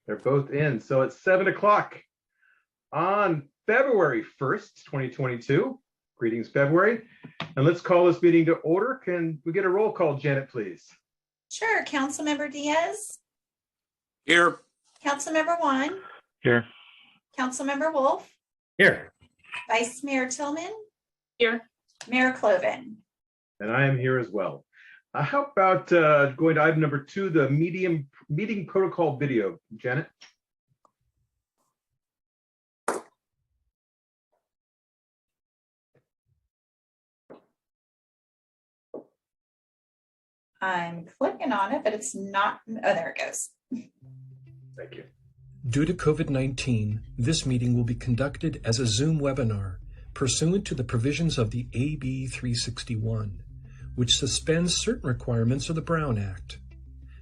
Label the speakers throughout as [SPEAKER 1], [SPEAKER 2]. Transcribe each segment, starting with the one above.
[SPEAKER 1] They're both in. So it's 7 o'clock on February 1st, 2022. Greetings, February. And let's call this meeting to order. Can we get a roll call, Janet, please?
[SPEAKER 2] Sure. Councilmember Diaz.
[SPEAKER 3] Here.
[SPEAKER 2] Councilmember Juan.
[SPEAKER 4] Here.
[SPEAKER 2] Councilmember Wolf.
[SPEAKER 4] Here.
[SPEAKER 2] Vice Mayor Tillman.
[SPEAKER 5] Here.
[SPEAKER 2] Mayor Cloven.
[SPEAKER 1] And I am here as well. How about going to item number 2, the meeting protocol video, Janet?
[SPEAKER 2] I'm clicking on it, but it's not. Oh, there it goes.
[SPEAKER 1] Thank you.
[SPEAKER 6] Due to COVID-19, this meeting will be conducted as a Zoom webinar pursuant to the provisions of the AB 361, which suspends certain requirements of the Brown Act.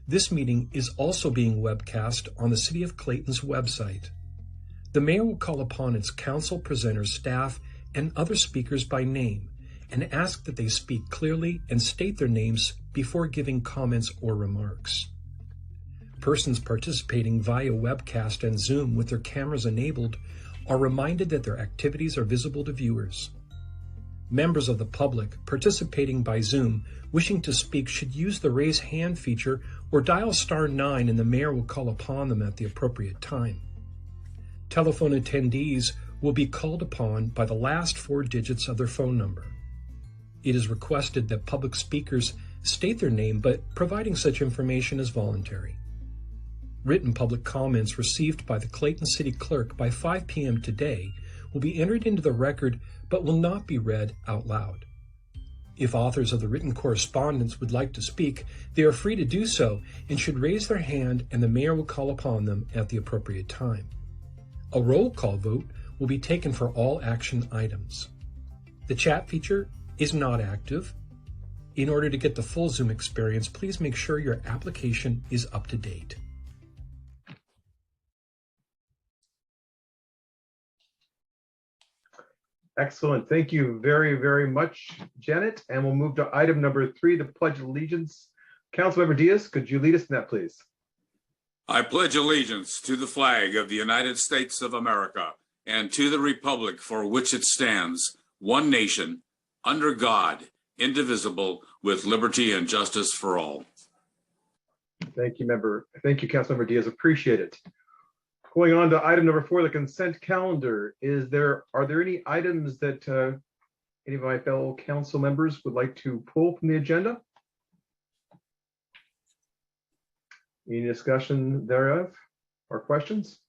[SPEAKER 6] This meeting is also being webcast on the City of Clayton's website. The mayor will call upon its council, presenters, staff, and other speakers by name and ask that they speak clearly and state their names before giving comments or remarks. Persons participating via webcast and Zoom with their cameras enabled are reminded that their activities are visible to viewers. Members of the public participating by Zoom wishing to speak should use the raise hand feature or dial *9 and the mayor will call upon them at the appropriate time. Telephone attendees will be called upon by the last 4 digits of their phone number. It is requested that public speakers state their name, but providing such information is voluntary. Written public comments received by the Clayton City Clerk by 5 p.m. today will be entered into the record but will not be read out loud. If authors of the written correspondence would like to speak, they are free to do so and should raise their hand and the mayor will call upon them at the appropriate time. A roll call vote will be taken for all action items. The chat feature is not active. In order to get the full Zoom experience, please make sure your application is up to date.
[SPEAKER 1] Excellent. Thank you very, very much, Janet. And we'll move to item number 3, the Pledge of Allegiance. Councilmember Diaz, could you lead us in that, please?
[SPEAKER 3] I pledge allegiance to the flag of the United States of America and to the republic for which it stands, one nation, under God, indivisible, with liberty and justice for all.
[SPEAKER 1] Thank you, Councilmember Diaz. Appreciate it. Going on to item number 4, the consent calendar. Are there any items that any of my fellow council members would like to pull from the agenda? Any discussion thereof or questions?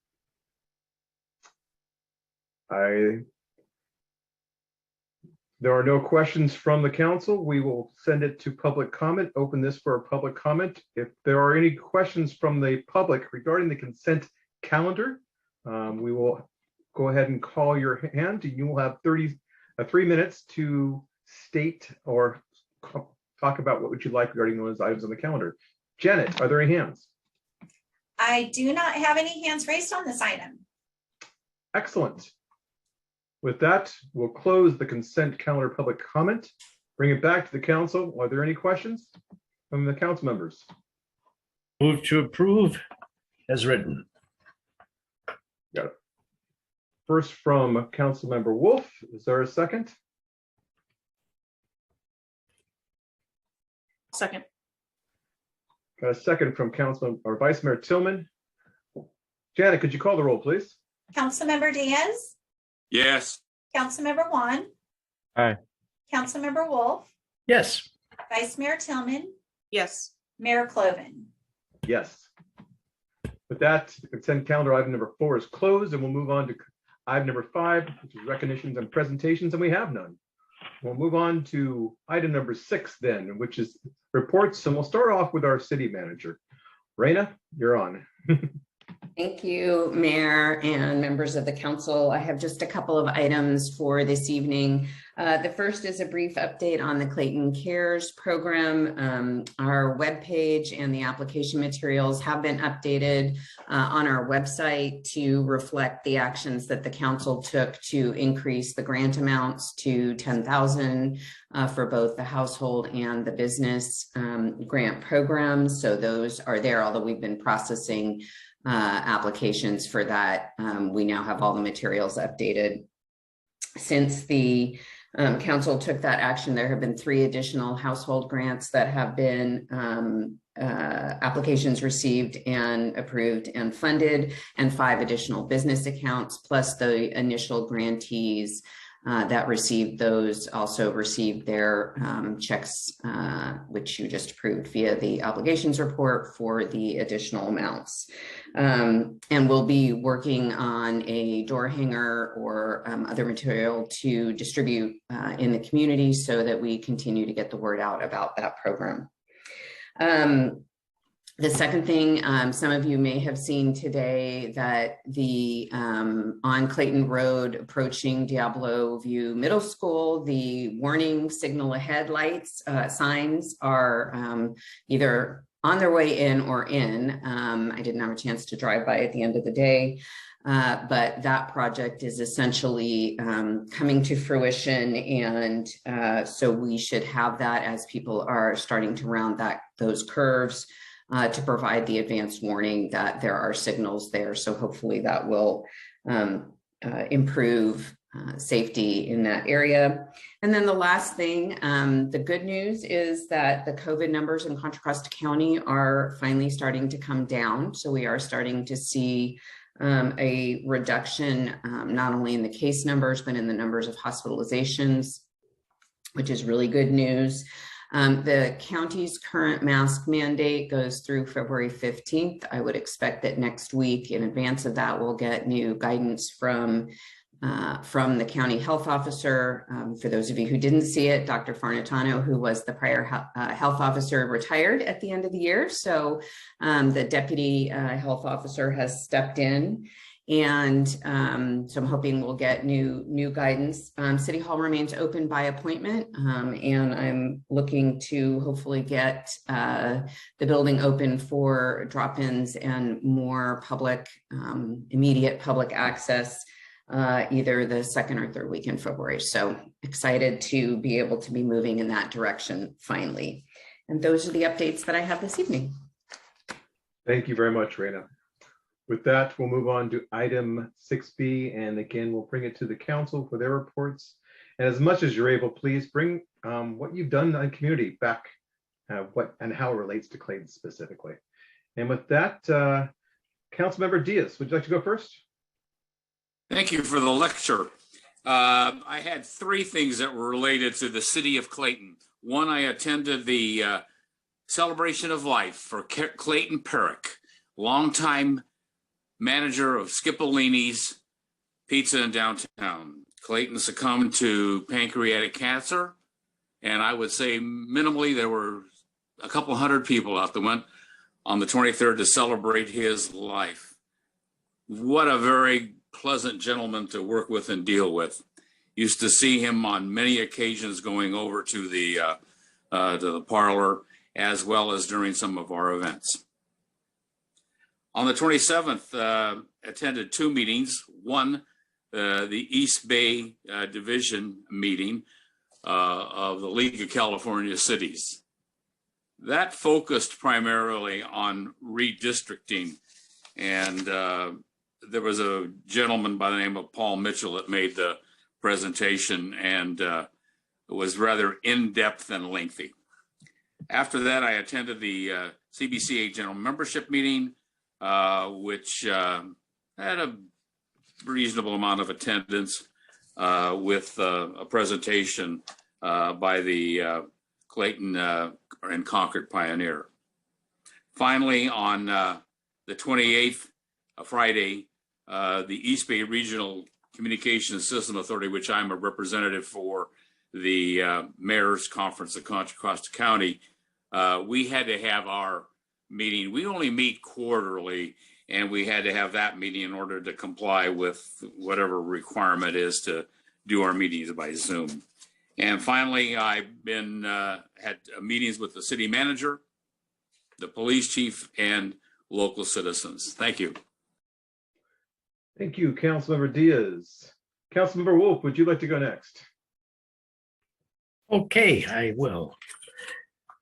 [SPEAKER 1] There are no questions from the council. We will send it to public comment, open this for a public comment. If there are any questions from the public regarding the consent calendar, we will go ahead and call your hand. You will have 3 minutes to state or talk about what would you like regarding those items on the calendar. Janet, are there any hands?
[SPEAKER 2] I do not have any hands raised on this item.
[SPEAKER 1] Excellent. With that, we'll close the consent calendar public comment, bring it back to the council. Are there any questions from the council members?
[SPEAKER 4] Move to approve as written.
[SPEAKER 1] Got it. First from Councilmember Wolf. Is there a second?
[SPEAKER 5] Second.
[SPEAKER 1] Got a second from Councilman or Vice Mayor Tillman. Janet, could you call the roll, please?
[SPEAKER 2] Councilmember Diaz.
[SPEAKER 3] Yes.
[SPEAKER 2] Councilmember Juan.
[SPEAKER 4] Aye.
[SPEAKER 2] Councilmember Wolf.
[SPEAKER 4] Yes.
[SPEAKER 2] Vice Mayor Tillman.
[SPEAKER 5] Yes.
[SPEAKER 2] Mayor Cloven.
[SPEAKER 1] Yes. With that, the consent calendar item number 4 is closed, and we'll move on to item number 5, which is recognitions and presentations, and we have none. We'll move on to item number 6 then, which is reports, and we'll start off with our city manager. Raina, you're on.
[SPEAKER 7] Thank you, Mayor and members of the council. I have just a couple of items for this evening. The first is a brief update on the Clayton Cares program. Our webpage and the application materials have been updated on our website to reflect the actions that the council took to increase the grant amounts to $10,000 for both the household and the business grant programs. So those are there, although we've been processing applications for that. We now have all the materials updated. Since the council took that action, there have been 3 additional household grants that have been applications received and approved and funded, and 5 additional business accounts, plus the initial grantees that received those also received their checks, which you just approved via the obligations report for the additional amounts. And we'll be working on a door hanger or other material to distribute in the community so that we continue to get the word out about that program. The second thing, some of you may have seen today that the on Clayton Road approaching Diablo View Middle School, the warning signal ahead lights signs are either on their way in or in. I didn't have a chance to drive by at the end of the day, but that project is essentially coming to fruition, and so we should have that as people are starting to round those curves. To provide the advanced warning that there are signals there. So hopefully that will improve safety in that area. And then the last thing, the good news is that the COVID numbers in Contra Costa County are finally starting to come down. So we are starting to see a reduction, not only in the case numbers, but in the numbers of hospitalizations, which is really good news. The county's current mask mandate goes through February 15th. I would expect that next week, in advance of that, we'll get new guidance from the county health officer. For those of you who didn't see it, Dr. Farnatano, who was the prior health officer, retired at the end of the year. So the deputy health officer has stepped in. And so I'm hoping we'll get new guidance. City Hall remains open by appointment, and I'm looking to hopefully get the building open for drop-ins and more public, immediate public access, either the second or third week in February. So excited to be able to be moving in that direction finally. And those are the updates that I have this evening.
[SPEAKER 1] Thank you very much, Raina. With that, we'll move on to item 6B, and again, we'll bring it to the council for their reports. And as much as you're able, please bring what you've done in community back, what and how it relates to Clayton specifically. And with that, Councilmember Diaz, would you like to go first?
[SPEAKER 3] Thank you for the lecture. I had 3 things that were related to the city of Clayton. One, I attended the celebration of life for Clayton Perrick, longtime manager of Scipollini's Pizza in downtown. Clayton succumbed to pancreatic cancer, and I would say minimally there were a couple hundred people out that went on the 23rd to celebrate his life. What a very pleasant gentleman to work with and deal with. Used to see him on many occasions going over to the parlor, as well as during some of our events. On the 27th, attended 2 meetings. One, the East Bay Division meeting of the League of California Cities. That focused primarily on redistricting. And there was a gentleman by the name of Paul Mitchell that made the presentation, and it was rather in-depth and lengthy. After that, I attended the CBCA General Membership meeting, which had a reasonable amount of attendance with a presentation by the Clayton and Concord Pioneer. Finally, on the 28th, Friday, the East Bay Regional Communications System Authority, which I'm a representative for the Mayor's Conference of Contra Costa County, we had to have our meeting. We only meet quarterly, and we had to have that meeting in order to comply with whatever requirement is to do our meetings by Zoom. And finally, I've been had meetings with the city manager, the police chief, and local citizens. Thank you.
[SPEAKER 1] Thank you, Councilmember Diaz. Councilmember Wolf, would you like to go next?
[SPEAKER 4] Okay, I will.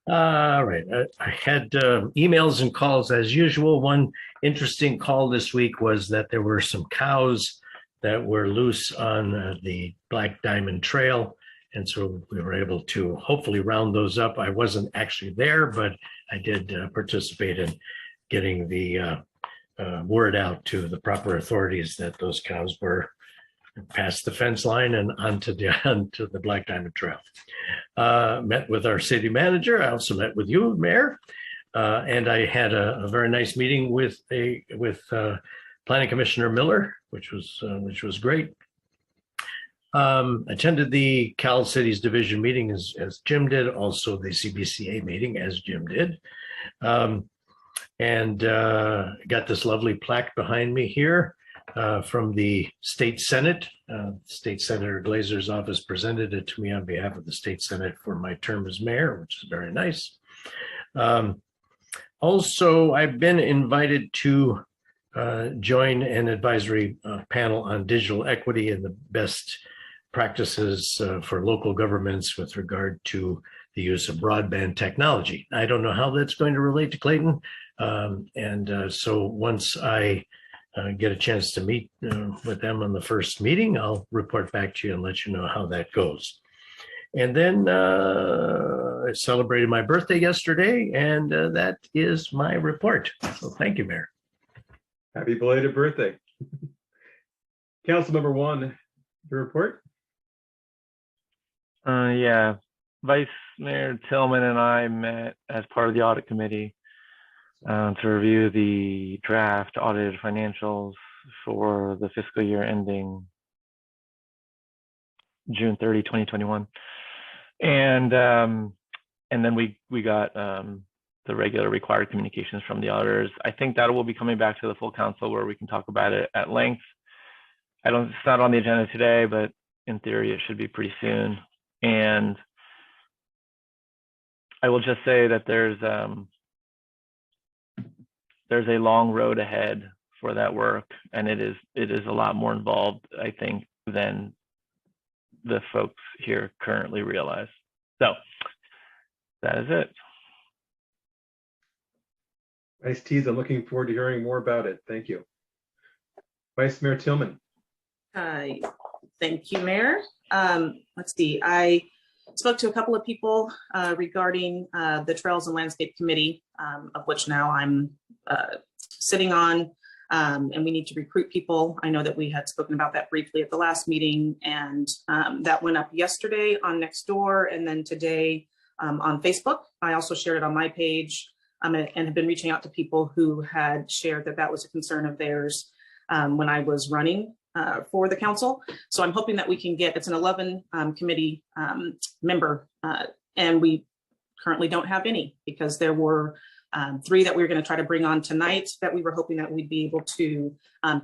[SPEAKER 4] All right. I had emails and calls as usual. One interesting call this week was that there were some cows that were loose on the Black Diamond Trail. And so we were able to hopefully round those up. I wasn't actually there, but I did participate in getting the word out to the proper authorities that those cows were past the fence line and onto the Black Diamond Trail. Met with our city manager. I also met with you, Mayor, and I had a very nice meeting with Planning Commissioner Miller, which was great. Attended the Cal Cities Division meeting as Jim did, also the CBCA meeting as Jim did, and got this lovely plaque behind me here. From the state Senate. State Senator Glazer's office presented it to me on behalf of the state Senate for my term as mayor, which is very nice. Also, I've been invited to join an advisory panel on digital equity and the best practices for local governments with regard to the use of broadband technology. I don't know how that's going to relate to Clayton. So once I get a chance to meet with them on the first meeting, I'll report back to you and let you know how that goes. And then I celebrated my birthday yesterday, and that is my report. So thank you, Mayor.
[SPEAKER 1] Happy belated birthday. Councilmember One, your report?
[SPEAKER 5] Yeah, Vice Mayor Tillman and I met as part of the audit committee to review the draft audited financials for the fiscal year ending June 30, 2021. And then we got the regular required communications from the auditors. I think that will be coming back to the full council where we can talk about it at length. It's not on the agenda today, but in theory, it should be pretty soon. And I will just say that there's a long road ahead for that work, and it is a lot more involved, I think, than the folks here currently realize. So that is it.
[SPEAKER 1] Nice tease. I'm looking forward to hearing more about it. Thank you. Vice Mayor Tillman.
[SPEAKER 8] Thank you, Mayor. Let's see. I spoke to a couple of people regarding the Trails and Landscape Committee, of which now I'm sitting on, and we need to recruit people. I know that we had spoken about that briefly at the last meeting, and that went up yesterday on Nextdoor, and then today on Facebook. I also shared it on my page, and have been reaching out to people who had shared that that was a concern of theirs when I was running for the council. So I'm hoping that we can get, it's an 11 committee member, and we currently don't have any, because there were 3 that we were going to try to bring on tonight that we were hoping that we'd be able to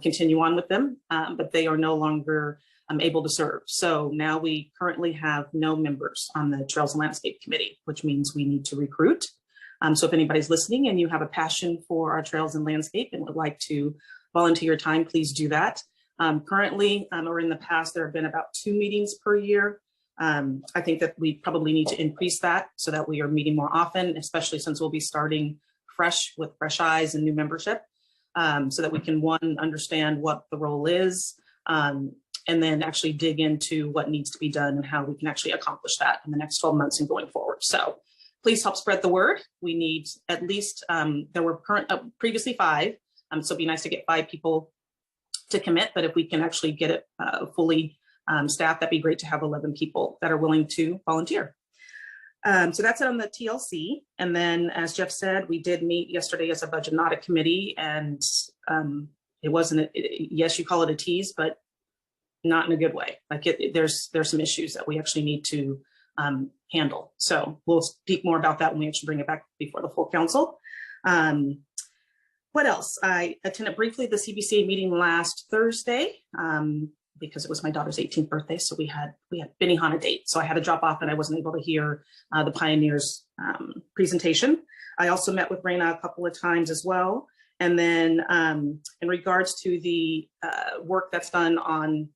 [SPEAKER 8] continue on with them, but they are no longer able to serve. So now we currently have no members on the Trails and Landscape Committee, which means we need to recruit. So if anybody's listening and you have a passion for our trails and landscape and would like to volunteer your time, please do that. Currently, or in the past, there have been about 2 meetings per year. I think that we probably need to increase that so that we are meeting more often, especially since we'll be starting fresh with fresh eyes and new membership, so that we can, one, understand what the role is, and then actually dig into what needs to be done and how we can actually accomplish that in the next 12 months and going forward. So please help spread the word. We need at least, there were previously 5, so it'd be nice to get 5 people to commit, but if we can actually get it fully staffed, that'd be great to have 11 people that are willing to volunteer. So that's it on the TLC. And then, as Jeff said, we did meet yesterday as a budget and audit committee, and it wasn't, yes, you call it a tease, but not in a good way. Like there's some issues that we actually need to handle. So we'll speak more about that when we actually bring it back before the full council. What else? I attended briefly the CBCA meeting last Thursday. because it was my daughter's 18th birthday. So we had Benihana date. So I had to drop off and I wasn't able to hear the Pioneers presentation. I also met with Raina a couple of times as well. And then in regards to the work that's done on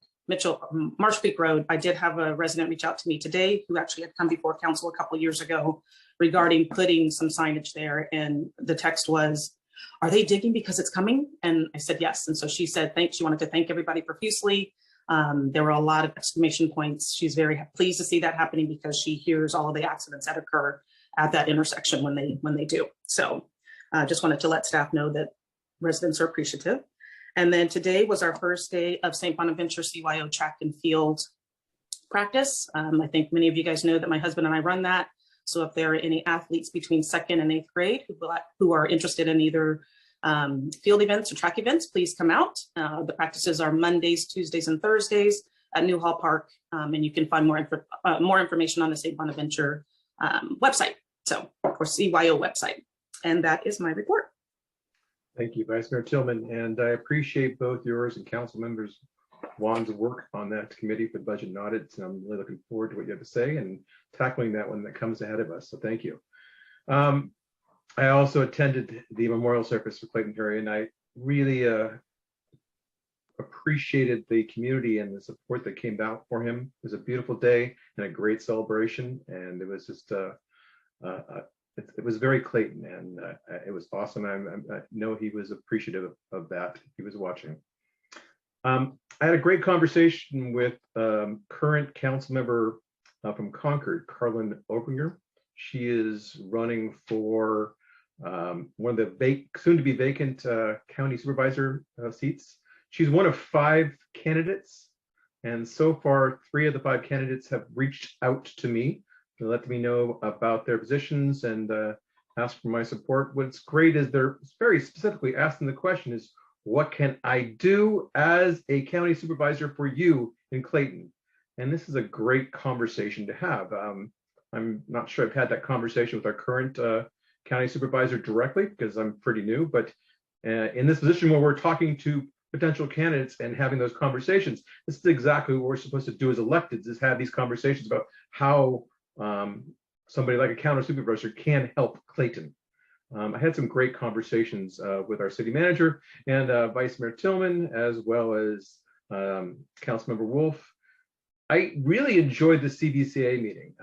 [SPEAKER 8] Marsh Creek Road, I did have a resident reach out to me today who actually had come before council a couple of years ago regarding putting some signage there. And the text was, "Are they digging because it's coming?" And I said, yes. And so she said, thanks. She wanted to thank everybody profusely. There were a lot of exclamation points. She's very pleased to see that happening because she hears all of the accidents that occur at that intersection when they do. So just wanted to let staff know that residents are appreciative. And then today was our first day of St. Bonaventure CYO track and field practice. I think many of you guys know that my husband and I run that. So if there are any athletes between 2nd and 8th grade who are interested in either field events or track events, please come out. The practices are Mondays, Tuesdays, and Thursdays at Newhall Park. And you can find more information on the St. Bonaventure website, or CYO website. And that is my report.
[SPEAKER 1] Thank you, Vice Mayor Tillman, and I appreciate both yours and Council Members Juan's work on that committee for budget and audits. And I'm really looking forward to what you have to say and tackling that one that comes ahead of us. So thank you. I also attended the memorial service for Clayton Perry, and I really appreciated the community and the support that came out for him. It was a beautiful day and a great celebration, and it was just it was very Clayton, and it was awesome. I know he was appreciative of that. He was watching. I had a great conversation with current council member from Concord, Carlin Obringer. She is running for one of the soon-to-be vacant county supervisor seats. She's one of 5 candidates, and so far 3 of the 5 candidates have reached out to me to let me know about their positions and ask for my support. What's great is they're very specifically asking the question is, what can I do as a county supervisor for you in Clayton? And this is a great conversation to have. I'm not sure I've had that conversation with our current county supervisor directly because I'm pretty new, but in this position where we're talking to potential candidates and having those conversations, this is exactly what we're supposed to do as electeds, is have these conversations about how somebody like a county supervisor can help Clayton. I had some great conversations with our city manager and Vice Mayor Tillman, as well as Councilmember Wolf. I really enjoyed the CBCA meeting.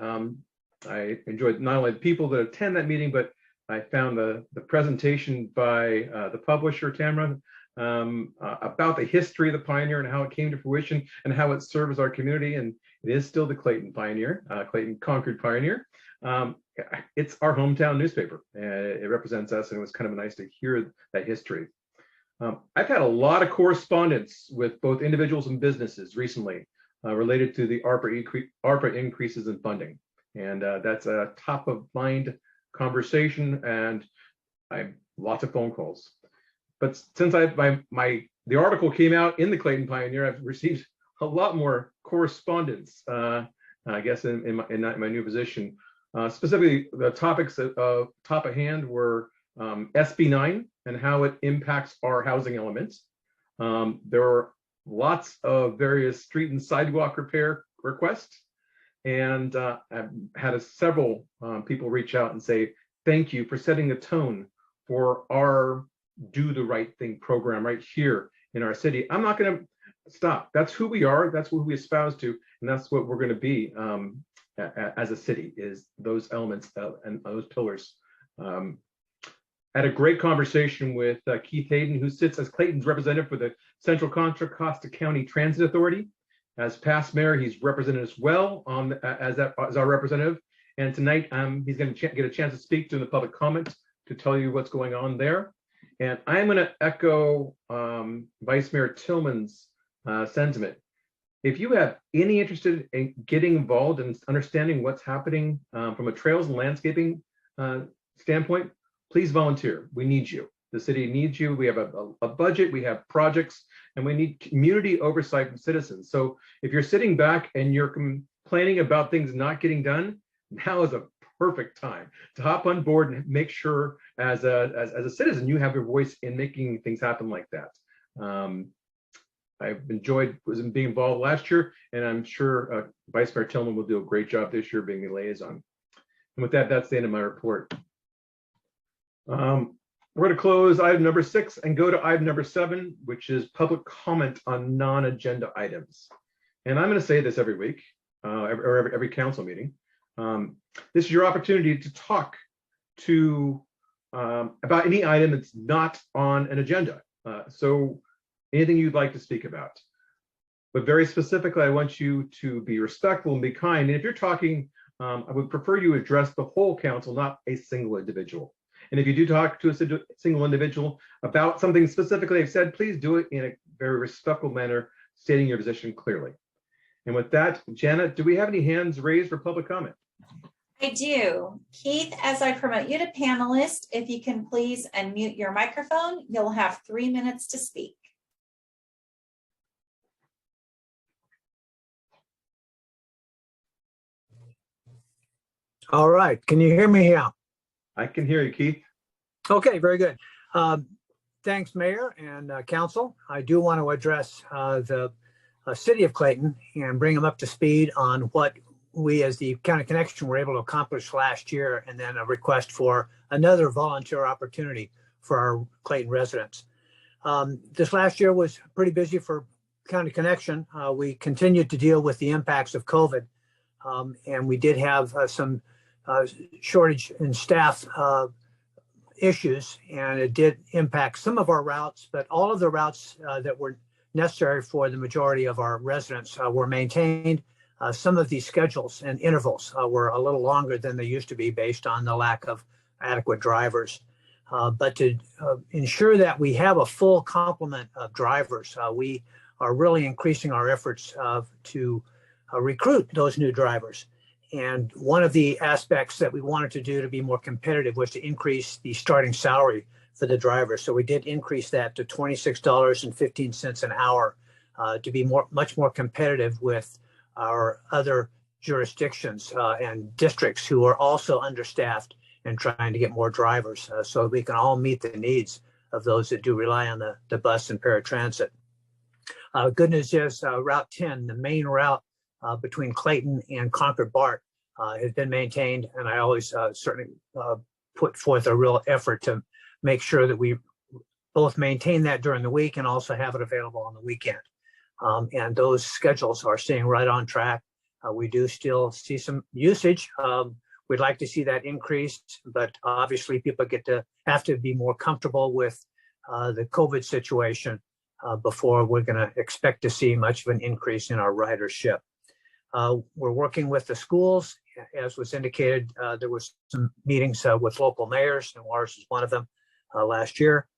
[SPEAKER 1] I enjoyed not only the people that attend that meeting, but I found the presentation by the publisher, Tamara, about the history of the Pioneer and how it came to fruition and how it serves our community. And it is still the Clayton Pioneer, Clayton Concord Pioneer. It's our hometown newspaper. It represents us, and it was kind of nice to hear that history. I've had a lot of correspondence with both individuals and businesses recently related to the ARPA increases in funding. And that's a top of mind conversation, and I have lots of phone calls. But since the article came out in the Clayton Pioneer, I've received a lot more correspondence, I guess, in my new position. Specifically, the topics of top of hand were SB 9 and how it impacts our housing elements. There were lots of various street and sidewalk repair requests. And I've had several people reach out and say, thank you for setting the tone for our Do the Right Thing program right here in our city. I'm not going to stop. That's who we are. That's who we espouse to. And that's what we're going to be as a city, is those elements and those pillars. I had a great conversation with Keith Hayden, who sits as Clayton's representative for the Central Contra Costa County Transit Authority. As past mayor, he's represented us well as our representative. And tonight, he's going to get a chance to speak to the public comment to tell you what's going on there. And I'm going to echo Vice Mayor Tillman's sentiment. If you have any interest in getting involved and understanding what's happening from a trails and landscaping standpoint, please volunteer. We need you. The city needs you. We have a budget, we have projects, and we need community oversight from citizens. So if you're sitting back and you're complaining about things not getting done, now is a perfect time to hop on board and make sure as a citizen, you have your voice in making things happen like that. I've enjoyed being involved last year, and I'm sure Vice Mayor Tillman will do a great job this year being a liaison. And with that, that's the end of my report. We're going to close item number 6 and go to item number 7, which is public comment on non-agenda items. And I'm going to say this every week, or every council meeting. This is your opportunity to talk to about any item that's not on an agenda. So anything you'd like to speak about. But very specifically, I want you to be respectful and be kind. And if you're talking, I would prefer you address the whole council, not a single individual. And if you do talk to a single individual about something specifically I've said, please do it in a very respectful manner, stating your position clearly. And with that, Janet, do we have any hands raised for public comment?
[SPEAKER 2] I do. Keith, as I promote you to panelist, if you can please unmute your microphone, you'll have 3 minutes to speak.
[SPEAKER 9] All right. Can you hear me here?
[SPEAKER 1] I can hear you, Keith.
[SPEAKER 9] Okay, very good. Thanks, Mayor and Council. I do want to address the City of Clayton and bring them up to speed on what we as the County Connection were able to accomplish last year, and then a request for another volunteer opportunity for our Clayton residents. This last year was pretty busy for County Connection. We continued to deal with the impacts of COVID, and we did have some shortage in staff issues, and it did impact some of our routes, but all of the routes that were necessary for the majority of our residents were maintained. Some of these schedules and intervals were a little longer than they used to be based on the lack of adequate drivers. But to ensure that we have a full complement of drivers, we are really increasing our efforts to recruit those new drivers. And one of the aspects that we wanted to do to be more competitive was to increase the starting salary for the drivers. So we did increase that to $26.15 an hour to be much more competitive with our other jurisdictions and districts who are also understaffed and trying to get more drivers so we can all meet the needs of those that do rely on the bus and paratransit. Good news is Route 10, the main route between Clayton and Concord-Bart has been maintained, and I always certainly put forth a real effort to make sure that we both maintain that during the week and also have it available on the weekend. And those schedules are staying right on track. We do still see some usage. We'd like to see that increased, but obviously people have to be more comfortable with the COVID situation before we're going to expect to see much of an increase in our ridership. We're working with the schools. As was indicated, there was some meetings with local mayors, and ours is one of them last year.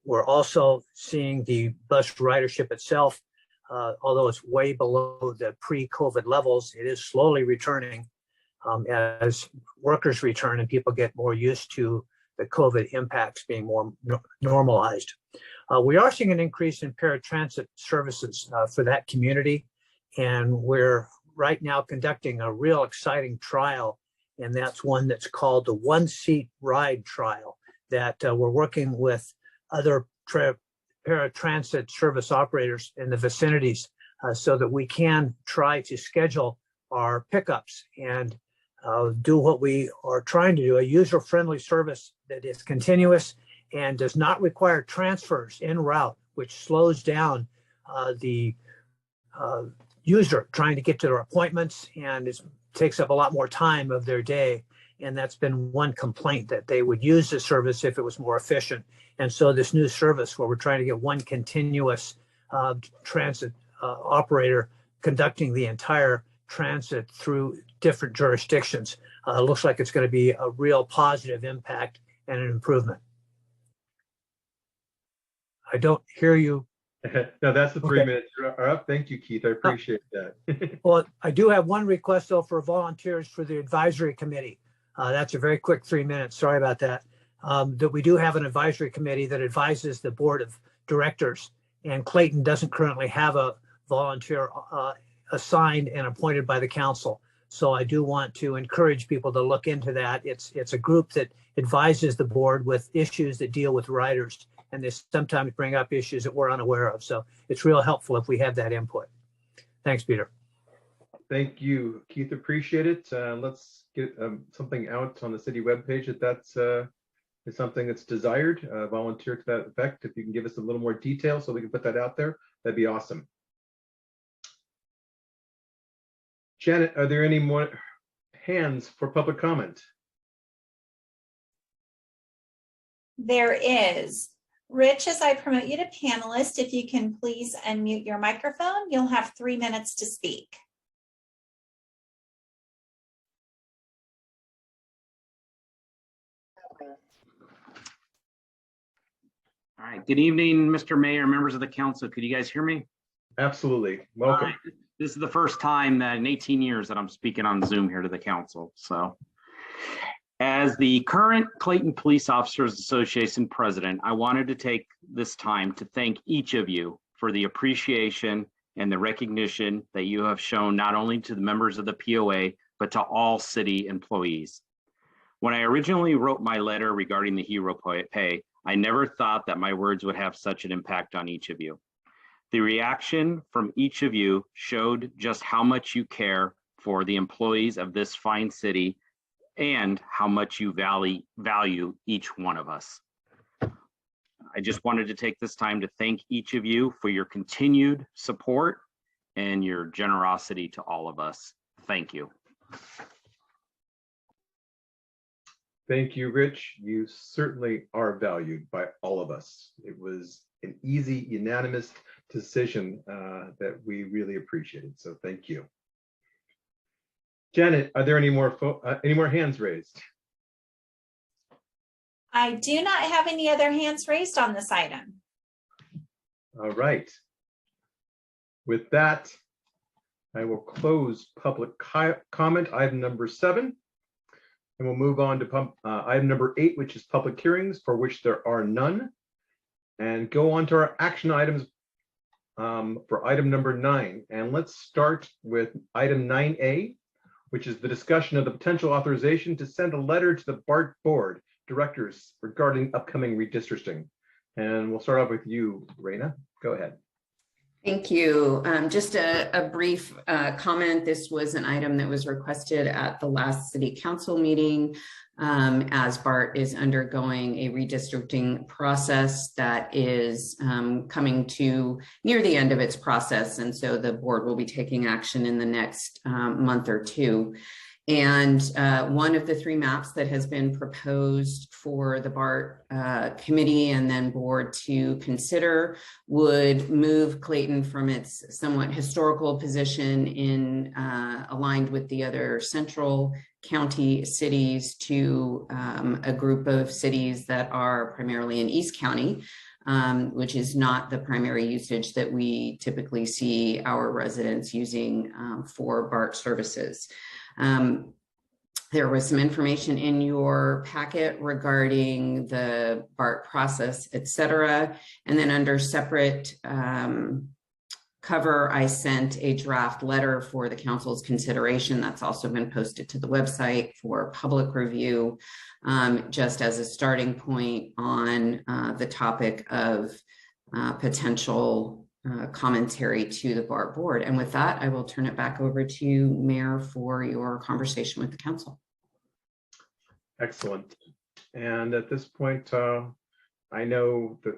[SPEAKER 9] We're also seeing the bus ridership itself, although it's way below the pre-COVID levels, it is slowly returning as workers return and people get more used to the COVID impacts being more normalized. We are seeing an increase in paratransit services for that community, and we're right now conducting a real exciting trial, and that's one that's called the One Seat Ride Trial that we're working with other paratransit service operators in the vicinities so that we can try to schedule our pickups and do what we are trying to do, a user-friendly service that is continuous and does not require transfers en route, which slows down the user trying to get to their appointments, and it takes up a lot more time of their day. And that's been one complaint, that they would use the service if it was more efficient. And so this new service where we're trying to get one continuous transit operator conducting the entire transit through different jurisdictions looks like it's going to be a real positive impact and an improvement. I don't hear you.
[SPEAKER 1] No, that's the 3 minutes are up. Thank you, Keith. I appreciate that.
[SPEAKER 9] Well, I do have one request though for volunteers for the advisory committee. That's a very quick 3 minutes. Sorry about that. That we do have an advisory committee that advises the board of directors, and Clayton doesn't currently have a volunteer assigned and appointed by the council. So I do want to encourage people to look into that. It's a group that advises the board with issues that deal with riders and they sometimes bring up issues that we're unaware of. So it's real helpful if we have that input. Thanks, Peter.
[SPEAKER 1] Thank you, Keith. Appreciate it. Let's get something out on the city webpage if that's is something that's desired. Volunteer to that effect. If you can give us a little more detail so we can put that out there, that'd be awesome. Janet, are there any more hands for public comment?
[SPEAKER 2] There is. Rich, as I promote you to panelist, if you can please unmute your microphone, you'll have 3 minutes to speak.
[SPEAKER 10] All right. Good evening, Mr. Mayor, members of the council. Could you guys hear me?
[SPEAKER 1] Absolutely. Welcome.
[SPEAKER 10] This is the first time that in 18 years that I'm speaking on Zoom here to the council. So as the current Clayton Police Officers Association president, I wanted to take this time to thank each of you for the appreciation and the recognition that you have shown not only to the members of the POA, but to all city employees. When I originally wrote my letter regarding the hero pay, I never thought that my words would have such an impact on each of you. The reaction from each of you showed just how much you care for the employees of this fine city and how much you value each one of us. I just wanted to take this time to thank each of you for your continued support and your generosity to all of us. Thank you.
[SPEAKER 1] Thank you, Rich. You certainly are valued by all of us. It was an easy, unanimous decision that we really appreciated. So thank you. Janet, are there any more hands raised?
[SPEAKER 2] I do not have any other hands raised on this item.
[SPEAKER 1] All right. With that, I will close public comment, item number 7. And we'll move on to item number 8, which is public hearings, for which there are none. And go on to our action items for item number 9. And let's start with item 9A, which is the discussion of the potential authorization to send a letter to the BART board directors regarding upcoming redistricting. And we'll start off with you, Raina. Go ahead.
[SPEAKER 7] Thank you. Just a brief comment. This was an item that was requested at the last city council meeting as BART is undergoing a redistricting process that is coming to near the end of its process. And so the board will be taking action in the next month or two. And one of the 3 maps that has been proposed for the BART committee and then board to consider would move Clayton from its somewhat historical position in aligned with the other central county cities to a group of cities that are primarily in East County, which is not the primary usage that we typically see our residents using for BART services. There was some information in your packet regarding the BART process, et cetera. And then under separate cover, I sent a draft letter for the council's consideration. That's also been posted to the website for public review, just as a starting point on the topic of potential commentary to the BART board. And with that, I will turn it back over to you, Mayor, for your conversation with the council.
[SPEAKER 1] Excellent. And at this point, I know that,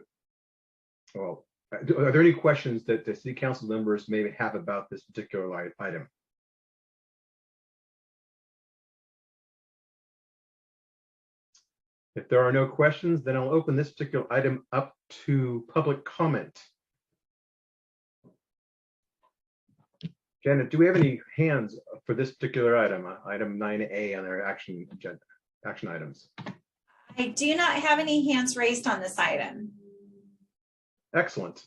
[SPEAKER 1] well, are there any questions that the city council members may have about this particular item? If there are no questions, then I'll open this particular item up to public comment. Janet, do we have any hands for this particular item, item 9A on our action items?
[SPEAKER 2] I do not have any hands raised on this item.
[SPEAKER 1] Excellent.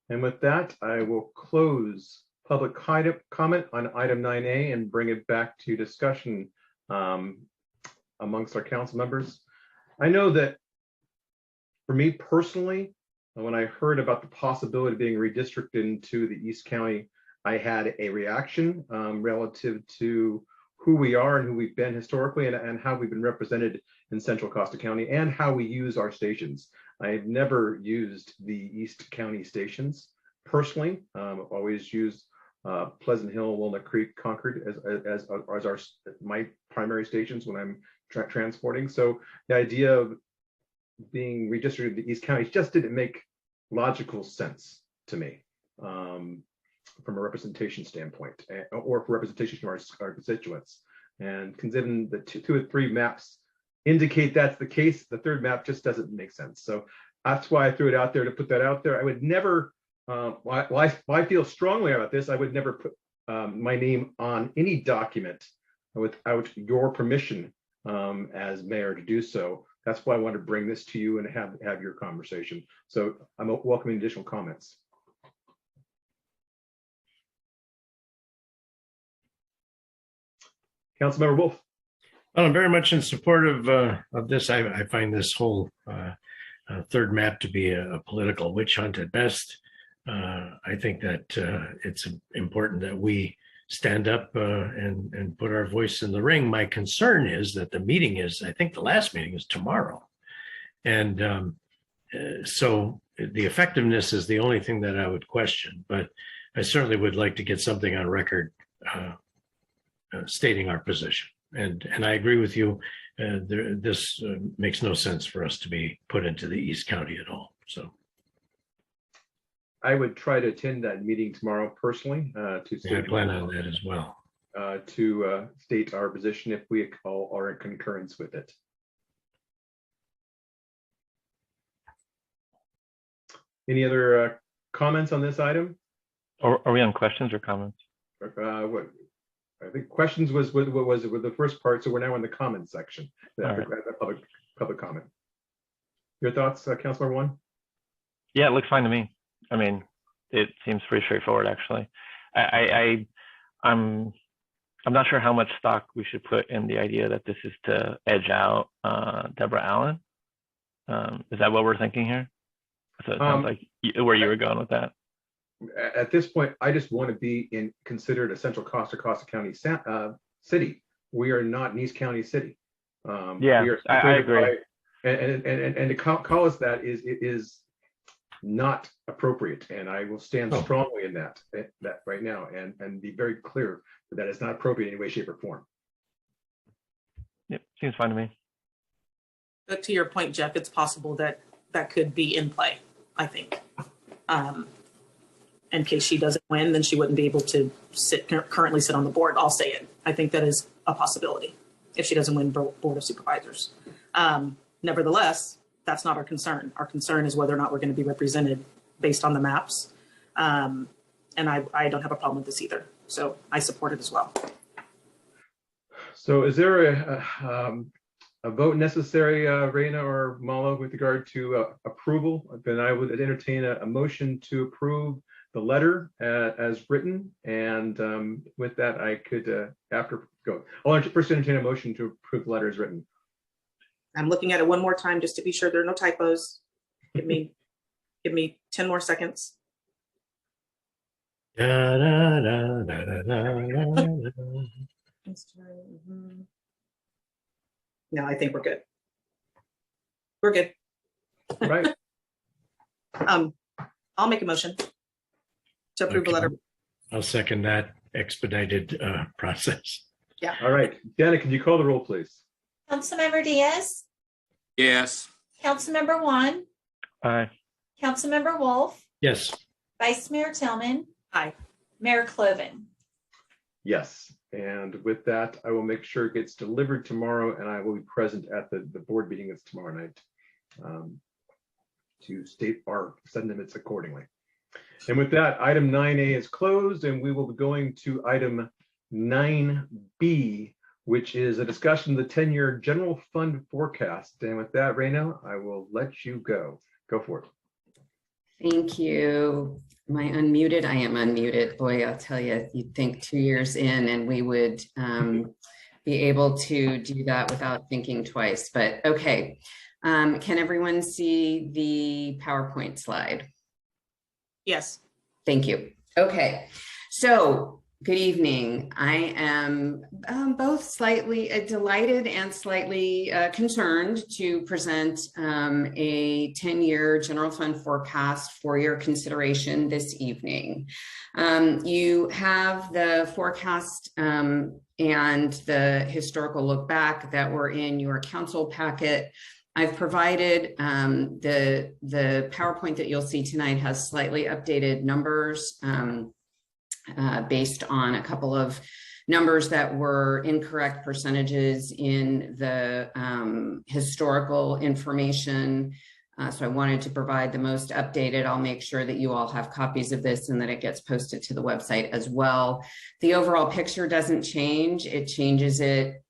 [SPEAKER 1] And with that, I will close public comment on item 9A and bring it back to discussion amongst our council members. I know that for me personally, when I heard about the possibility of being redistricted into the East County, I had a reaction relative to who we are and who we've been historically and how we've been represented in Central Costa County and how we use our stations. I have never used the East County stations personally. I've always used Pleasant Hill, Walnut Creek, Concord as my primary stations when I'm transporting. So the idea of being redistricted to East County just didn't make logical sense to me from a representation standpoint, or for representation of our constituents. And considering the two or three maps indicate that's the case, the third map just doesn't make sense. So that's why I threw it out there, to put that out there. I would never, I feel strongly about this, I would never put my name on any document without your permission as mayor to do so. That's why I wanted to bring this to you and have your conversation. So I'm welcoming additional comments. Councilmember Wolf.
[SPEAKER 4] Well, I'm very much in support of this. I find this whole third map to be a political witch hunt at best. I think that it's important that we stand up and put our voice in the ring. My concern is that the meeting is, I think the last meeting is tomorrow. And so the effectiveness is the only thing that I would question, but I certainly would like to get something on record stating our position. And I agree with you. This makes no sense for us to be put into the East County at all. So
[SPEAKER 1] I would try to attend that meeting tomorrow personally.
[SPEAKER 4] I plan on that as well.
[SPEAKER 1] To state our position if we all are in concurrence with it. Any other comments on this item?
[SPEAKER 5] Or are we on questions or comments?
[SPEAKER 1] What I think questions was the first part, so we're now in the comment section. Public comment. Your thoughts, Councilor One?
[SPEAKER 5] Yeah, it looks fine to me. I mean, it seems pretty straightforward, actually. I'm not sure how much stock we should put in the idea that this is to edge out Deborah Allen. Is that what we're thinking here? So it sounds like where you were going with that.
[SPEAKER 1] At this point, I just want to be considered a central Costa County city. We are not an East County city.
[SPEAKER 5] Yeah, I agree.
[SPEAKER 1] And to call us that is not appropriate, and I will stand strongly in that right now, and be very clear that it's not appropriate in any way, shape, or form.
[SPEAKER 5] Yep, seems fine to me.
[SPEAKER 8] But to your point, Jeff, it's possible that that could be in play, I think. In case she doesn't win, then she wouldn't be able to currently sit on the board. I'll say it. I think that is a possibility if she doesn't win Board of Supervisors. Nevertheless, that's not our concern. Our concern is whether or not we're going to be represented based on the maps. And I don't have a problem with this either. So I support it as well.
[SPEAKER 1] So is there a vote necessary, Reina or Mala, with regard to approval? Then I would entertain a motion to approve the letter as written. And with that, I could, I'll first entertain a motion to approve the letter as written.
[SPEAKER 8] I'm looking at it one more time just to be sure there are no typos. Give me 10 more seconds.
[SPEAKER 4] Da, da, da, da, da, da, da.
[SPEAKER 8] No, I think we're good. We're good.
[SPEAKER 1] Right.
[SPEAKER 8] I'll make a motion to approve the letter.
[SPEAKER 4] I'll second that expedited process.
[SPEAKER 8] Yeah.
[SPEAKER 1] All right. Dana, can you call the roll, please?
[SPEAKER 2] Councilmember Diaz,
[SPEAKER 3] Yes.
[SPEAKER 2] Councilmember Juan,
[SPEAKER 5] Aye.
[SPEAKER 2] Councilmember Wolf,
[SPEAKER 4] Yes.
[SPEAKER 2] Vice Mayor Tillman,
[SPEAKER 8] Aye.
[SPEAKER 2] Mayor Cloven.
[SPEAKER 1] Yes. And with that, I will make sure it gets delivered tomorrow, and I will be present at the board meeting that's tomorrow night to state our sentiments accordingly. And with that, item 9A is closed, and we will be going to item 9B, which is a discussion of the 10-year general fund forecast. And with that, Reina, I will let you go. Go for it.
[SPEAKER 7] Thank you. Am I unmuted? I am unmuted. Boy, I'll tell you, you'd think 2 years in and we would be able to do that without thinking twice, but okay. Can everyone see the PowerPoint slide?
[SPEAKER 8] Yes.
[SPEAKER 7] Thank you. Okay. So Good evening. I am both slightly delighted and slightly concerned to present a 10-year general fund forecast for your consideration this evening. You have the forecast and the historical look back that were in your council packet. I've provided the PowerPoint that you'll see tonight has slightly updated numbers based on a couple of numbers that were incorrect percentages in the historical information. So I wanted to provide the most updated. I'll make sure that you all have copies of this and that it gets posted to the website as well. The overall picture doesn't change. It changes it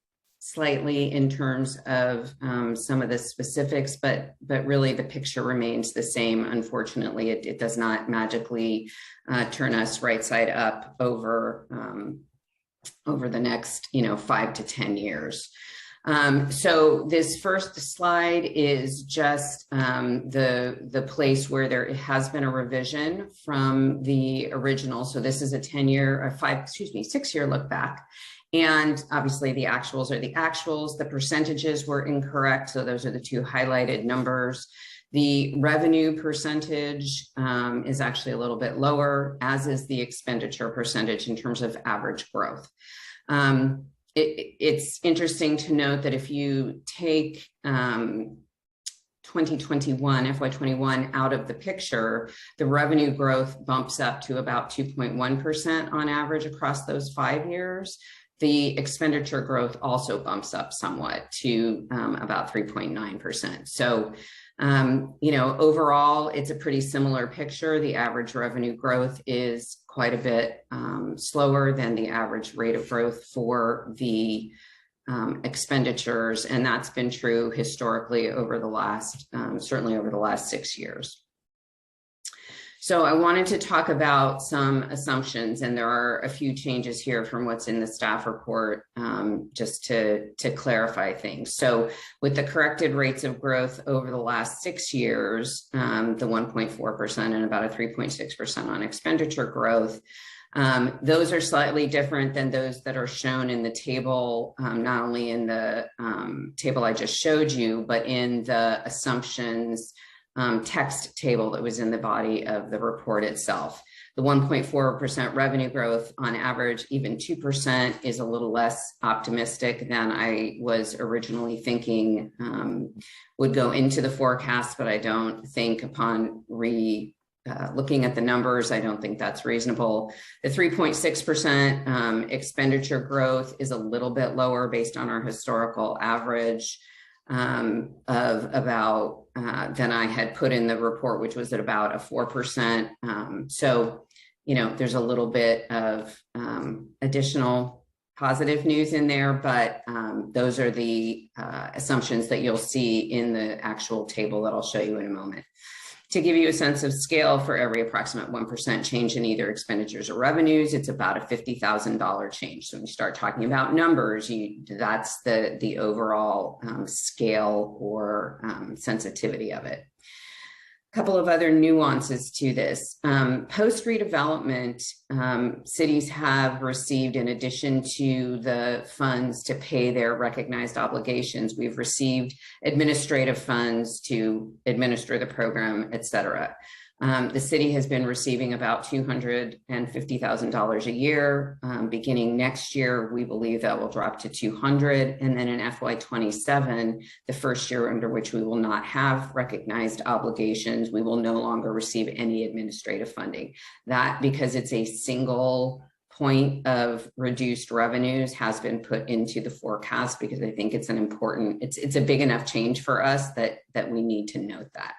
[SPEAKER 7] slightly in terms of some of the specifics, but really the picture remains the same. Unfortunately, it does not magically turn us right side up over the next 5 to 10 years. So this first slide is just the place where there has been a revision from the original. So this is a 6-year look back. And obviously the actuals are the actuals. The percentages were incorrect. So those are the two highlighted numbers. The revenue percentage is actually a little bit lower, as is the expenditure percentage in terms of average growth. It's interesting to note that if you take 2021, FY21 out of the picture, the revenue growth bumps up to about 2.1% on average across those 5 years. The expenditure growth also bumps up somewhat to about 3.9%. So, overall, it's a pretty similar picture. The average revenue growth is quite a bit slower than the average rate of growth for the expenditures. And that's been true historically over the last, certainly over the last 6 years. So I wanted to talk about some assumptions, and there are a few changes here from what's in the staff report, just to clarify things. So with the corrected rates of growth over the last 6 years, the 1.4% and about a 3.6% on expenditure growth, those are slightly different than those that are shown in the table, not only in the table I just showed you, but in the assumptions text table that was in the body of the report itself. The 1.4% revenue growth on average, even 2%, is a little less optimistic than I was originally thinking would go into the forecast, but I don't think upon looking at the numbers, I don't think that's reasonable. The 3.6% expenditure growth is a little bit lower based on our historical average of about than I had put in the report, which was at about a 4%. So, there's a little bit of additional positive news in there, but those are the assumptions that you'll see in the actual table that I'll show you in a moment. To give you a sense of scale, for every approximate 1% change in either expenditures or revenues, it's about a $50,000 change. So when you start talking about numbers, that's the overall scale or sensitivity of it. A couple of other nuances to this. Post redevelopment, cities have received, in addition to the funds to pay their recognized obligations, we've received administrative funds to administer the program, et cetera. The city has been receiving about $250,000 a year. Beginning next year, we believe that will drop to $200,000. And then in FY27, the first year under which we will not have recognized obligations, we will no longer receive any administrative funding. That, because it's a single point of reduced revenues, has been put into the forecast, because I think it's it's a big enough change for us that we need to note that.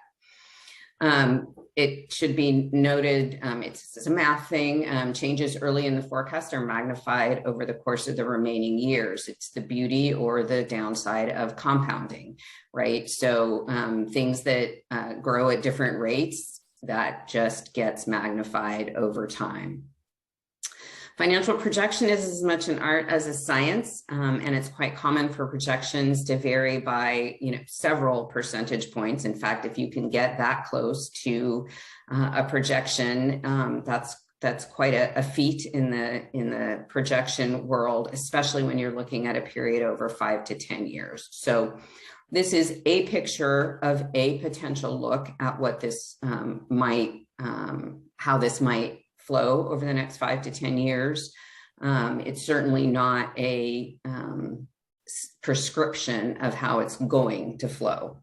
[SPEAKER 7] It should be noted, it's a math thing, changes early in the forecast are magnified over the course of the remaining years. It's the beauty or the downside of compounding, right? So things that grow at different rates, that just gets magnified over time. Financial projection is as much an art as a science, and it's quite common for projections to vary by several percentage points. In fact, if you can get that close to a projection, that's that's quite a feat in the projection world, especially when you're looking at a period over 5 to 10 years. So this is a picture of a potential look at what this how this might flow over the next 5 to 10 years. It's certainly not a prescription of how it's going to flow.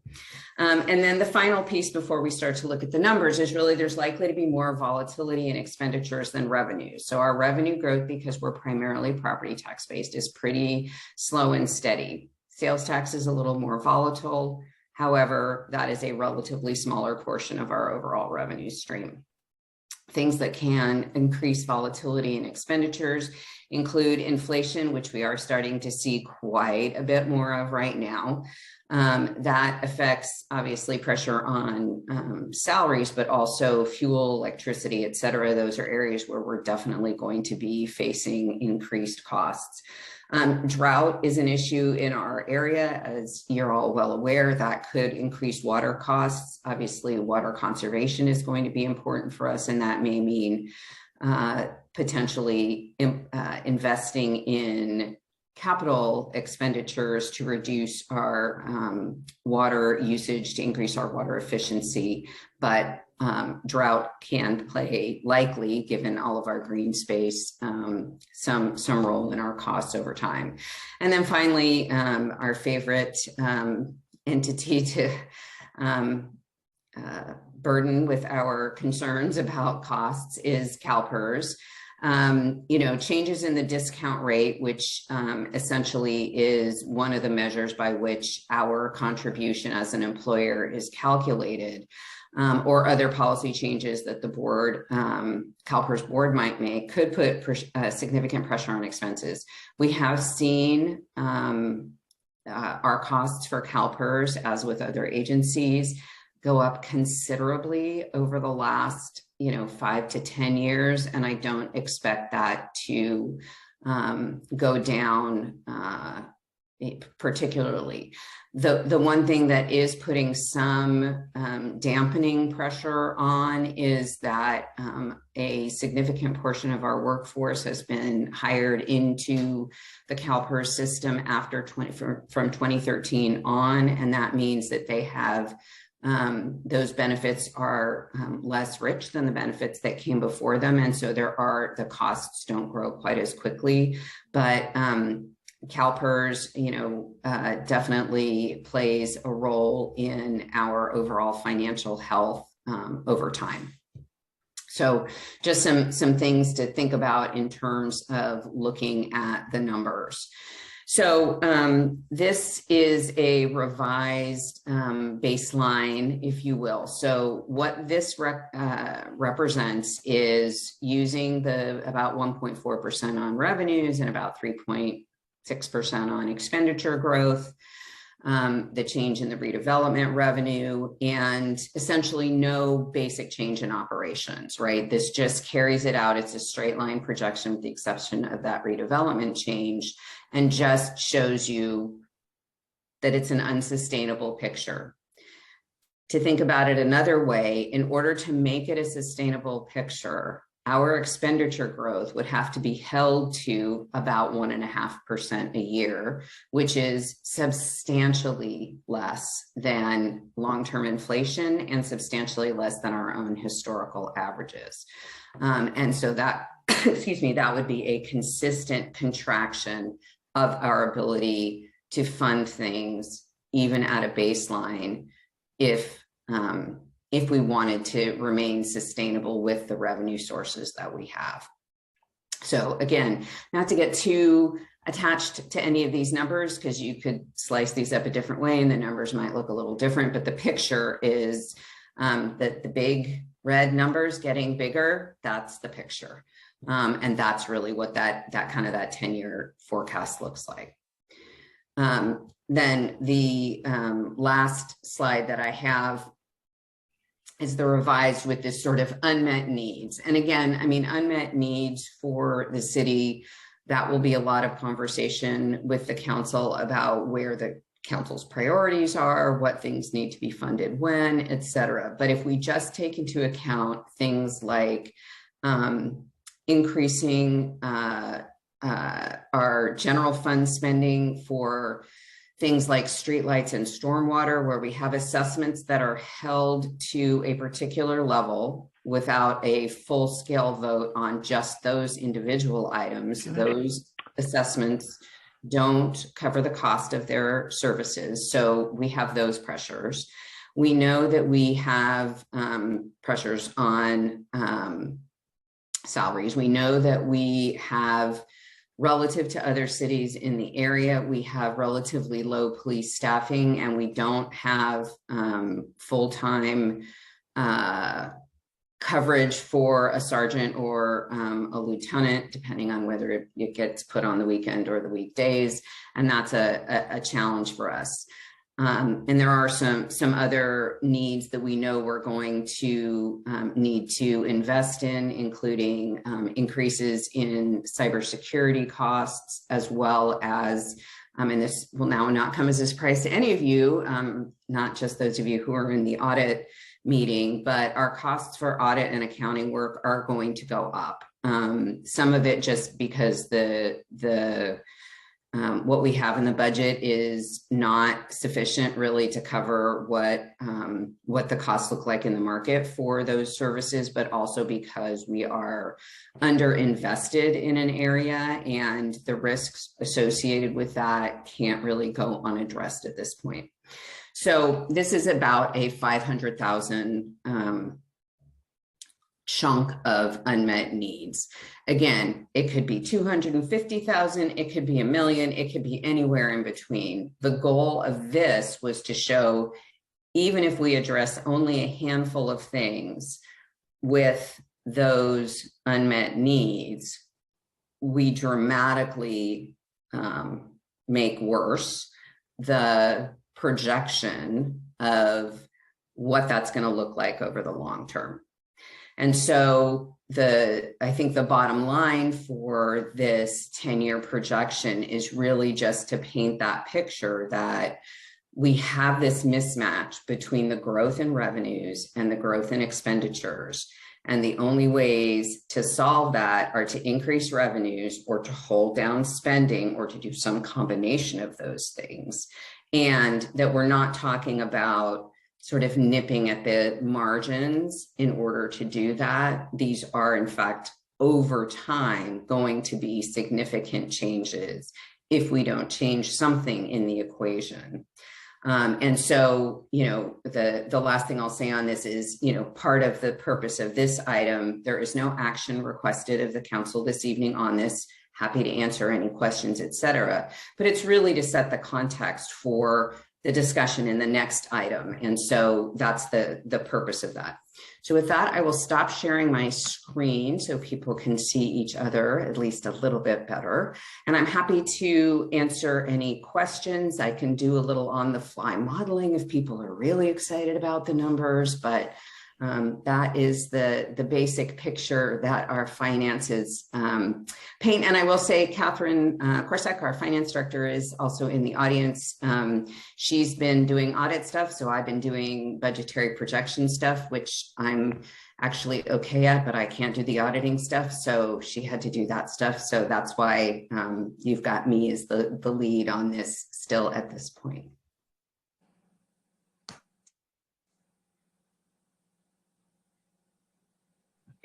[SPEAKER 7] And then the final piece before we start to look at the numbers is really there's likely to be more volatility in expenditures than revenue. So our revenue growth, because we're primarily property tax based, is pretty slow and steady. Sales tax is a little more volatile. However, that is a relatively smaller portion of our overall revenue stream. Things that can increase volatility in expenditures include inflation, which we are starting to see quite a bit more of right now. That affects obviously pressure on salaries, but also fuel, electricity, et cetera. Those are areas where we're definitely going to be facing increased costs. Drought is an issue in our area, as you're all well aware. That could increase water costs. Obviously, water conservation is going to be important for us, and that may mean potentially investing in capital expenditures to reduce our water usage, to increase our water efficiency. But drought can play, likely, given all of our green space, some role in our costs over time. And then finally, our favorite entity to burden with our concerns about costs is CalPERS. Changes in the discount rate, which essentially is one of the measures by which our contribution as an employer is calculated, or other policy changes that the board, CalPERS board might make, could put significant pressure on expenses. We have seen our costs for CalPERS, as with other agencies, go up considerably over the last 5 to 10 years, and I don't expect that to go down particularly. The one thing that is putting some dampening pressure on is that a significant portion of our workforce has been hired into the CalPERS system from 2013 on, and that means that they have those benefits are less rich than the benefits that came before them. And so the costs don't grow quite as quickly, but CalPERS, definitely plays a role in our overall financial health over time. So just some things to think about in terms of looking at the numbers. So this is a revised baseline, if you will. So what this represents is using the about 1.4% on revenues and about 3.6% on expenditure growth, the change in the redevelopment revenue, and essentially no basic change in operations, right? This just carries it out. It's a straight line projection with the exception of that redevelopment change, and just shows you that it's an unsustainable picture. To think about it another way, in order to make it a sustainable picture, our expenditure growth would have to be held to about 1.5% a year, which is substantially less than long-term inflation and substantially less than our own historical averages. And so that, that would be a consistent contraction of our ability to fund things, even at a baseline, if we wanted to remain sustainable with the revenue sources that we have. So again, not to get too attached to any of these numbers, because you could slice these up a different way and the numbers might look a little different, but the picture is that the big red numbers getting bigger, that's the picture. And that's really what that 10-year forecast looks like. Then the last slide that I have is the revised with this sort of unmet needs. And again, unmet needs for the city, that will be a lot of conversation with the council about where the council's priorities are, what things need to be funded when, et cetera. But if we just take into account things like increasing our general fund spending for things like streetlights and stormwater, where we have assessments that are held to a particular level without a full-scale vote on just those individual items. Those assessments don't cover the cost of their services, so we have those pressures. We know that we have pressures on salaries. We know that we have, relative to other cities in the area, we have relatively low police staffing, and we don't have full-time coverage for a sergeant or a lieutenant, depending on whether it gets put on the weekend or the weekdays. And that's a challenge for us. And there are some other needs that we know we're going to need to invest in, including increases in cybersecurity costs, as well as, and this will now not come as a surprise to any of you, not just those of you who are in the audit meeting, but our costs for audit and accounting work are going to go up. Some of it just because what we have in the budget is not sufficient really to cover what the costs look like in the market for those services, but also because we are underinvested in an area, and the risks associated with that can't really go unaddressed at this point. So this is about a 500,000 chunk of unmet needs. Again, it could be 250,000, it could be $1 million, it could be anywhere in between. The goal of this was to show, even if we address only a handful of things with those unmet needs, we dramatically make worse the projection of what that's going to look like over the long term. And so I think the bottom line for this 10-year projection is really just to paint that picture that we have this mismatch between the growth in revenues and the growth in expenditures. And the only ways to solve that are to increase revenues, or to hold down spending, or to do some combination of those things. And that we're not talking about sort of nipping at the margins in order to do that. These are, in fact, over time, going to be significant changes if we don't change something in the equation. And so, the last thing I'll say on this is, part of the purpose of this item, there is no action requested of the council this evening on this. Happy to answer any questions, et cetera. But it's really to set the context for the discussion in the next item. And so that's the purpose of that. So with that, I will stop sharing my screen so people can see each other at least a little bit better. And I'm happy to answer any questions. I can do a little on the fly modeling if people are really excited about the numbers, but that is the basic picture that our finances paint. And I will say, Catherine Korsek, our finance director, is also in the audience. She's been doing audit stuff, so I've been doing budgetary projection stuff, which I'm actually okay at, but I can't do the auditing stuff. So she had to do that stuff. So that's why you've got me as the lead on this still at this point.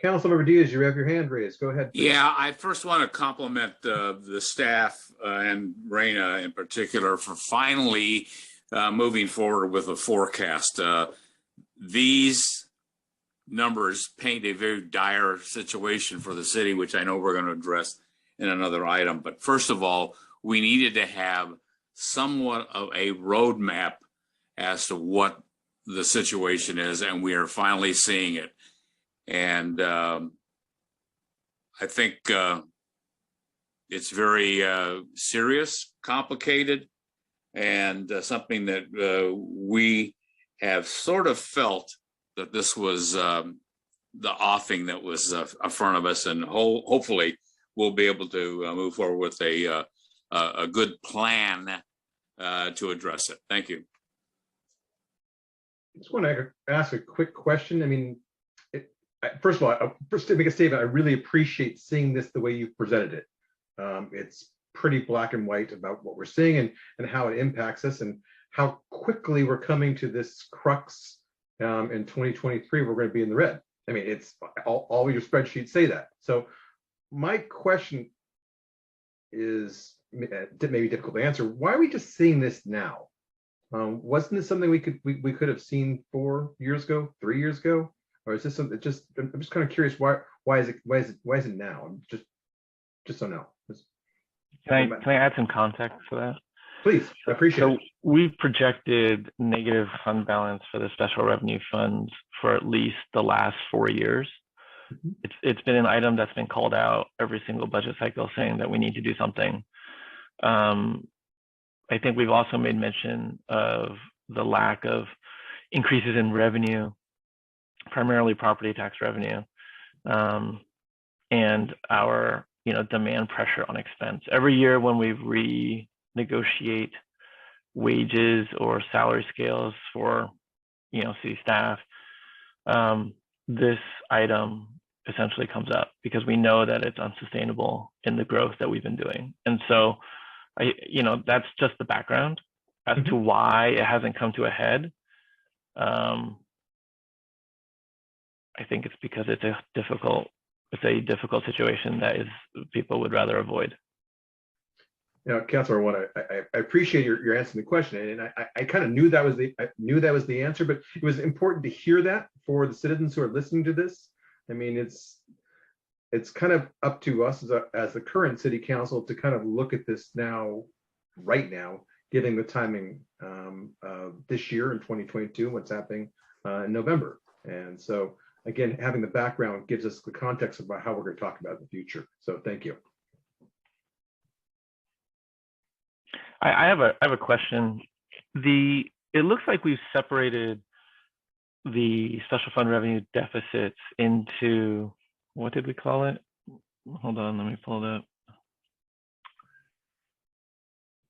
[SPEAKER 1] Councilmember Diaz, you have your hand raised. Go ahead.
[SPEAKER 3] Yeah, I first want to compliment the staff and Raina in particular for finally moving forward with a forecast. These numbers paint a very dire situation for the city, which I know we're going to address in another item. But first of all, we needed to have somewhat of a roadmap as to what the situation is, and we are finally seeing it. And I think it's very serious, complicated, and something that we have sort of felt that this was the offing that was in front of us, and hopefully we'll be able to move forward with a good plan to address it. Thank you.
[SPEAKER 1] I just want to ask a quick question. I mean, first of all, first to make a statement, I really appreciate seeing this the way you've presented it. It's pretty black and white about what we're seeing and how it impacts us and how quickly we're coming to this crux in 2023. We're going to be in the red. I mean, it's all your spreadsheets say that. So my question is maybe difficult to answer. Why are we just seeing this now? Wasn't this something we could have seen 4 years ago, 3 years ago, or is this something I'm just kind of curious why is it now? I'm just don't know.
[SPEAKER 5] Can I add some context to that?
[SPEAKER 1] Please, I appreciate it.
[SPEAKER 5] So we've projected negative fund balance for the special revenue funds for at least the last 4 years.
[SPEAKER 1] Mhm.
[SPEAKER 5] It's been an item that's been called out every single budget cycle saying that we need to do something. I think we've also made mention of the lack of increases in revenue, primarily property tax revenue, and our demand pressure on expense. Every year when we renegotiate wages or salary scales for city staff, this item essentially comes up because we know that it's unsustainable in the growth that we've been doing. And so that's just the background as to why it hasn't come to a head. I think it's because it's a difficult situation that people would rather avoid.
[SPEAKER 1] Councilor, I appreciate your answering the question, and I kind of knew that was the answer, but it was important to hear that for the citizens who are listening to this. I mean, it's kind of up to us as the current city council to kind of look at this right now, given the timing this year in 2022, what's happening in November. And so again, having the background gives us the context about how we're going to talk about the future. So thank you.
[SPEAKER 5] I have a question. It looks like we've separated the special fund revenue deficits into, what did we call it? Hold on, let me pull it up.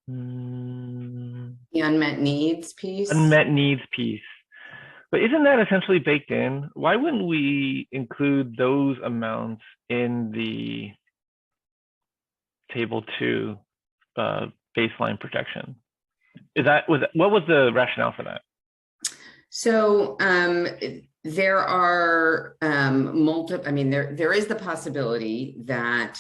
[SPEAKER 7] The unmet needs piece.
[SPEAKER 5] Unmet needs piece. But isn't that essentially baked in? Why wouldn't we include those amounts in the table 2 baseline projection? What was the rationale for that?
[SPEAKER 7] So there are there is the possibility that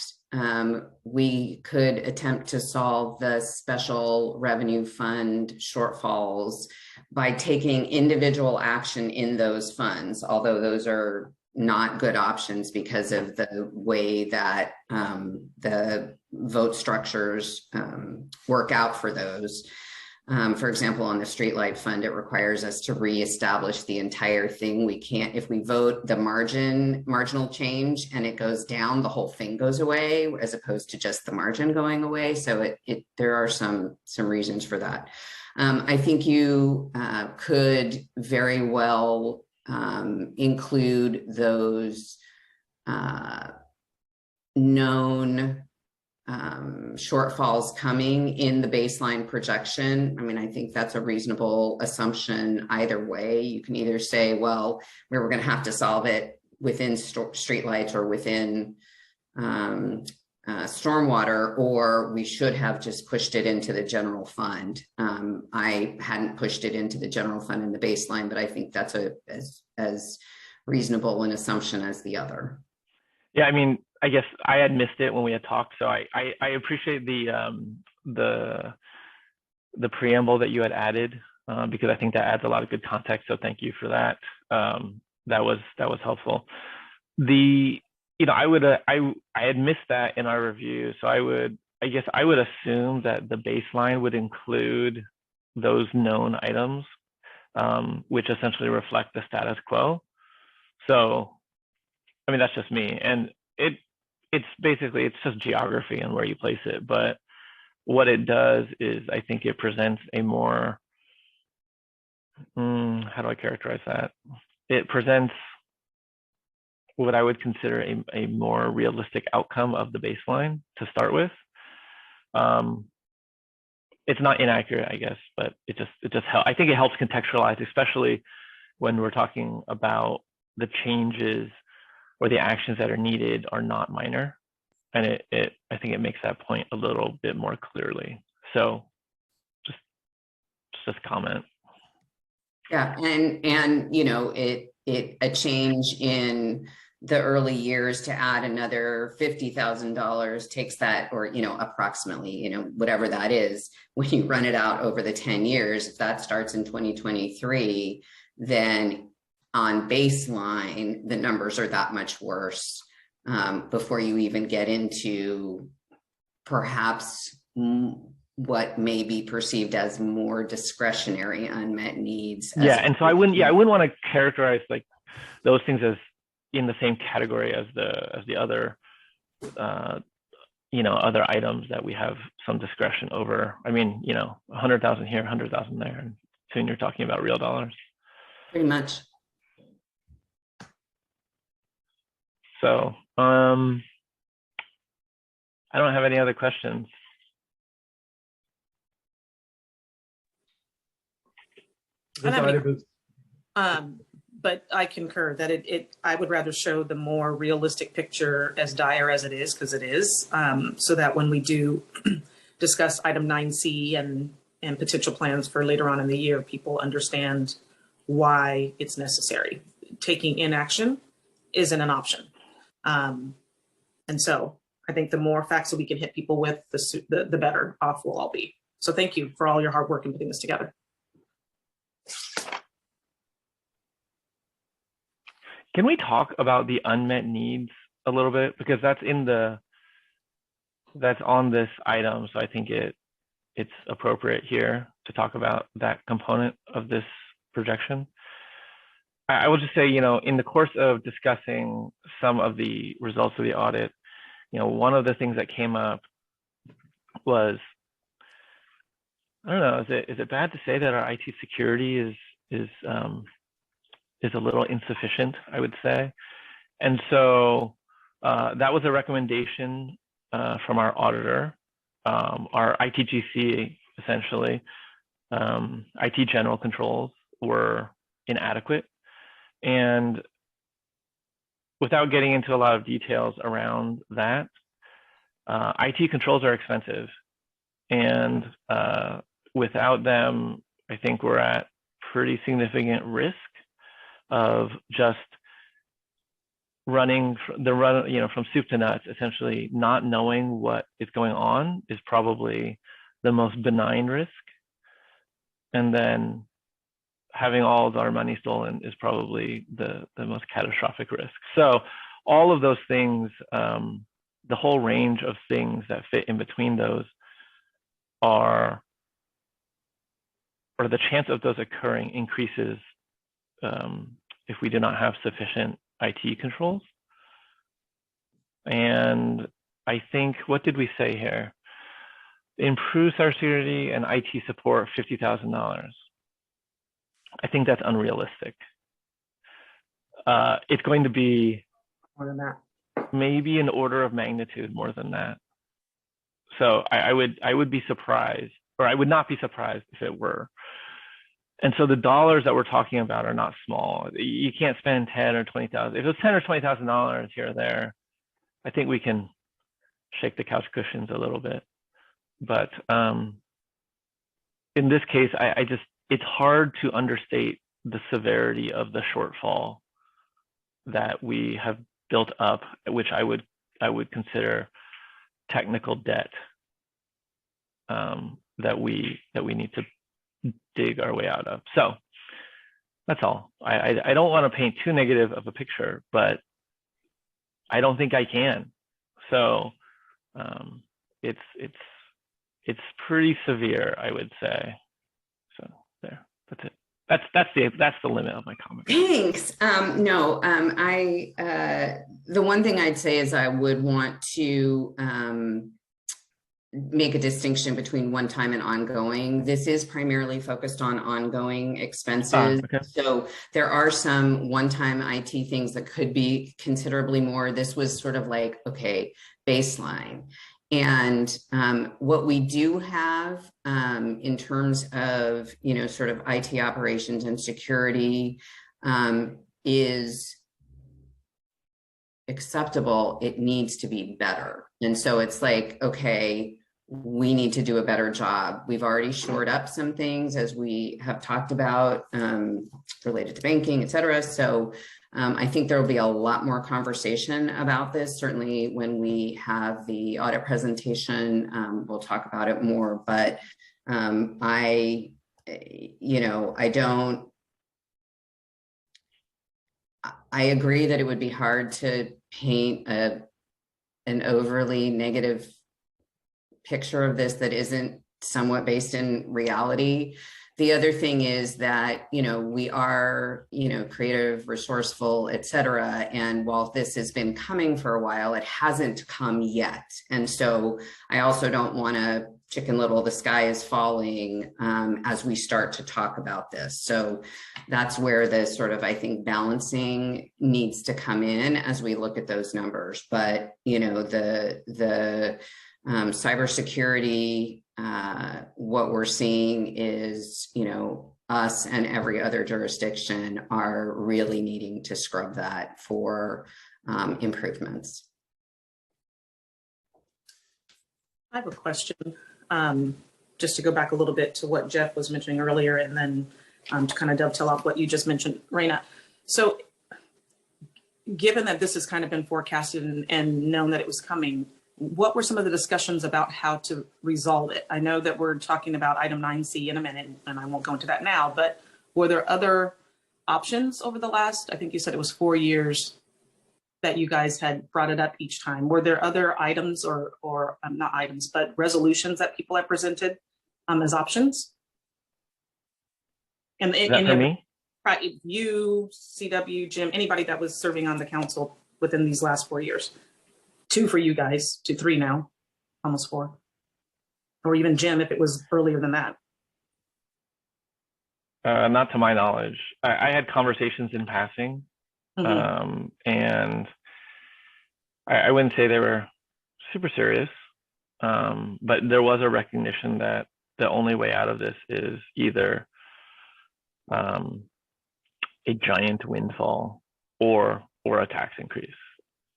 [SPEAKER 7] we could attempt to solve the special revenue fund shortfalls by taking individual action in those funds, although those are not good options because of the way that the vote structures work out for those. For example, on the streetlight fund, it requires us to reestablish the entire thing. We can't, if we vote the marginal change and it goes down, the whole thing goes away, as opposed to just the margin going away. So there are some reasons for that. I think you could very well include those known shortfalls coming in the baseline projection. I mean, I think that's a reasonable assumption either way. You can either say, well, we were going to have to solve it within streetlights or within stormwater, or we should have just pushed it into the general fund. I hadn't pushed it into the general fund in the baseline, but I think that's as reasonable an assumption as the other.
[SPEAKER 5] Yeah, I mean, I guess I had missed it when we had talked, so I appreciate the preamble that you had added because I think that adds a lot of good context. So thank you for that. That was helpful. I had missed that in our review, so I would assume that the baseline would include those known items, which essentially reflect the status quo. So, I mean, that's just me, and it's just geography and where you place it. But what it does is, I think it presents a more, how do I characterize that? It presents what I would consider a more realistic outcome of the baseline to start with. It's not inaccurate, I guess, but it just helps. I think it helps contextualize, especially when we're talking about the changes or the actions that are needed are not minor. And I think it makes that point a little bit more clearly. So just comment.
[SPEAKER 7] Yeah, and you know, a change in the early years to add another $50,000 takes that, or you know, approximately, you know, whatever that is, when you run it out over the 10 years, if that starts in 2023, then on baseline, the numbers are that much worse before you even get into perhaps what may be perceived as more discretionary unmet needs.
[SPEAKER 5] Yeah, and so I wouldn't want to characterize like those things as in the same category as the other you know, other items that we have some discretion over. I mean, you know, 100,000 here, 100,000 there, and soon you're talking about real dollars.
[SPEAKER 7] Pretty much.
[SPEAKER 5] So I don't have any other questions.
[SPEAKER 1] This item is
[SPEAKER 8] But I concur that I would rather show the more realistic picture, as dire as it is, because it is, so that when we do discuss item 9C and potential plans for later on in the year, people understand why it's necessary. Taking inaction isn't an option. And so I think the more facts that we can hit people with, the better off we'll all be. So thank you for all your hard work in putting this together.
[SPEAKER 5] Can we talk about the unmet needs a little bit? Because that's on this item. So I think it's appropriate here to talk about that component of this projection. I will just say, you know, in the course of discussing some of the results of the audit, you know, one of the things that came up was, I don't know, is it bad to say that our IT security is a little insufficient, I would say. And so that was a recommendation from our auditor, our ITGC, essentially. IT general controls were inadequate. And without getting into a lot of details around that, IT controls are expensive. And without them, I think we're at pretty significant risk of just running from soup to nuts, essentially not knowing what is going on is probably the most benign risk. And then having all of our money stolen is probably the most catastrophic risk. So all of those things, the whole range of things that fit in between those or the chance of those occurring increases if we do not have sufficient IT controls. And I think, what did we say here? Improve cybersecurity and IT support, $50,000. I think that's unrealistic. It's going to be
[SPEAKER 8] More than that.
[SPEAKER 5] maybe an order of magnitude more than that. So I would be surprised, or I would not be surprised if it were. And so the dollars that we're talking about are not small. You can't spend 10 or 20,000. If it was 10 or $20,000 here or there, I think we can shake the couch cushions a little bit. But in this case, it's hard to understate the severity of the shortfall that we have built up, which I would consider technical debt that we need to dig our way out of. So that's all. I don't want to paint too negative of a picture, but I don't think I can. So it's pretty severe, I would say. So there, that's it. That's the limit of my comment.
[SPEAKER 7] Thanks. The one thing I'd say is I would want to make a distinction between one-time and ongoing. This is primarily focused on ongoing expenses.
[SPEAKER 5] Okay.
[SPEAKER 7] So there are some one-time IT things that could be considerably more. This was sort of like, okay, baseline. And what we do have in terms of, sort of IT operations and security is acceptable, it needs to be better. And so it's like, okay, we need to do a better job. We've already shored up some things, as we have talked about, related to banking, et cetera. So I think there will be a lot more conversation about this. Certainly when we have the audit presentation, we'll talk about it more. But I agree that it would be hard to paint an overly negative picture of this that isn't somewhat based in reality. The other thing is that, we are, creative, resourceful, et cetera. And while this has been coming for a while, it hasn't come yet. And so I also don't want to chicken little, the sky is falling as we start to talk about this. So that's where the sort of, I think, balancing needs to come in as we look at those numbers. But, the cybersecurity, what we're seeing is, us and every other jurisdiction are really needing to scrub that for improvements.
[SPEAKER 8] I have a question, just to go back a little bit to what Jeff was mentioning earlier, and then to kind of dovetail off what you just mentioned, Raina. So given that this has kind of been forecasted and known that it was coming, what were some of the discussions about how to resolve it? I know that we're talking about item 9C in a minute, and I won't go into that now, but were there other options over the last, I think you said it was 4 years that you guys had brought it up each time? Were there other items or not items, but resolutions that people have presented as options? And
[SPEAKER 5] for me?
[SPEAKER 8] Right, you, CW, Jim, anybody that was serving on the council within these last 4 years. 2 for you guys, 3 now, almost 4. Or even Jim, if it was earlier than that.
[SPEAKER 5] Not to my knowledge. I had conversations in passing, and I wouldn't say they were super serious, but there was a recognition that the only way out of this is either a giant windfall or a tax increase.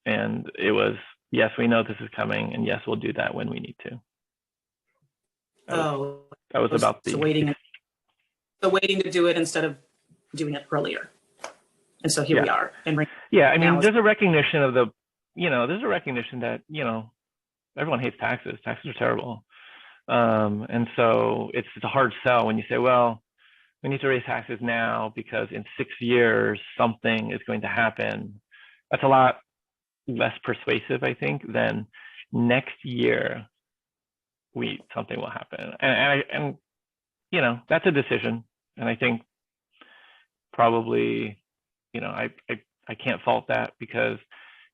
[SPEAKER 5] And it was, yes, we know this is coming, and yes, we'll do that when we need to. That was about the
[SPEAKER 8] waiting to do it instead of doing it earlier. And so here we are. And
[SPEAKER 5] yeah, I mean, there's a recognition of there's a recognition that, everyone hates taxes. Taxes are terrible. And so it's a hard sell when you say, well, we need to raise taxes now because in 6 years, something is going to happen. That's a lot less persuasive, I think, than next year something will happen. And that's a decision. And I think probably, I can't fault that, because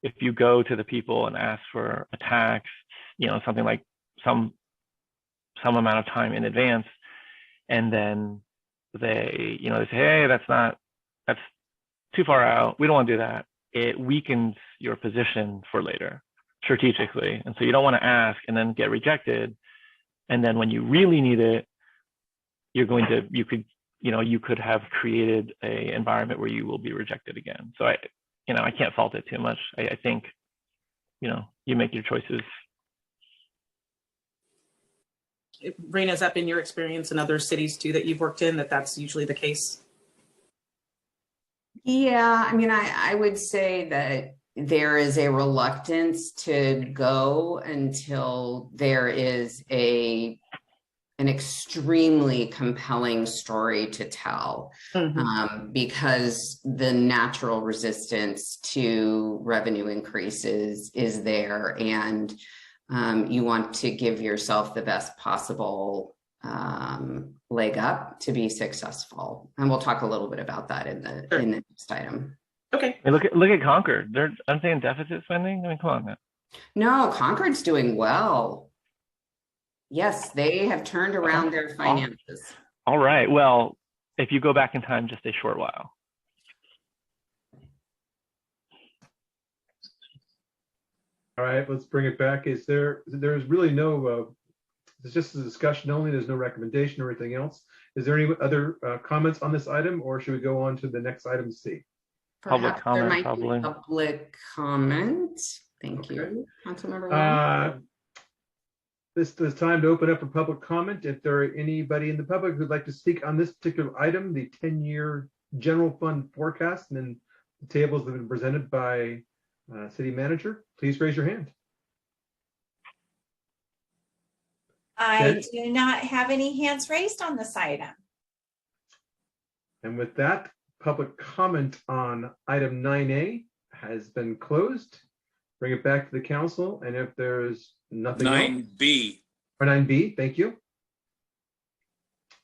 [SPEAKER 5] if you go to the people and ask for a tax, something like some amount of time in advance, and then they say, hey, that's too far out, we don't want to do that, it weakens your position for later strategically. And so you don't want to ask and then get rejected. And then when you really need it, you could have created an environment where you will be rejected again. So I can't fault it too much. I think, you make your choices.
[SPEAKER 8] Raina, has that been your experience in other cities too that you've worked in, that's usually the case?
[SPEAKER 7] Yeah, I mean, I would say that there is a reluctance to go until there is an extremely compelling story to tell, because the natural resistance to revenue increases is there, and you want to give yourself the best possible leg up to be successful. And we'll talk a little bit about that in the next item.
[SPEAKER 8] Okay.
[SPEAKER 5] I mean, look at Concord. I'm saying deficit spending. I mean, come on, man.
[SPEAKER 7] No, Concord's doing well. Yes, they have turned around their finances.
[SPEAKER 5] All right. Well, if you go back in time just a short while.
[SPEAKER 1] All right, let's bring it back. There's really no, it's just a discussion only. There's no recommendation or anything else. Is there any other comments on this item, or should we go on to the next item C?
[SPEAKER 5] Public
[SPEAKER 7] Perhaps there
[SPEAKER 5] comment,
[SPEAKER 7] might be
[SPEAKER 5] probably.
[SPEAKER 7] public comment. Thank
[SPEAKER 1] Okay.
[SPEAKER 7] you, Councilmember Wong.
[SPEAKER 1] This is time to open up for public comment. If there are anybody in the public who'd like to speak on this particular item, the 10-year general fund forecast, and then the tables that have been presented by city manager, please raise your hand.
[SPEAKER 2] I
[SPEAKER 1] Janet?
[SPEAKER 2] do not have any hands raised on this item.
[SPEAKER 1] And with that, public comment on item 9A has been closed. Bring it back to the council, and if there's nothing else,
[SPEAKER 3] 9B.
[SPEAKER 1] or 9B, thank you.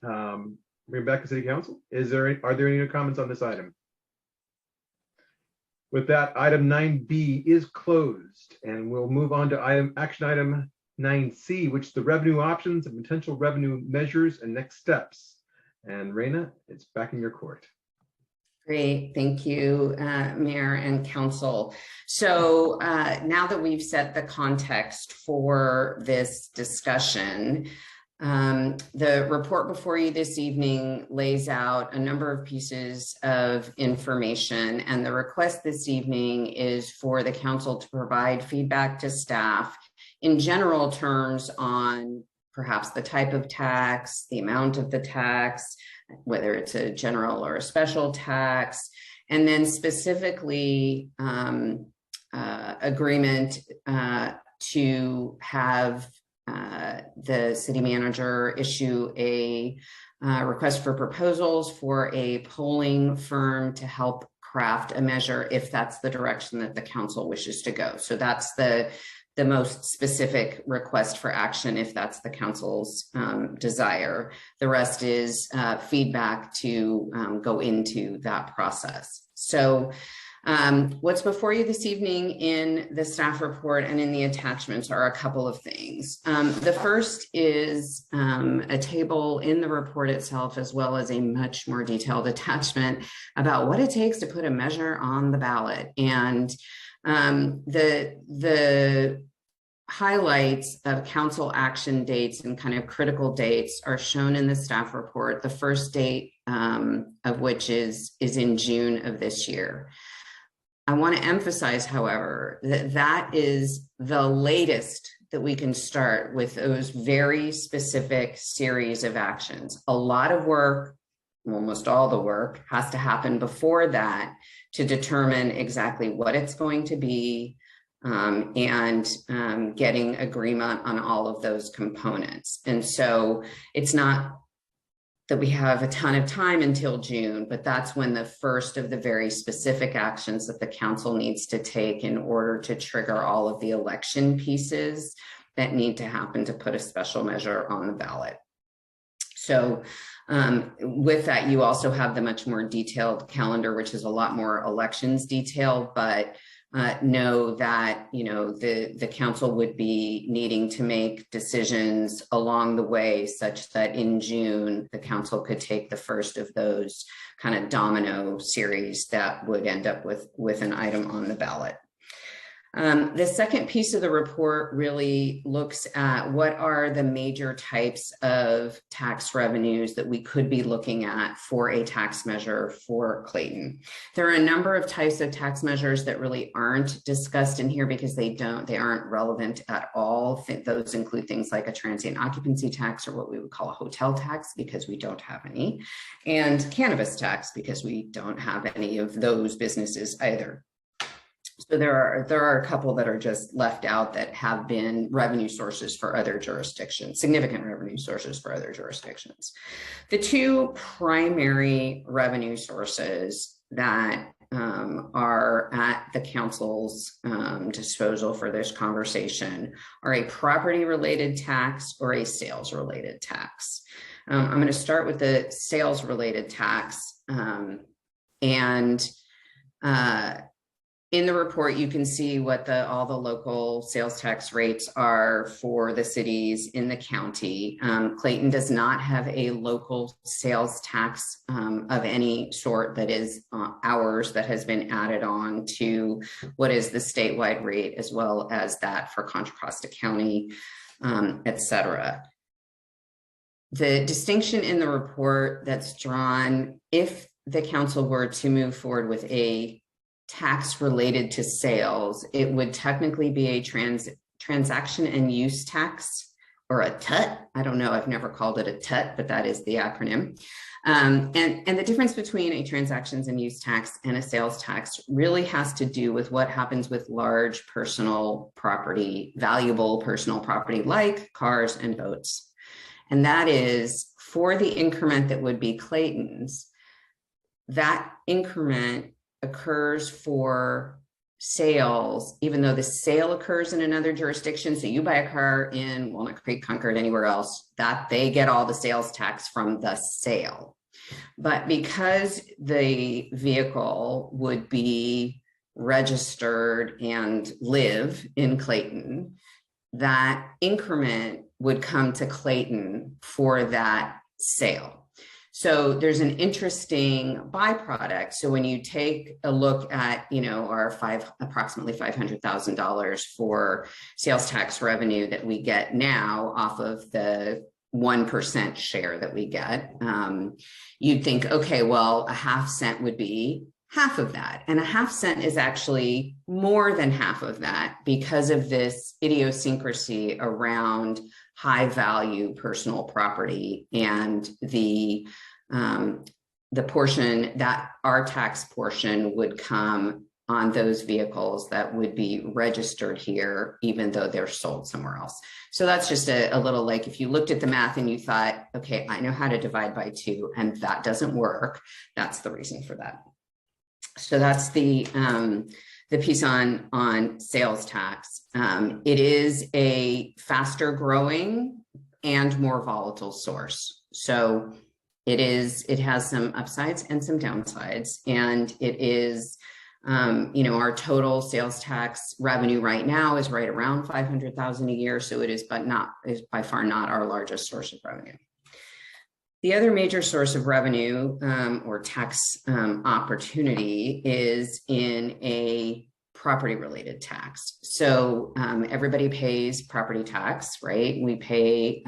[SPEAKER 1] Bring it back to city council. Are there any comments on this item? With that, item 9B is closed, and we'll move on to action item 9C, which is the revenue options and potential revenue measures and next steps. And Raina, it's back in your court.
[SPEAKER 7] Great, thank you, Mayor and Council. So now that we've set the context for this discussion, the report before you this evening lays out a number of pieces of information, and the request this evening is for the council to provide feedback to staff in general terms on perhaps the type of tax, the amount of the tax, whether it's a general or a special tax, and then specifically agreement to have the city manager issue a request for proposals for a polling firm to help craft a measure if that's the direction that the council wishes to go. So that's the most specific request for action if that's the council's desire. The rest is feedback to go into that process. So what's before you this evening in the staff report and in the attachments are a couple of things. The first is a table in the report itself, as well as a much more detailed attachment about what it takes to put a measure on the ballot. And the highlights of council action dates and kind of critical dates are shown in the staff report, the first date of which is in June of this year. I want to emphasize, however, that is the latest that we can start with those very specific series of actions. A lot of work, almost all the work, has to happen before that to determine exactly what it's going to be and getting agreement on all of those components. And so it's not that we have a ton of time until June, but that's when the first of the very specific actions that the council needs to take in order to trigger all of the election pieces that need to happen to put a special measure on the ballot. So with that, you also have the much more detailed calendar, which is a lot more elections detail, but know that, you know, the council would be needing to make decisions along the way such that in June, the council could take the first of those kind of domino series that would end up with an item on the ballot. The second piece of the report really looks at what are the major types of tax revenues that we could be looking at for a tax measure for Clayton. There are a number of types of tax measures that really aren't discussed in here because they aren't relevant at all. Those include things like a transient occupancy tax, or what we would call a hotel tax, because we don't have any, and cannabis tax, because we don't have any of those businesses either. So there are a couple that are just left out that have been revenue sources for other jurisdictions, significant revenue sources for other jurisdictions. The two primary revenue sources that are at the council's disposal for this conversation are a property-related tax or a sales-related tax. I'm going to start with the sales-related tax, in the report, you can see what all the local sales tax rates are for the cities in the county. Clayton does not have a local sales tax of any sort that is ours, that has been added on to what is the statewide rate, as well as that for Contra Costa County, et cetera. The distinction in the report that's drawn, if the council were to move forward with a tax related to sales, it would technically be a transaction and use tax, or a TUT. I don't know, I've never called it a TUT, but that is the acronym. And the difference between a transactions and use tax and a sales tax really has to do with what happens with large personal property, valuable personal property like cars and boats. And that is for the increment that would be Clayton's, that increment occurs for sales, even though the sale occurs in another jurisdiction. So you buy a car in Walnut Creek, Concord, anywhere else, that they get all the sales tax from the sale. But because the vehicle would be registered and live in Clayton, that increment would come to Clayton for that sale. So there's an interesting byproduct. So when you take a look at, our approximately $500,000 for sales tax revenue that we get now off of the 1% share that we get, you'd think, okay, well, a half cent would be half of that. And a half cent is actually more than half of that because of this idiosyncrasy around high value personal property and the portion that our tax portion would come on those vehicles that would be registered here, even though they're sold somewhere else. So that's just a little, like, if you looked at the math and you thought, okay, I know how to divide by 2 and that doesn't work, that's the reason for that. So that's the piece on sales tax. It is a faster growing and more volatile source. So it has some upsides and some downsides, and it is, our total sales tax revenue right now is right around $500,000 a year. So it is, but is by far not our largest source of revenue. The other major source of revenue or tax opportunity is in a property related tax. So everybody pays property tax, right? We pay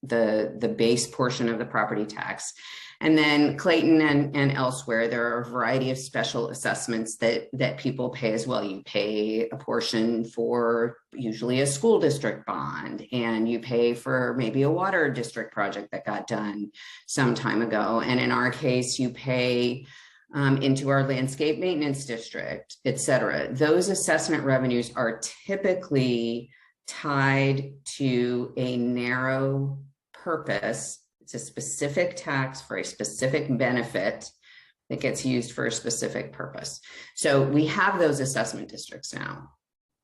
[SPEAKER 7] the base portion of the property tax. And then Clayton and elsewhere, there are a variety of special assessments that people pay as well. You pay a portion for usually a school district bond, and you pay for maybe a water district project that got done some time ago. And in our case, you pay into our landscape maintenance district, et cetera. Those assessment revenues are typically tied to a narrow purpose. It's a specific tax for a specific benefit that gets used for a specific purpose. So we have those assessment districts now.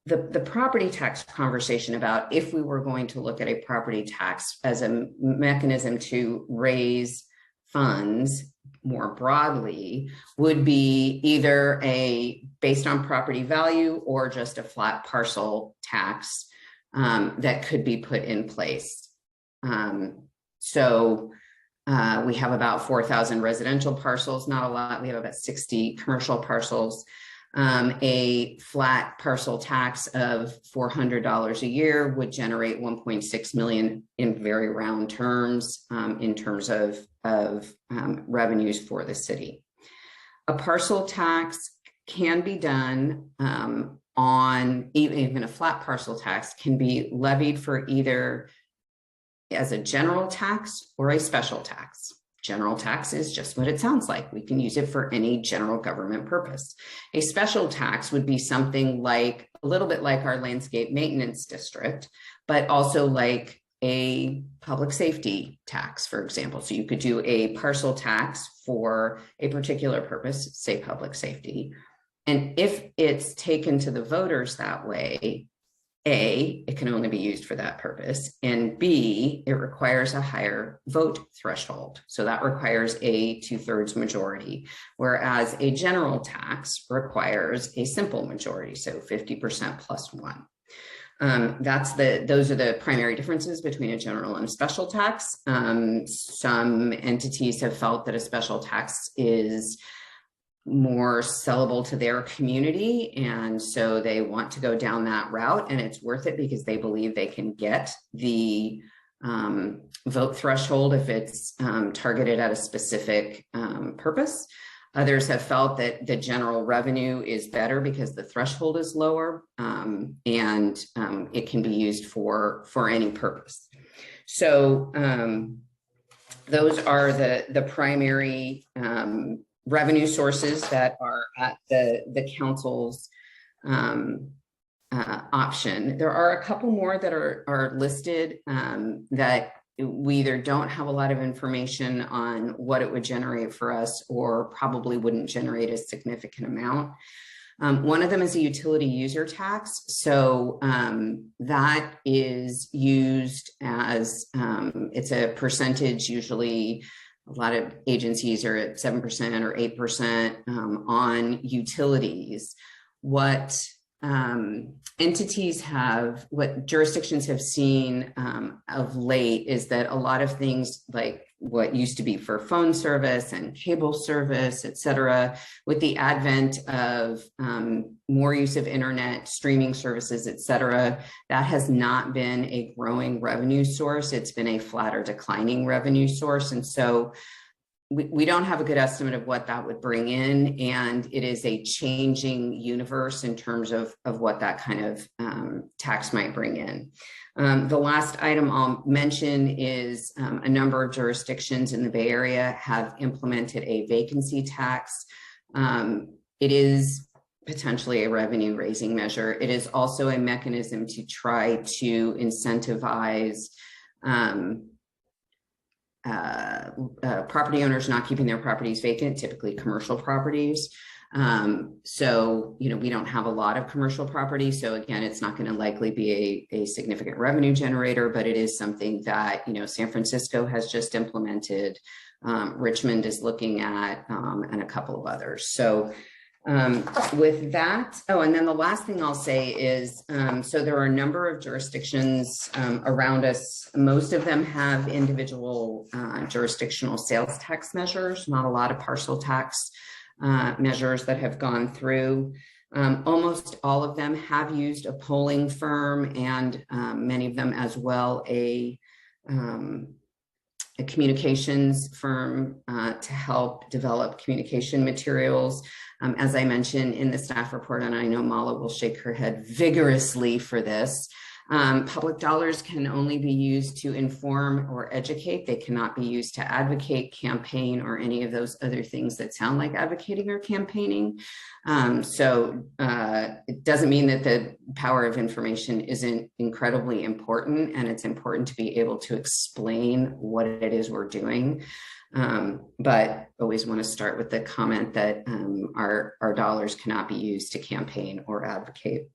[SPEAKER 7] The property tax conversation about if we were going to look at a property tax as a mechanism to raise funds more broadly would be either based on property value or just a flat parcel tax that could be put in place. So we have about 4,000 residential parcels, not a lot. We have about 60 commercial parcels. A flat parcel tax of $400 a year would generate 1.6 million in very round terms, in terms of revenues for the city. A parcel tax can be done on, even a flat parcel tax can be levied for either as a general tax or a special tax. General tax is just what it sounds like. We can use it for any general government purpose. A special tax would be something like, a little bit like our landscape maintenance district, but also like a public safety tax, for example. So you could do a parcel tax for a particular purpose, say public safety. And if it's taken to the voters that way, A, it can only be used for that purpose, and B, it requires a higher vote threshold. So that requires a 2/3 majority, whereas a general tax requires a simple majority, so 50% plus 1. Those are the primary differences between a general and a special tax. Some entities have felt that a special tax is more sellable to their community, and so they want to go down that route, and it's worth it because they believe they can get the vote threshold if it's targeted at a specific purpose. Others have felt that the general revenue is better because the threshold is lower, and it can be used for any purpose. So those are the primary revenue sources that are at the council's option. There are a couple more that are listed that we either don't have a lot of information on what it would generate for us or probably wouldn't generate a significant amount. One of them is a utility user tax. So that is used as, it's a percentage, usually a lot of agencies are at 7% or 8% on utilities. What entities have, what jurisdictions have seen of late is that a lot of things like what used to be for phone service and cable service, et cetera, with the advent of more use of internet, streaming services, et cetera, that has not been a growing revenue source. It's been a flat or declining revenue source. And so we don't have a good estimate of what that would bring in, and it is a changing universe in terms of what that kind of tax might bring in. The last item I'll mention is a number of jurisdictions in the Bay Area have implemented a vacancy tax. It is potentially a revenue raising measure. It is also a mechanism to try to incentivize property owners not keeping their properties vacant, typically commercial properties. So, you know, we don't have a lot of commercial property. So again, it's not going to likely be a significant revenue generator, but it is something that, you know, San Francisco has just implemented, Richmond is looking at, and a couple of others. So with that, oh, and then the last thing I'll say is, so there are a number of jurisdictions around us. Most of them have individual jurisdictional sales tax measures, not a lot of parcel tax measures that have gone through. Almost all of them have used a polling firm, and many of them as well a communications firm to help develop communication materials. As I mentioned in the staff report, and I know Mala will shake her head vigorously for this, public dollars can only be used to inform or educate. They cannot be used to advocate, campaign, or any of those other things that sound like advocating or campaigning. So it doesn't mean that the power of information isn't incredibly important, and it's important to be able to explain what it is we're doing. But always want to start with the comment that our dollars cannot be used to campaign or advocate.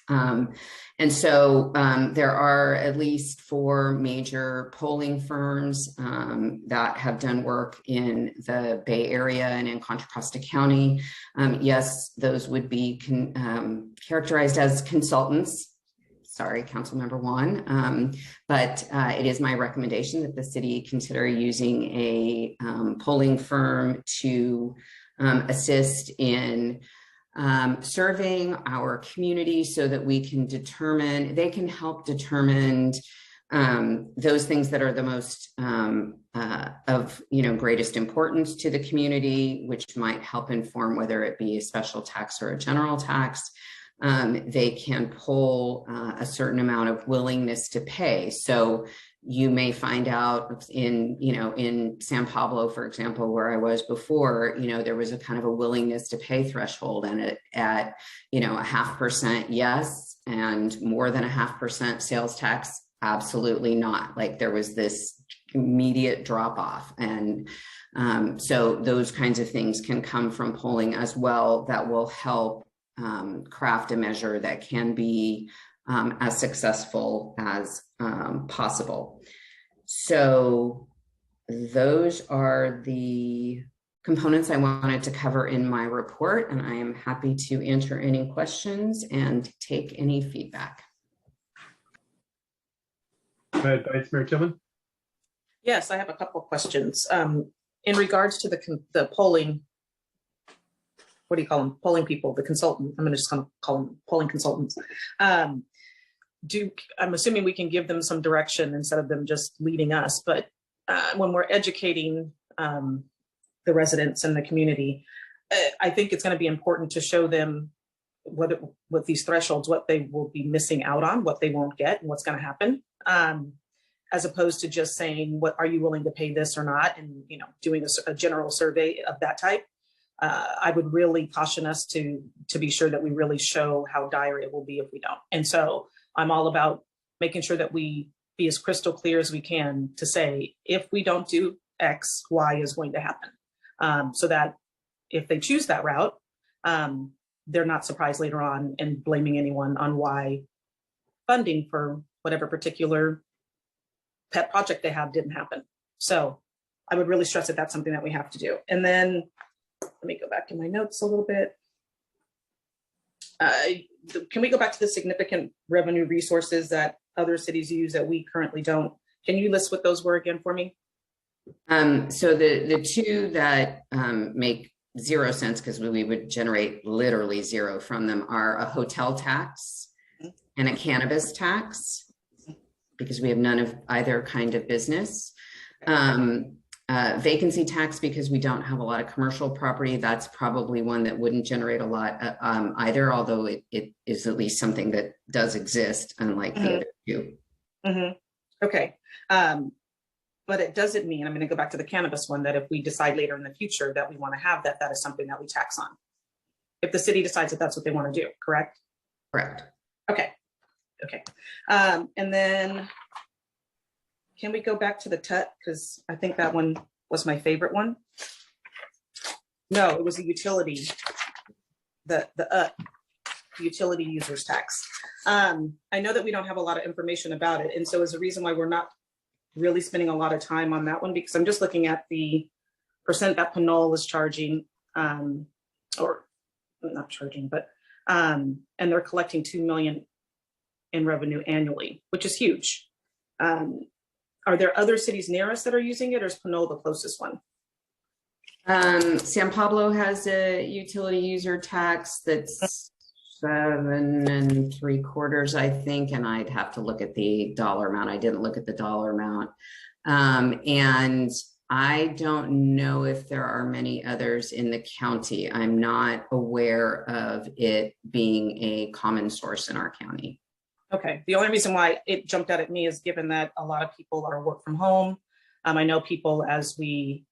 [SPEAKER 7] And so there are at least 4 major polling firms that have done work in the Bay Area and in Contra Costa County. Yes, those would be characterized as consultants. Sorry, Councilmember Juan, but it is my recommendation that the city consider using a polling firm to assist in surveying our community so that we can determine, they can help determine those things that are the most of, you know, greatest importance to the community, which might help inform whether it be a special tax or a general tax. They can poll a certain amount of willingness to pay. So you may find out in, you know, in San Pablo, for example, where I was before, you know, there was a kind of a willingness to pay threshold, and at, you know, 0.5% yes, and more than 0.5% sales tax, absolutely not. Like there was this immediate drop off. And so those kinds of things can come from polling as well that will help craft a measure that can be as successful as possible. So those are the components I wanted to cover in my report, and I am happy to answer any questions and take any feedback.
[SPEAKER 1] Vice Mayor Tillman?
[SPEAKER 8] Yes, I have a couple of questions. In regards to the polling, what do you call them? Polling people, the consultant. I'm just going to call them polling consultants. I'm assuming we can give them some direction instead of them just leading us. But when we're educating the residents and the community. I think it's going to be important to show them what these thresholds, what they will be missing out on, what they won't get, and what's going to happen, as opposed to just saying, "What are you willing to pay this or not?" And doing a general survey of that type. I would really caution us to be sure that we really show how dire it will be if we don't. And so I'm all about making sure that we be as crystal clear as we can to say, if we don't do X, Y is going to happen, so that if they choose that route, they're not surprised later on and blaming anyone on why funding for whatever particular pet project they have didn't happen. So I would really stress that that's something that we have to do. And then let me go back to my notes a little bit. Can we go back to the significant revenue resources that other cities use that we currently don't? Can you list what those were again for me?
[SPEAKER 7] So the two that make zero sense, because we would generate literally zero from them, are a hotel tax and a cannabis tax, because we have none of either kind of business. Vacancy tax, because we don't have a lot of commercial property. That's probably one that wouldn't generate a lot either, although it is at least something that does exist, unlike the other two.
[SPEAKER 8] Okay. But it doesn't mean, I'm going to go back to the cannabis one, that if we decide later in the future that we want to have that, that is something that we tax on. If the city decides that that's what they want to do, correct?
[SPEAKER 7] Correct.
[SPEAKER 8] Okay. Okay. And then can we go back to the TUT? Because I think that one was my favorite one. No, it was the utility, the utility users tax. I know that we don't have a lot of information about it. And so is the reason why we're not really spending a lot of time on that one, because I'm just looking at the percent that Pinole is charging, or not charging, but, and they're collecting $2 million in revenue annually, which is huge. Are there other cities near us that are using it, or is Pinole the closest one?
[SPEAKER 7] San Pablo has a utility user tax that's 7.75, I think, and I'd have to look at the dollar amount. I didn't look at the dollar amount. And I don't know if there are many others in the county. I'm not aware of it being a common source in our county.
[SPEAKER 8] Okay, the only reason why it jumped out at me is given that a lot of people are work from home. I know people, as we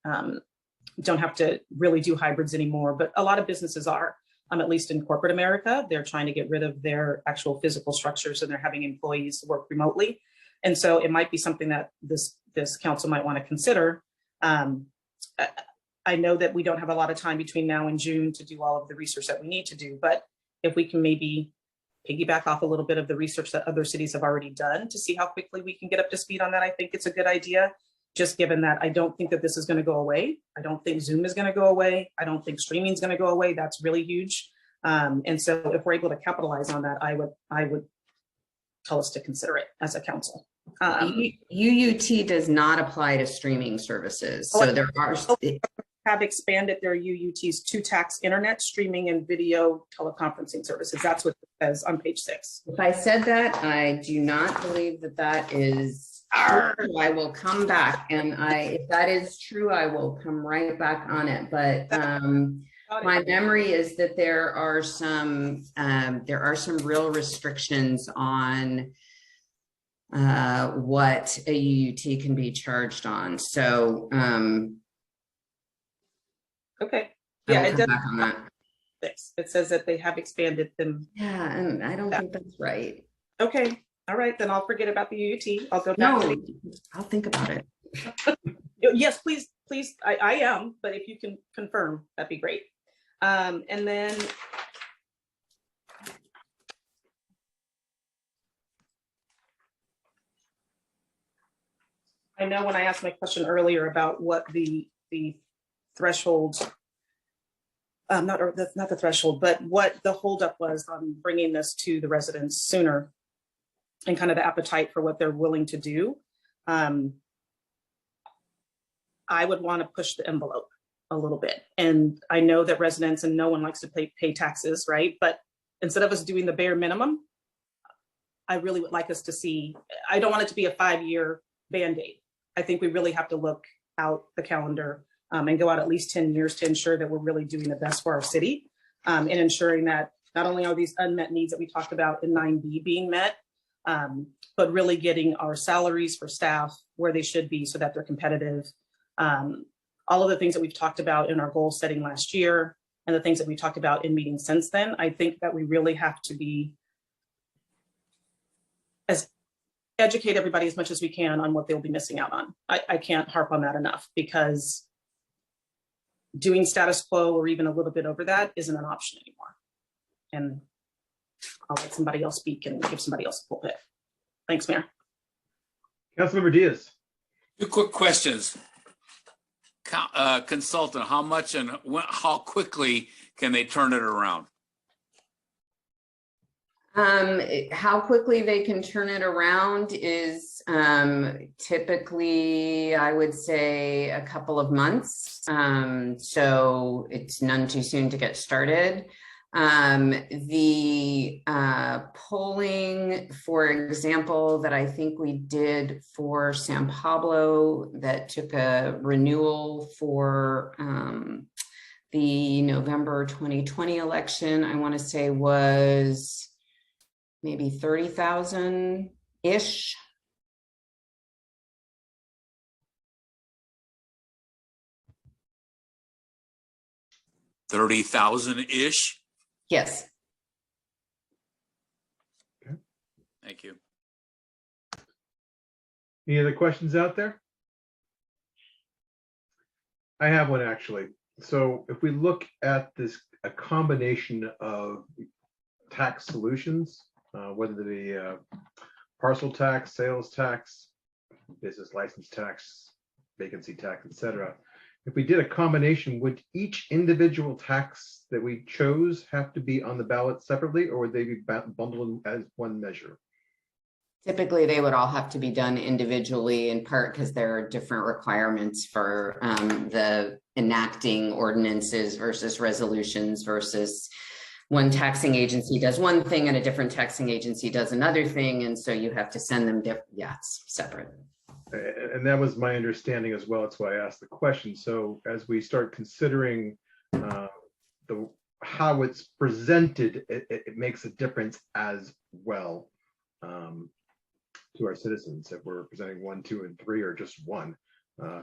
[SPEAKER 8] don't have to really do hybrids anymore, but a lot of businesses are, at least in corporate America, they're trying to get rid of their actual physical structures and they're having employees work remotely. And so it might be something that this council might want to consider. I know that we don't have a lot of time between now and June to do all of the research that we need to do, but if we can maybe piggyback off a little bit of the research that other cities have already done to see how quickly we can get up to speed on that, I think it's a good idea, just given that I don't think that this is going to go away. I don't think Zoom is going to go away. I don't think streaming is going to go away. That's really huge. And so if we're able to capitalize on that, I would tell us to consider it as a council.
[SPEAKER 7] UUT does not apply to streaming services. So there are
[SPEAKER 8] have expanded their UUTs to tax internet streaming and video teleconferencing services. That's what it says on page 6.
[SPEAKER 7] If I said that, I do not believe that that is true. I will come back, and if that is true, I will come right back on it. But my memory is that there are some real restrictions on what a UUT can be charged on. So
[SPEAKER 8] okay, yeah, it does.
[SPEAKER 7] Back on that.
[SPEAKER 8] It says that they have expanded them.
[SPEAKER 7] Yeah, and I don't think that's right.
[SPEAKER 8] Okay, all right, then I'll forget about the UUT. I'll go back.
[SPEAKER 7] No, I'll think about it.
[SPEAKER 8] Yes, please. I am, but if you can confirm, that'd be great. And then I know when I asked my question earlier about what the threshold, not the threshold, but what the holdup was on bringing this to the residents sooner, and kind of the appetite for what they're willing to do. I would want to push the envelope a little bit. And I know that residents, and no one likes to pay taxes, right? But instead of us doing the bare minimum, I really would like us to see, I don't want it to be a 5-year Band-Aid. I think we really have to look out the calendar and go out at least 10 years to ensure that we're really doing the best for our city, and ensuring that not only are these unmet needs that we talked about in 9B being met, but really getting our salaries for staff where they should be so that they're competitive. All of the things that we've talked about in our goal setting last year and the things that we talked about in meetings since then, I think that we really have to be educate everybody as much as we can on what they'll be missing out on. I can't harp on that enough, because doing status quo or even a little bit over that isn't an option anymore. And I'll let somebody else speak and give somebody else a pulpit. Thanks, Mayor.
[SPEAKER 1] Councilmember Diaz.
[SPEAKER 3] Two quick questions. Consultant, how much and how quickly can they turn it around?
[SPEAKER 7] How quickly they can turn it around is typically, I would say, a couple of months. So it's none too soon to get started. The polling, for example, that I think we did for San Pablo that took a renewal for the November 2020 election, I want to say was maybe 30,000-ish.
[SPEAKER 3] $30,000-ish?
[SPEAKER 7] Yes.
[SPEAKER 1] Okay.
[SPEAKER 3] Thank you.
[SPEAKER 1] Any other questions out there? I have one, actually. So if we look at this, a combination of tax solutions, whether they be parcel tax, sales tax, business license tax, vacancy tax, etc. If we did a combination, would each individual tax that we chose have to be on the ballot separately, or would they be bundled as one measure?
[SPEAKER 7] Typically, they would all have to be done individually, in part because there are different requirements for the enacting ordinances versus resolutions versus one taxing agency does one thing and a different taxing agency does another thing. And so you have to send them different, yeah, it's separate.
[SPEAKER 1] And that was my understanding as well. That's why I asked the question. So as we start considering how it's presented, it makes a difference as well to our citizens if we're presenting 1, 2, and 3, or just one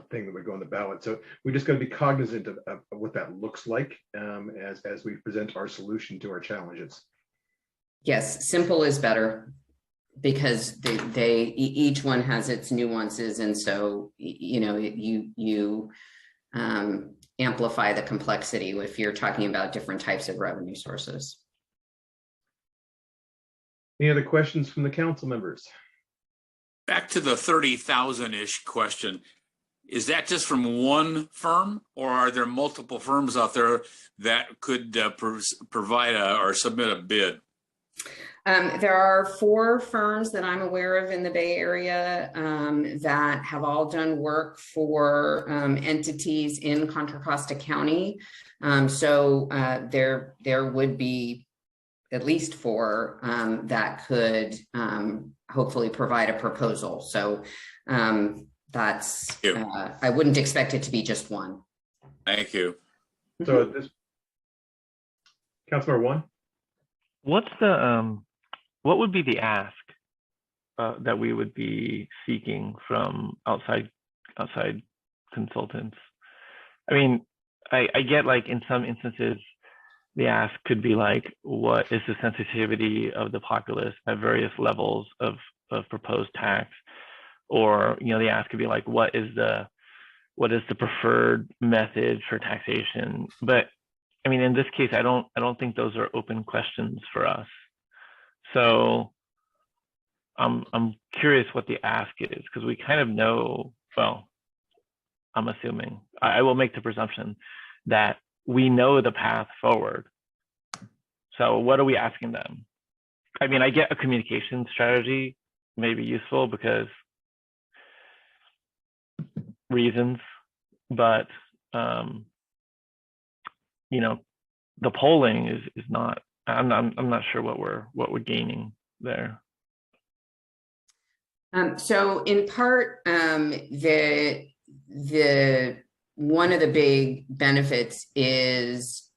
[SPEAKER 1] thing that would go on the ballot. So we just got to be cognizant of what that looks like as we present our solution to our challenges.
[SPEAKER 7] Yes, simple is better, because each one has its nuances, and so you amplify the complexity if you're talking about different types of revenue sources.
[SPEAKER 1] Any other questions from the council members?
[SPEAKER 3] Back to the 30,000-ish question. Is that just from one firm, or are there multiple firms out there that could provide or submit a bid?
[SPEAKER 7] There are 4 firms that I'm aware of in the Bay Area that have all done work for entities in Contra Costa County. So there would be at least 4 that could hopefully provide a proposal. So that's, I wouldn't expect it to be just one.
[SPEAKER 3] Thank you.
[SPEAKER 1] So this, Councilmember One.
[SPEAKER 5] What's the what would be the ask that we would be seeking from outside consultants? I mean, I get, like, in some instances the ask could be like, what is the sensitivity of the populace at various levels of proposed tax? Or, the ask could be like, what is the preferred method for taxation? But I mean, in this case, I don't think those are open questions for us. So I'm curious what the ask is, because we kind of know, well, I'm assuming, I will make the presumption that we know the path forward. So what are we asking them? I mean, I get a communication strategy may be useful because reasons, but the polling is not. I'm not sure what we're gaining there.
[SPEAKER 7] So in part, the one of the big benefits is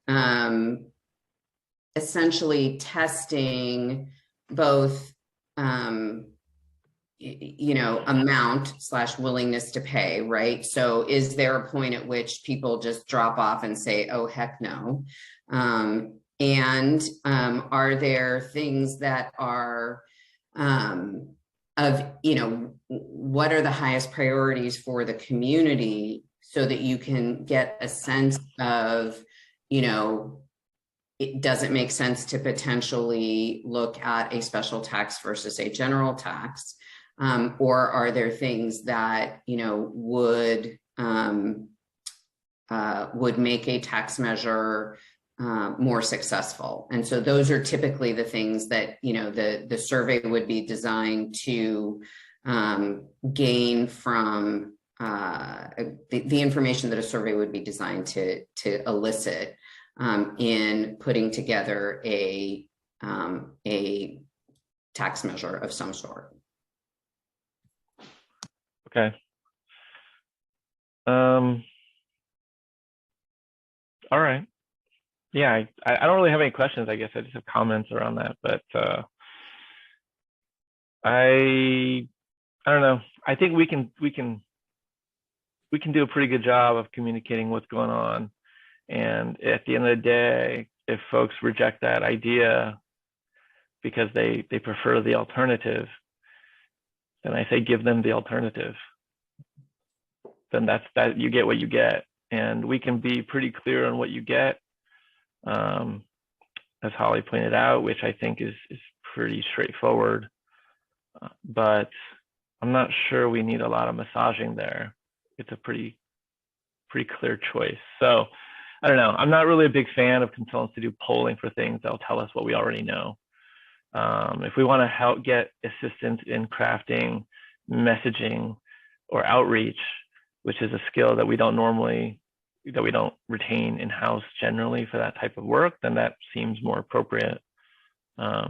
[SPEAKER 7] essentially testing both amount/willingness to pay, right? So is there a point at which people just drop off and say, oh, heck no? And are there things that are what are the highest priorities for the community, so that you can get a sense of, it doesn't make sense to potentially look at a special tax versus a general tax, or are there things that would make a tax measure more successful? And so those are typically the things that the survey would be designed to gain from the information that a survey would be designed to elicit in putting together a tax measure of some sort.
[SPEAKER 5] Okay. All right. Yeah, I don't really have any questions. I guess I just have comments around that, but I don't know. I think we can do a pretty good job of communicating what's going on. And at the end of the day, if folks reject that idea because they prefer the alternative, then I say give them the alternative. Then that's that, you get what you get. And we can be pretty clear on what you get, as Holly pointed out, which I think is pretty straightforward. But I'm not sure we need a lot of massaging there. It's a pretty clear choice. So I don't know. I'm not really a big fan of consultants to do polling for things that'll tell us what we already know. If we want to help get assistance in crafting messaging or outreach, which is a skill that we don't retain in-house generally for that type of work, then that seems more appropriate.
[SPEAKER 1] I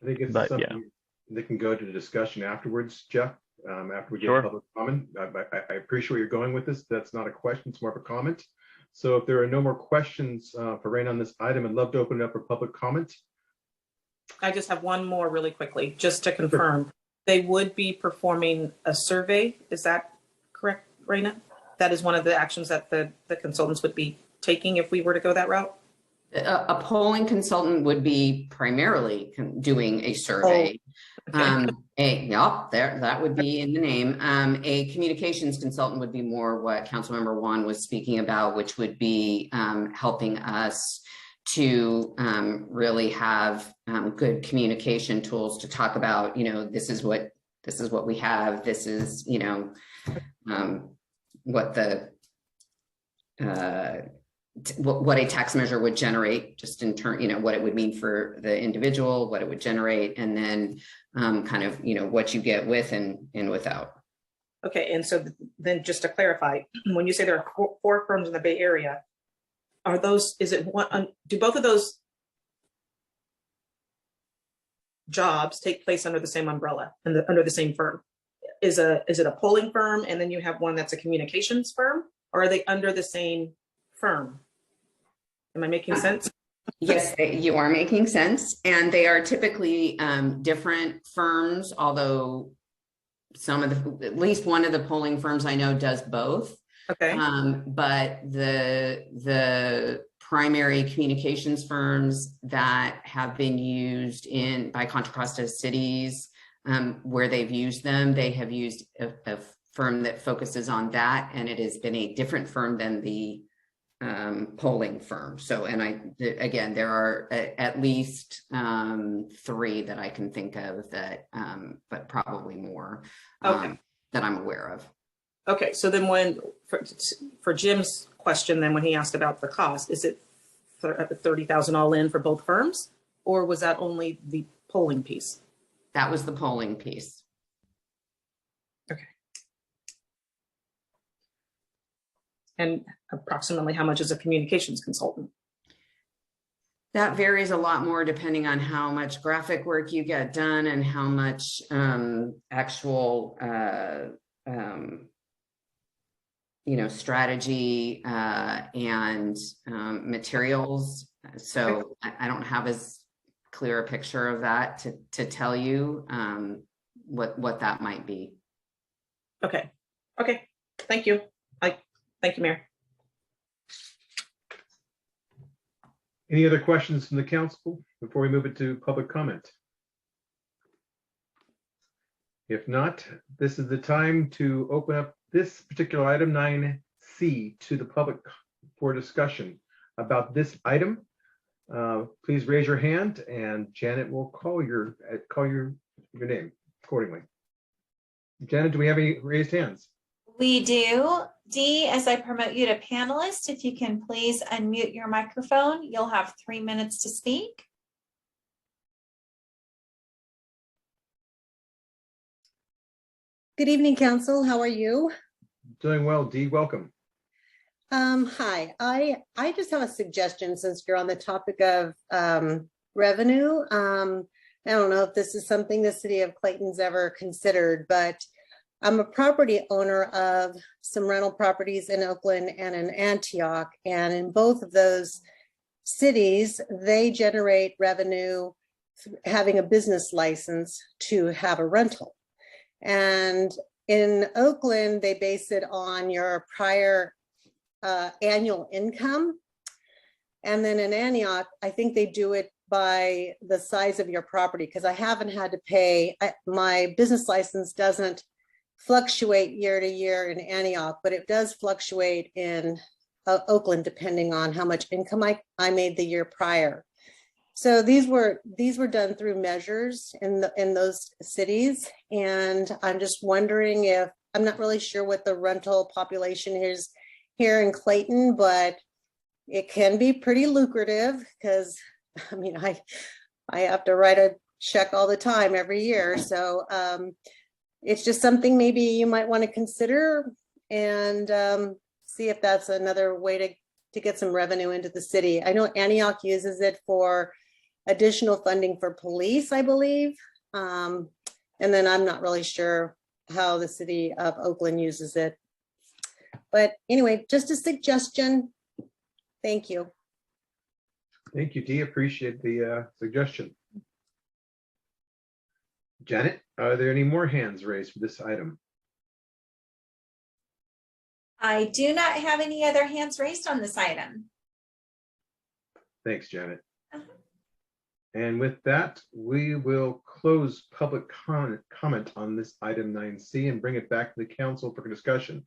[SPEAKER 1] think it's something that can go to the discussion afterwards, Jeff. After we get public comment. I appreciate where you're going with this. That's not a question, it's more of a comment. So if there are no more questions for Raina on this item, I'd love to open it up for public comment.
[SPEAKER 8] I just have one more really quickly, just to confirm. Sure. They would be performing a survey. Is that correct, Raina? That is one of the actions that the consultants would be taking if we were to go that route?
[SPEAKER 7] A polling consultant would be primarily doing a survey. Oh, okay. That would be in the name. A communications consultant would be more what Councilmember Juan was speaking about, which would be helping us to really have good communication tools to talk about, this is what we have. This is, what the what a tax measure would generate, just in turn, what it would mean for the individual, what it would generate, and then kind of, what you get with and without.
[SPEAKER 8] Okay, and so then just to clarify, when you say there are four firms in the Bay Area, are those, is it one, do both of those jobs take place under the same umbrella and under the same firm? Is it a polling firm and then you have one that's a communications firm, or are they under the same firm? Am I making sense?
[SPEAKER 7] Yes, you are making sense. And they are typically different firms, although at least one of the polling firms I know does both.
[SPEAKER 8] Okay.
[SPEAKER 7] But the primary communications firms that have been used by Contra Costa cities, where they've used them, they have used a firm that focuses on that, and it has been a different firm than the polling firm. So, and again, there are at least 3 that I can think of that, but probably more that I'm aware of.
[SPEAKER 8] Okay, so then for Jim's question, then when he asked about the cost, is it $30,000 all in for both firms, or was that only the polling piece?
[SPEAKER 7] That was the polling piece.
[SPEAKER 8] Okay. And approximately how much is a communications consultant?
[SPEAKER 7] That varies a lot more depending on how much graphic work you get done and how much actual strategy and materials. So I don't have as clear a picture of that to tell you what that might be.
[SPEAKER 8] Okay. Thank you. Thank you, Mayor.
[SPEAKER 1] Any other questions from the council before we move it to public comment? If not, this is the time to open up this particular item 9C to the public for discussion about this item. Please raise your hand and Janet will call your name accordingly. Janet, do we have any raised hands?
[SPEAKER 2] We do. Dee, as I promote you to panelist, if you can please unmute your microphone, you'll have 3 minutes to speak.
[SPEAKER 11] Good evening, Council. How are you?
[SPEAKER 1] Doing well, Dee. Welcome.
[SPEAKER 11] Hi. I just have a suggestion since you're on the topic of revenue. I don't know if this is something the city of Clayton's ever considered, but I'm a property owner of some rental properties in Oakland and in Antioch. And in both of those cities, they generate revenue having a business license to have a rental. And in Oakland, they base it on your prior annual income. And then in Antioch, I think they do it by the size of your property, because I haven't had to pay, my business license doesn't fluctuate year to year in Antioch, but it does fluctuate in Oakland depending on how much income I made the year prior. So these were done through measures in those cities, and I'm just wondering if, I'm not really sure what the rental population is here in Clayton, but it can be pretty lucrative because I mean I have to write a check all the time every year. So it's just something maybe you might want to consider and see if that's another way to get some revenue into the city. I know Antioch uses it for additional funding for police, I believe. And then I'm not really sure how the city of Oakland uses it. But anyway, just a suggestion. Thank you.
[SPEAKER 1] Thank you, Dee. Appreciate the suggestion. Janet, are there any more hands raised for this item?
[SPEAKER 2] I do not have any other hands raised on this item.
[SPEAKER 1] Thanks, Janet. And with that, we will close public comment on this item 9C and bring it back to the council for discussion.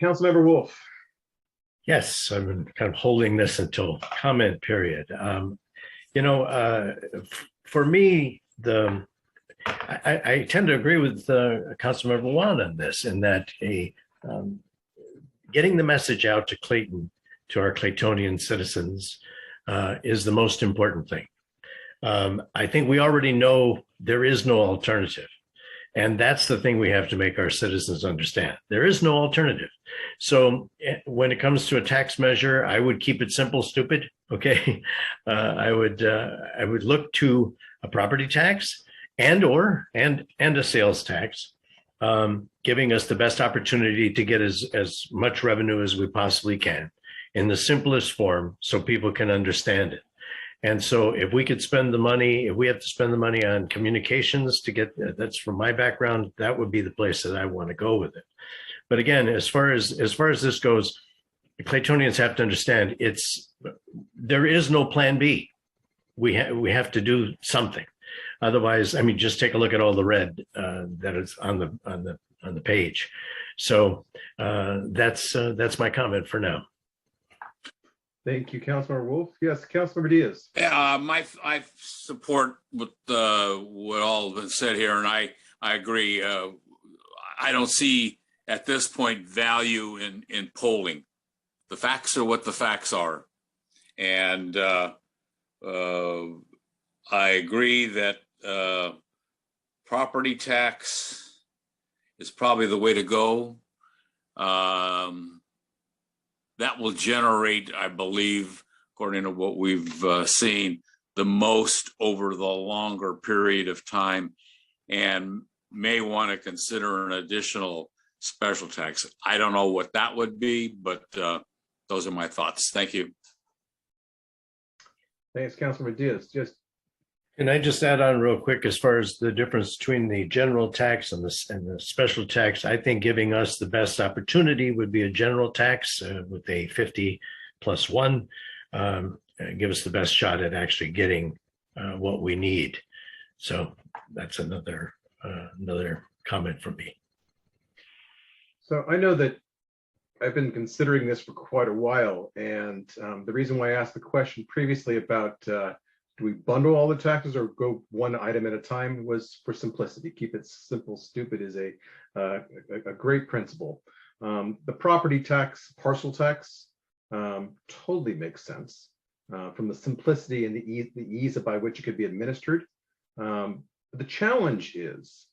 [SPEAKER 1] Councilmember Wolf.
[SPEAKER 4] Yes, I've been kind of holding this until comment period. For me, I tend to agree with Councilmember Juan on this, in that getting the message out to Clayton, to our Claytonian citizens, is the most important thing. I think we already know there is no alternative. And that's the thing we have to make our citizens understand. There is no alternative. So when it comes to a tax measure, I would keep it simple, stupid. Okay. I would look to a property tax and a sales tax, giving us the best opportunity to get as much revenue as we possibly can in the simplest form so people can understand it. And so if we could spend the money, if we have to spend the money on communications to get, that's from my background, that would be the place that I want to go with it. But again, as far as this goes, Claytonians have to understand there is no plan B. We have to do something. Otherwise, I mean, just take a look at all the red that is on the page. So that's my comment for now.
[SPEAKER 1] Thank you, Councilmember Wolf. Yes, Councilmember Diaz.
[SPEAKER 3] I support what all been said here, and I agree. I don't see at this point value in polling. The facts are what the facts are, and I agree that property tax is probably the way to go. That will generate, I believe, according to what we've seen, the most over the longer period of time, and may want to consider an additional special tax. I don't know what that would be, but those are my thoughts. Thank you.
[SPEAKER 1] Thanks, Councilor Diaz.
[SPEAKER 4] Can I just add on real quick as far as the difference between the general tax and the special tax? I think giving us the best opportunity would be a general tax with a 50+1. Give us the best shot at actually getting what we need. So that's another comment from me.
[SPEAKER 1] So I know that I've been considering this for quite a while, and the reason why I asked the question previously about do we bundle all the taxes or go one item at a time was for simplicity. Keep it simple. Stupid is a great principle. The property tax, parcel tax, totally makes sense from the simplicity and the ease by which it could be administered. The challenge is,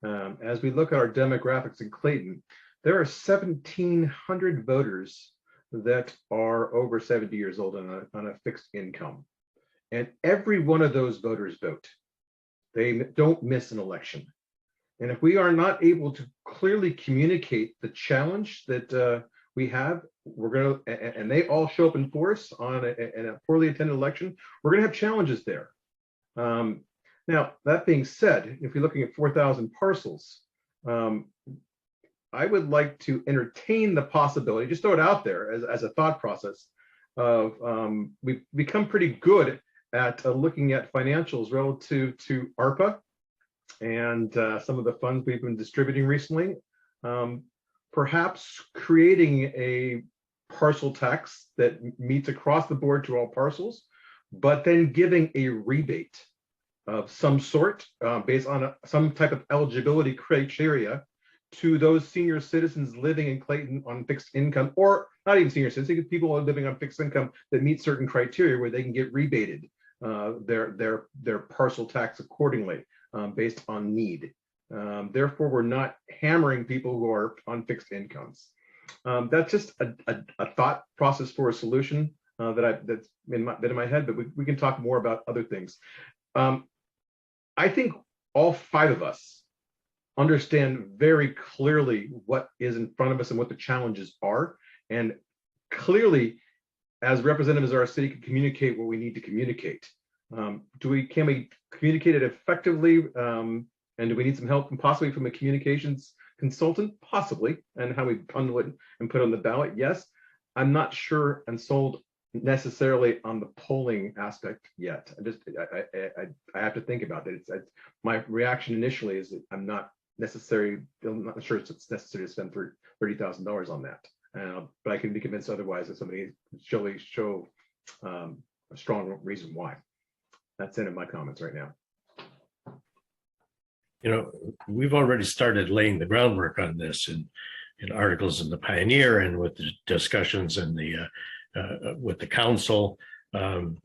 [SPEAKER 1] as we look at our demographics in Clayton, there are 1,700 voters that are over 70 years old on a fixed income. And every one of those voters vote. They don't miss an election. And if we are not able to clearly communicate the challenge that we have, and they all show up in force on a poorly attended election, we're gonna have challenges there. Now, that being said, if you're looking at 4,000 parcels, I would like to entertain the possibility, just throw it out there as a thought process of, we've become pretty good at looking at financials relative to ARPA and some of the funds we've been distributing recently. Perhaps creating a parcel tax that meets across the board to all parcels, but then giving a rebate of some sort based on some type of eligibility criteria to those senior citizens living in Clayton on fixed income, or not even senior citizens, people are living on fixed income that meet certain criteria where they can get rebated their parcel tax accordingly based on need. Therefore, we're not hammering people who are on fixed incomes. That's just a thought process for a solution that's been in my head, but we can talk more about other things. I think all five of us understand very clearly what is in front of us and what the challenges are, and clearly, as representatives of our city, can communicate what we need to communicate. Can we communicate it effectively? And do we need some help, possibly from a communications consultant? Possibly. And how we bundle it and put it on the ballot? Yes. I'm not sure and sold necessarily on the polling aspect yet. I have to think about it. My reaction initially is that I'm not sure it's necessary to spend $30,000 on that. But I can be convinced otherwise if somebody show a strong reason why. That's it in my comments right now.
[SPEAKER 4] You know, we've already started laying the groundwork on this in articles in the Pioneer and with the discussions in the with the council. And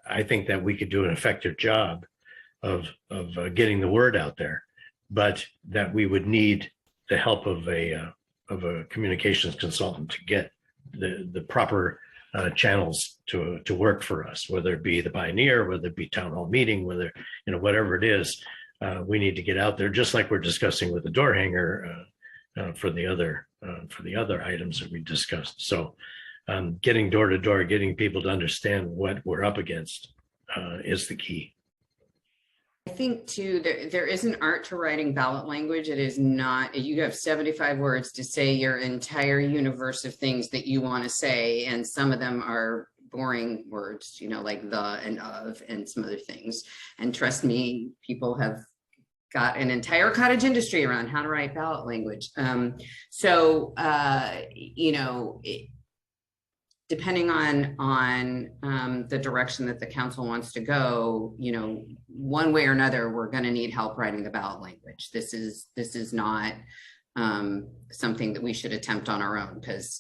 [SPEAKER 4] I think that we could do an effective job of getting the word out there, but that we would need the help of a communications consultant to get the proper channels to work for us, whether it be the Pioneer, whether it be town hall meeting, whether, whatever it is, we need to get out there, just like we're discussing with the door hanger for the other items that we discussed. So getting door to door, getting people to understand what we're up against is the key.
[SPEAKER 7] I think too, there is an art to writing ballot language. It is not, you have 75 words to say your entire universe of things that you want to say. And some of them are boring words, like the and of and some other things. And trust me, people have got an entire cottage industry around how to write ballot language. Depending on the direction that the council wants to go, one way or another, we're going to need help writing the ballot language. This is not something that we should attempt on our own, because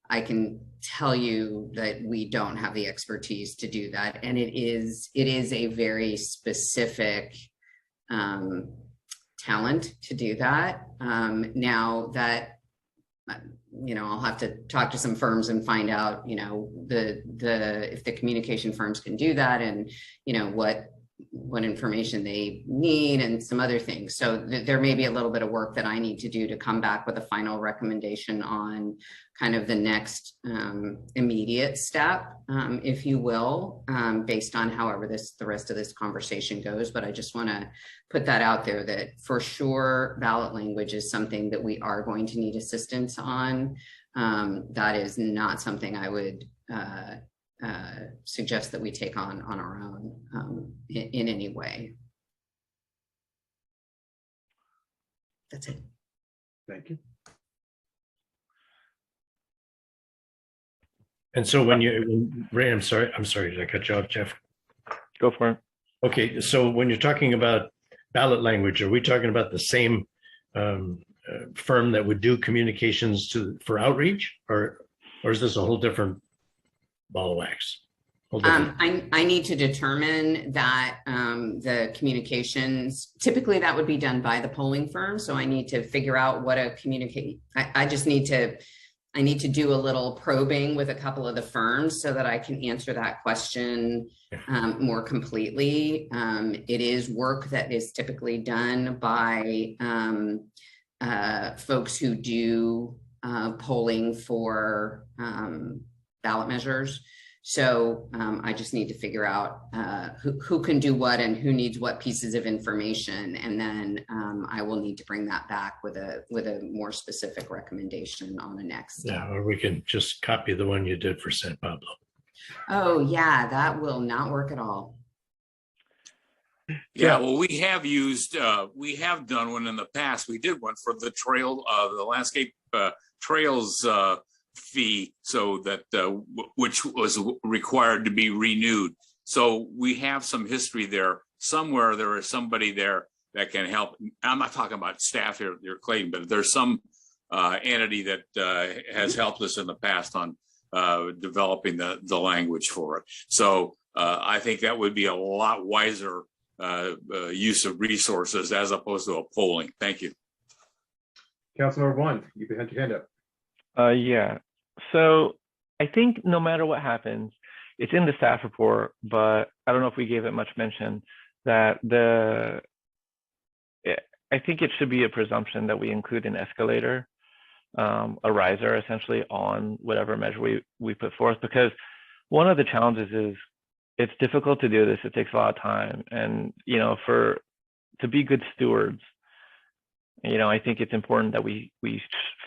[SPEAKER 7] I can tell you that we don't have the expertise to do that, and it is a very specific talent to do that. Now that I'll have to talk to some firms and find out, if the communication firms can do that, and what what information they need and some other things. So there may be a little bit of work that I need to do to come back with a final recommendation on kind of the next immediate step, if you will, based on however the rest of this conversation goes. But I just want to put that out there that for sure ballot language is something that we are going to need assistance on. That is not something I would suggest that we take on our own in any way. That's it.
[SPEAKER 1] Thank you.
[SPEAKER 4] And so when Ray, I'm sorry, did I cut you off, Jeff?
[SPEAKER 5] Go for it.
[SPEAKER 4] Okay, so when you're talking about ballot language, are we talking about the same firm that would do communications for outreach, or is this a whole different ball of wax?
[SPEAKER 7] I need to determine that the communications, typically that would be done by the polling firm. So I need to figure out what a I need to do a little probing with a couple of the firms so that I can answer that question more completely. It is work that is typically done by folks who do polling for ballot measures. So I just need to figure out who can do what and who needs what pieces of information. And then I will need to bring that back with a more specific recommendation on the next step.
[SPEAKER 4] Yeah, or we can just copy the one you did for San Pablo.
[SPEAKER 7] Oh yeah, that will not work at all.
[SPEAKER 3] Yeah, well, we have done one in the past. We did one for the the landscape trails fee, so that which was required to be renewed. So we have some history there. Somewhere there is somebody there that can help. I'm not talking about staff here at Clayton, but there's some entity that has helped us in the past on developing the language for it. So I think that would be a lot wiser use of resources as opposed to a polling. Thank you.
[SPEAKER 1] Councilmember One, you had your hand up.
[SPEAKER 5] Yeah. So I think no matter what happens, it's in the staff report, but I don't know if we gave it much mention that I think it should be a presumption that we include an escalator, a riser essentially on whatever measure we put forth, because one of the challenges is it's difficult to do this. It takes a lot of time. And, to be good stewards, I think it's important that we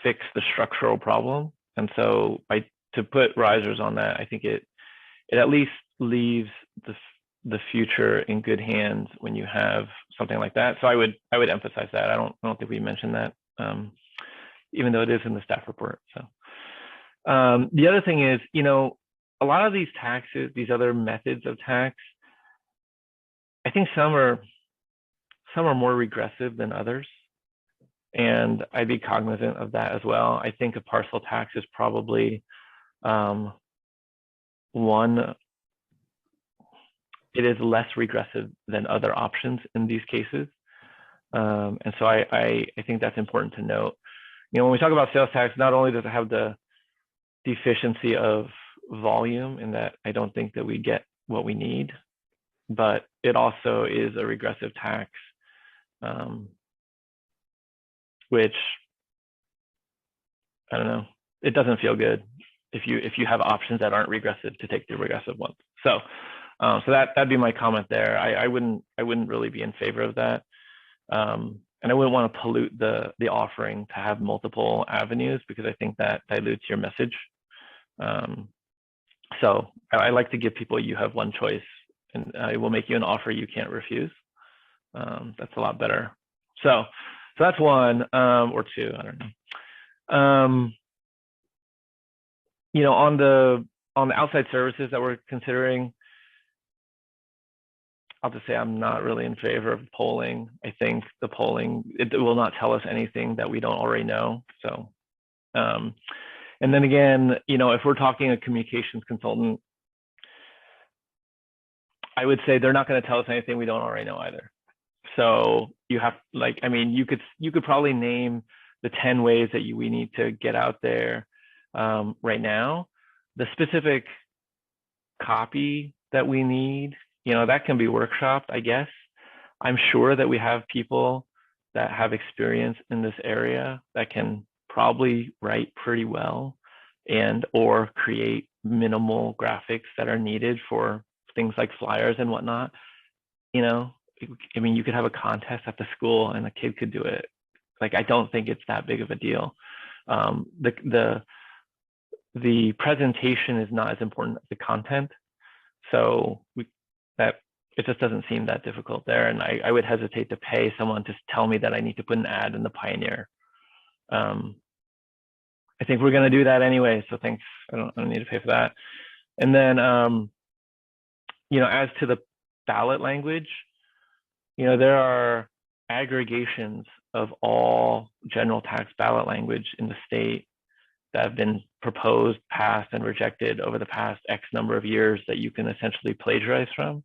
[SPEAKER 5] fix the structural problem. And so to put risers on that, I think it at least leaves the future in good hands when you have something like that. So I would emphasize that. I don't think we mentioned that, even though it is in the staff report. So the other thing is, a lot of these taxes, these other methods of tax, I think some are more regressive than others. And I'd be cognizant of that as well. I think a parcel tax is probably one. It is less regressive than other options in these cases. And so I think that's important to note. When we talk about sales tax, not only does it have the deficiency of volume in that I don't think that we get what we need, but it also is a regressive tax, which, I don't know, it doesn't feel good if you have options that aren't regressive to take the regressive ones. So that'd be my comment there. I wouldn't really be in favor of that. And I wouldn't want to pollute the offering to have multiple avenues, because I think that dilutes your message. So I like to give people, you have one choice, and I will make you an offer you can't refuse. That's a lot better. So that's one, or two, I don't know. On the outside services that we're considering, I'll just say I'm not really in favor of polling. I think the polling, it will not tell us anything that we don't already know. So, and then again, if we're talking a communications consultant, I would say they're not going to tell us anything we don't already know either. So you have, you could probably name the 10 ways that we need to get out there right now. The specific copy that we need that can be workshopped, I guess. I'm sure that we have people that have experience in this area that can probably write pretty well and or create minimal graphics that are needed for things like flyers and whatnot. I mean, you could have a contest at the school and a kid could do it. Like, I don't think it's that big of a deal. The presentation is not as important as the content. So it just doesn't seem that difficult there. And I would hesitate to pay someone to tell me that I need to put an ad in the Pioneer. I think we're going to do that anyway. So thanks. I don't need to pay for that. And then, as to the ballot language, there are aggregations of all general tax ballot language in the state that have been proposed, passed, and rejected over the past X number of years that you can essentially plagiarize from.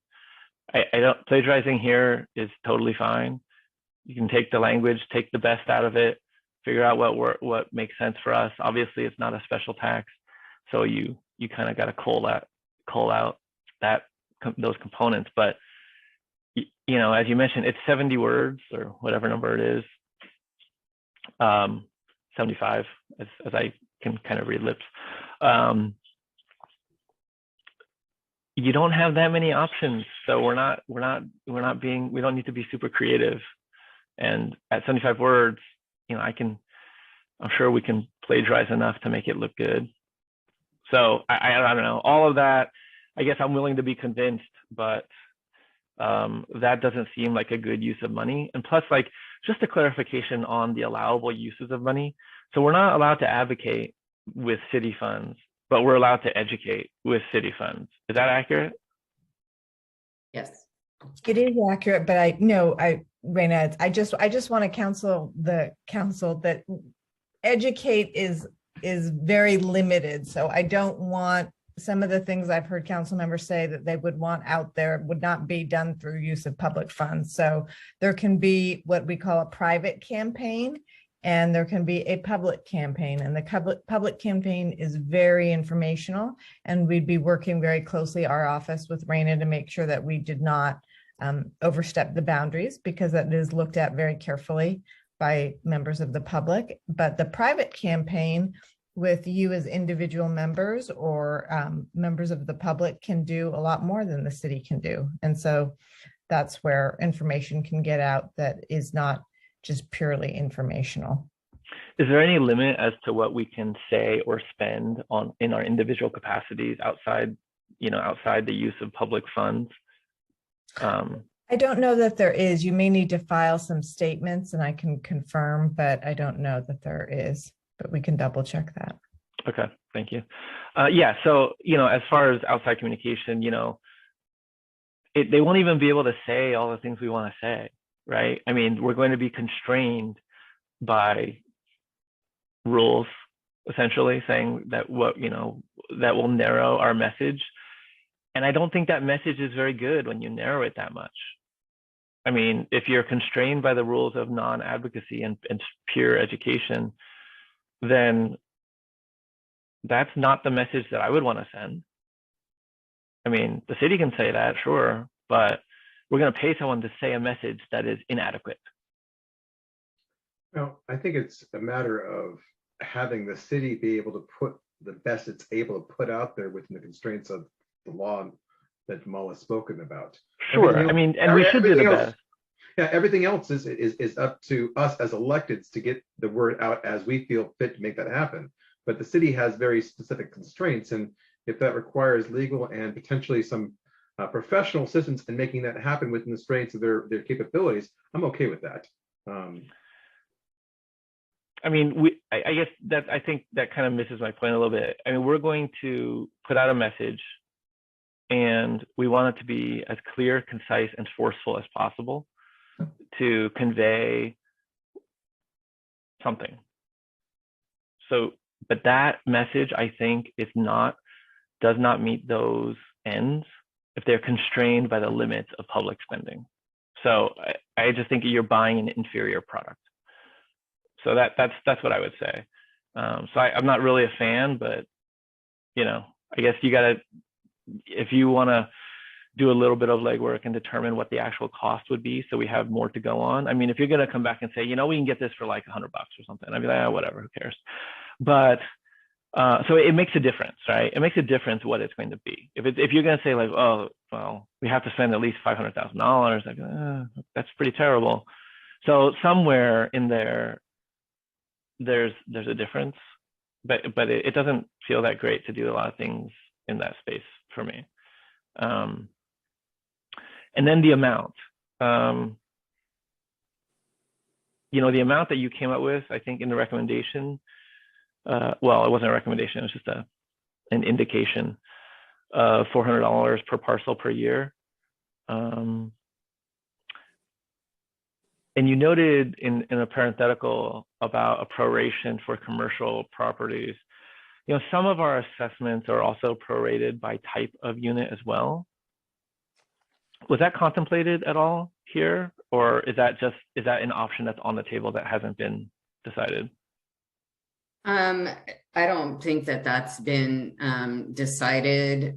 [SPEAKER 5] Plagiarizing here is totally fine. You can take the language, take the best out of it, figure out what makes sense for us. Obviously, it's not a special tax, so you kind of got to cull out those components. But as you mentioned, it's 70 words or whatever number it is, 75 as I can kind of read lips. You don't have that many options, so we don't need to be super creative. And at 75 words, I'm sure we can plagiarize enough to make it look good. So I don't know, all of that, I guess I'm willing to be convinced, but that doesn't seem like a good use of money. And plus, like, just a clarification on the allowable uses of money. So we're not allowed to advocate with city funds, but we're allowed to educate with city funds. Is that accurate?
[SPEAKER 7] Yes.
[SPEAKER 12] It is accurate, but Raina, I just want to counsel the council that educate is very limited. So I don't want some of the things I've heard council members say that they would want out there would not be done through use of public funds. So there can be what we call a private campaign, and there can be a public campaign, and the public campaign is very informational, and we'd be working very closely, our office, with Raina to make sure that we did not overstep the boundaries, because that is looked at very carefully by members of the public. But the private campaign with you as individual members or members of the public can do a lot more than the city can do. And so that's where information can get out that is not just purely informational.
[SPEAKER 5] Is there any limit as to what we can say or spend in our individual capacities outside the use of public funds?
[SPEAKER 12] I don't know that there is. You may need to file some statements and I can confirm, but I don't know that there is, but we can double check that.
[SPEAKER 5] Okay, thank you. Yeah, so, as far as outside communication, they won't even be able to say all the things we want to say, right? I mean, we're going to be constrained by rules, essentially saying that that will narrow our message. And I don't think that message is very good when you narrow it that much. I mean, if you're constrained by the rules of non-advocacy and pure education, then that's not the message that I would want to send. I mean, the city can say that, sure, but we're going to pay someone to say a message that is inadequate.
[SPEAKER 1] Well, I think it's a matter of having the city be able to put the best it's able to put out there within the constraints of the law that Jamal has spoken about.
[SPEAKER 5] Sure, I mean, and we should do the best.
[SPEAKER 1] Yeah, everything else is up to us as electeds to get the word out as we feel fit to make that happen. But the city has very specific constraints, and if that requires legal and potentially some professional assistance in making that happen within the strengths of their capabilities, I'm okay with that.
[SPEAKER 5] I mean, I guess that I think that kind of misses my point a little bit. I mean, we're going to put out a message, and we want it to be as clear, concise, and forceful as possible to convey something. So, but that message, I think, does not meet those ends if they're constrained by the limits of public spending. So I just think you're buying an inferior product. So that's what I would say. So I'm not really a fan, but I guess you gotta, if you want to do a little bit of legwork and determine what the actual cost would be, so we have more to go on. I mean, if you're going to come back and say, you know, we can get this for like $100 or something, I'd be like, whatever, who cares? But so it makes a difference, right? It makes a difference what it's going to be. If you're going to say like, oh, well, we have to spend at least $500,000, like, that's pretty terrible. So somewhere in there, there's a difference, but it doesn't feel that great to do a lot of things in that space for me. And then the amount, you know, the amount that you came up with, I think in the recommendation, well, it wasn't a recommendation, it was just an indication of $400 per parcel per year. And you noted in a parenthetical about a proration for commercial properties. You know, some of our assessments are also prorated by type of unit as well. Was that contemplated at all here, or is that an option that's on the table that hasn't been decided?
[SPEAKER 7] I don't think that that's been decided.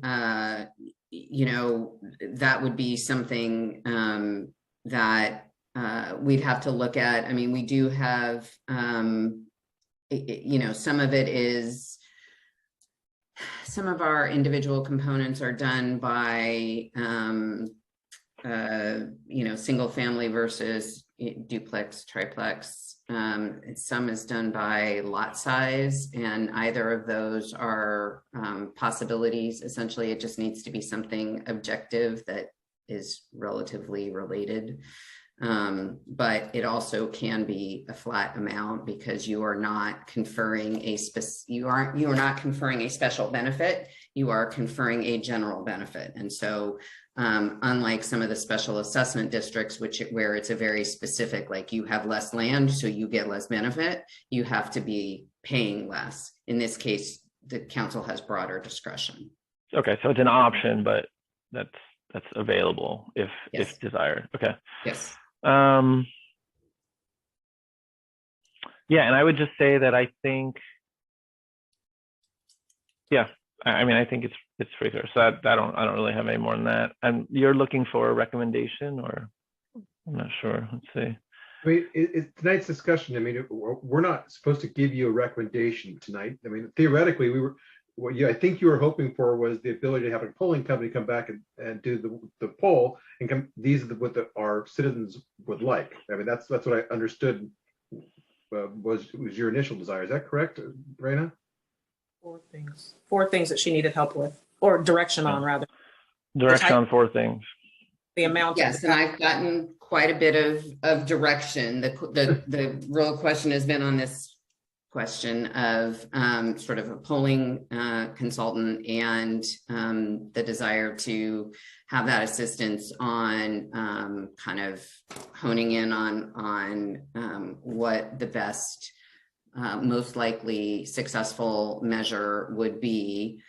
[SPEAKER 7] You know, that would be something that we'd have to look at. I mean, we do have, you know, some of our individual components are done by, you know, single family versus duplex, triplex. Some is done by lot size, and either of those are possibilities. Essentially, it just needs to be something objective that is relatively related. But it also can be a flat amount, because you are not conferring you are not conferring a special benefit, you are conferring a general benefit. And so unlike some of the special assessment districts, where it's a very specific, like you have less land, so you get less benefit, you have to be paying less. In this case, the council has broader discretion.
[SPEAKER 5] Okay, so it's an option, but that's available if desired. Okay.
[SPEAKER 7] Yes.
[SPEAKER 5] Yeah, and I would just say that I think, yeah, I mean, I think it's pretty clear. So I don't really have any more than that. And you're looking for a recommendation, or I'm not sure. Let's see.
[SPEAKER 1] I mean, tonight's discussion, I mean, we're not supposed to give you a recommendation tonight. I mean, theoretically, what I think you were hoping for was the ability to have a polling company come back and do the poll, and these are what our citizens would like. I mean, that's what I understood was your initial desire. Is that correct, Raina?
[SPEAKER 8] Four things that she needed help with, or direction on, rather.
[SPEAKER 5] Direction on 4 things.
[SPEAKER 8] The amount.
[SPEAKER 7] Yes, and I've gotten quite a bit of direction. The real question has been on this question of sort of a polling consultant, and the desire to have that assistance on kind of honing in on what the best, most likely successful measure would be.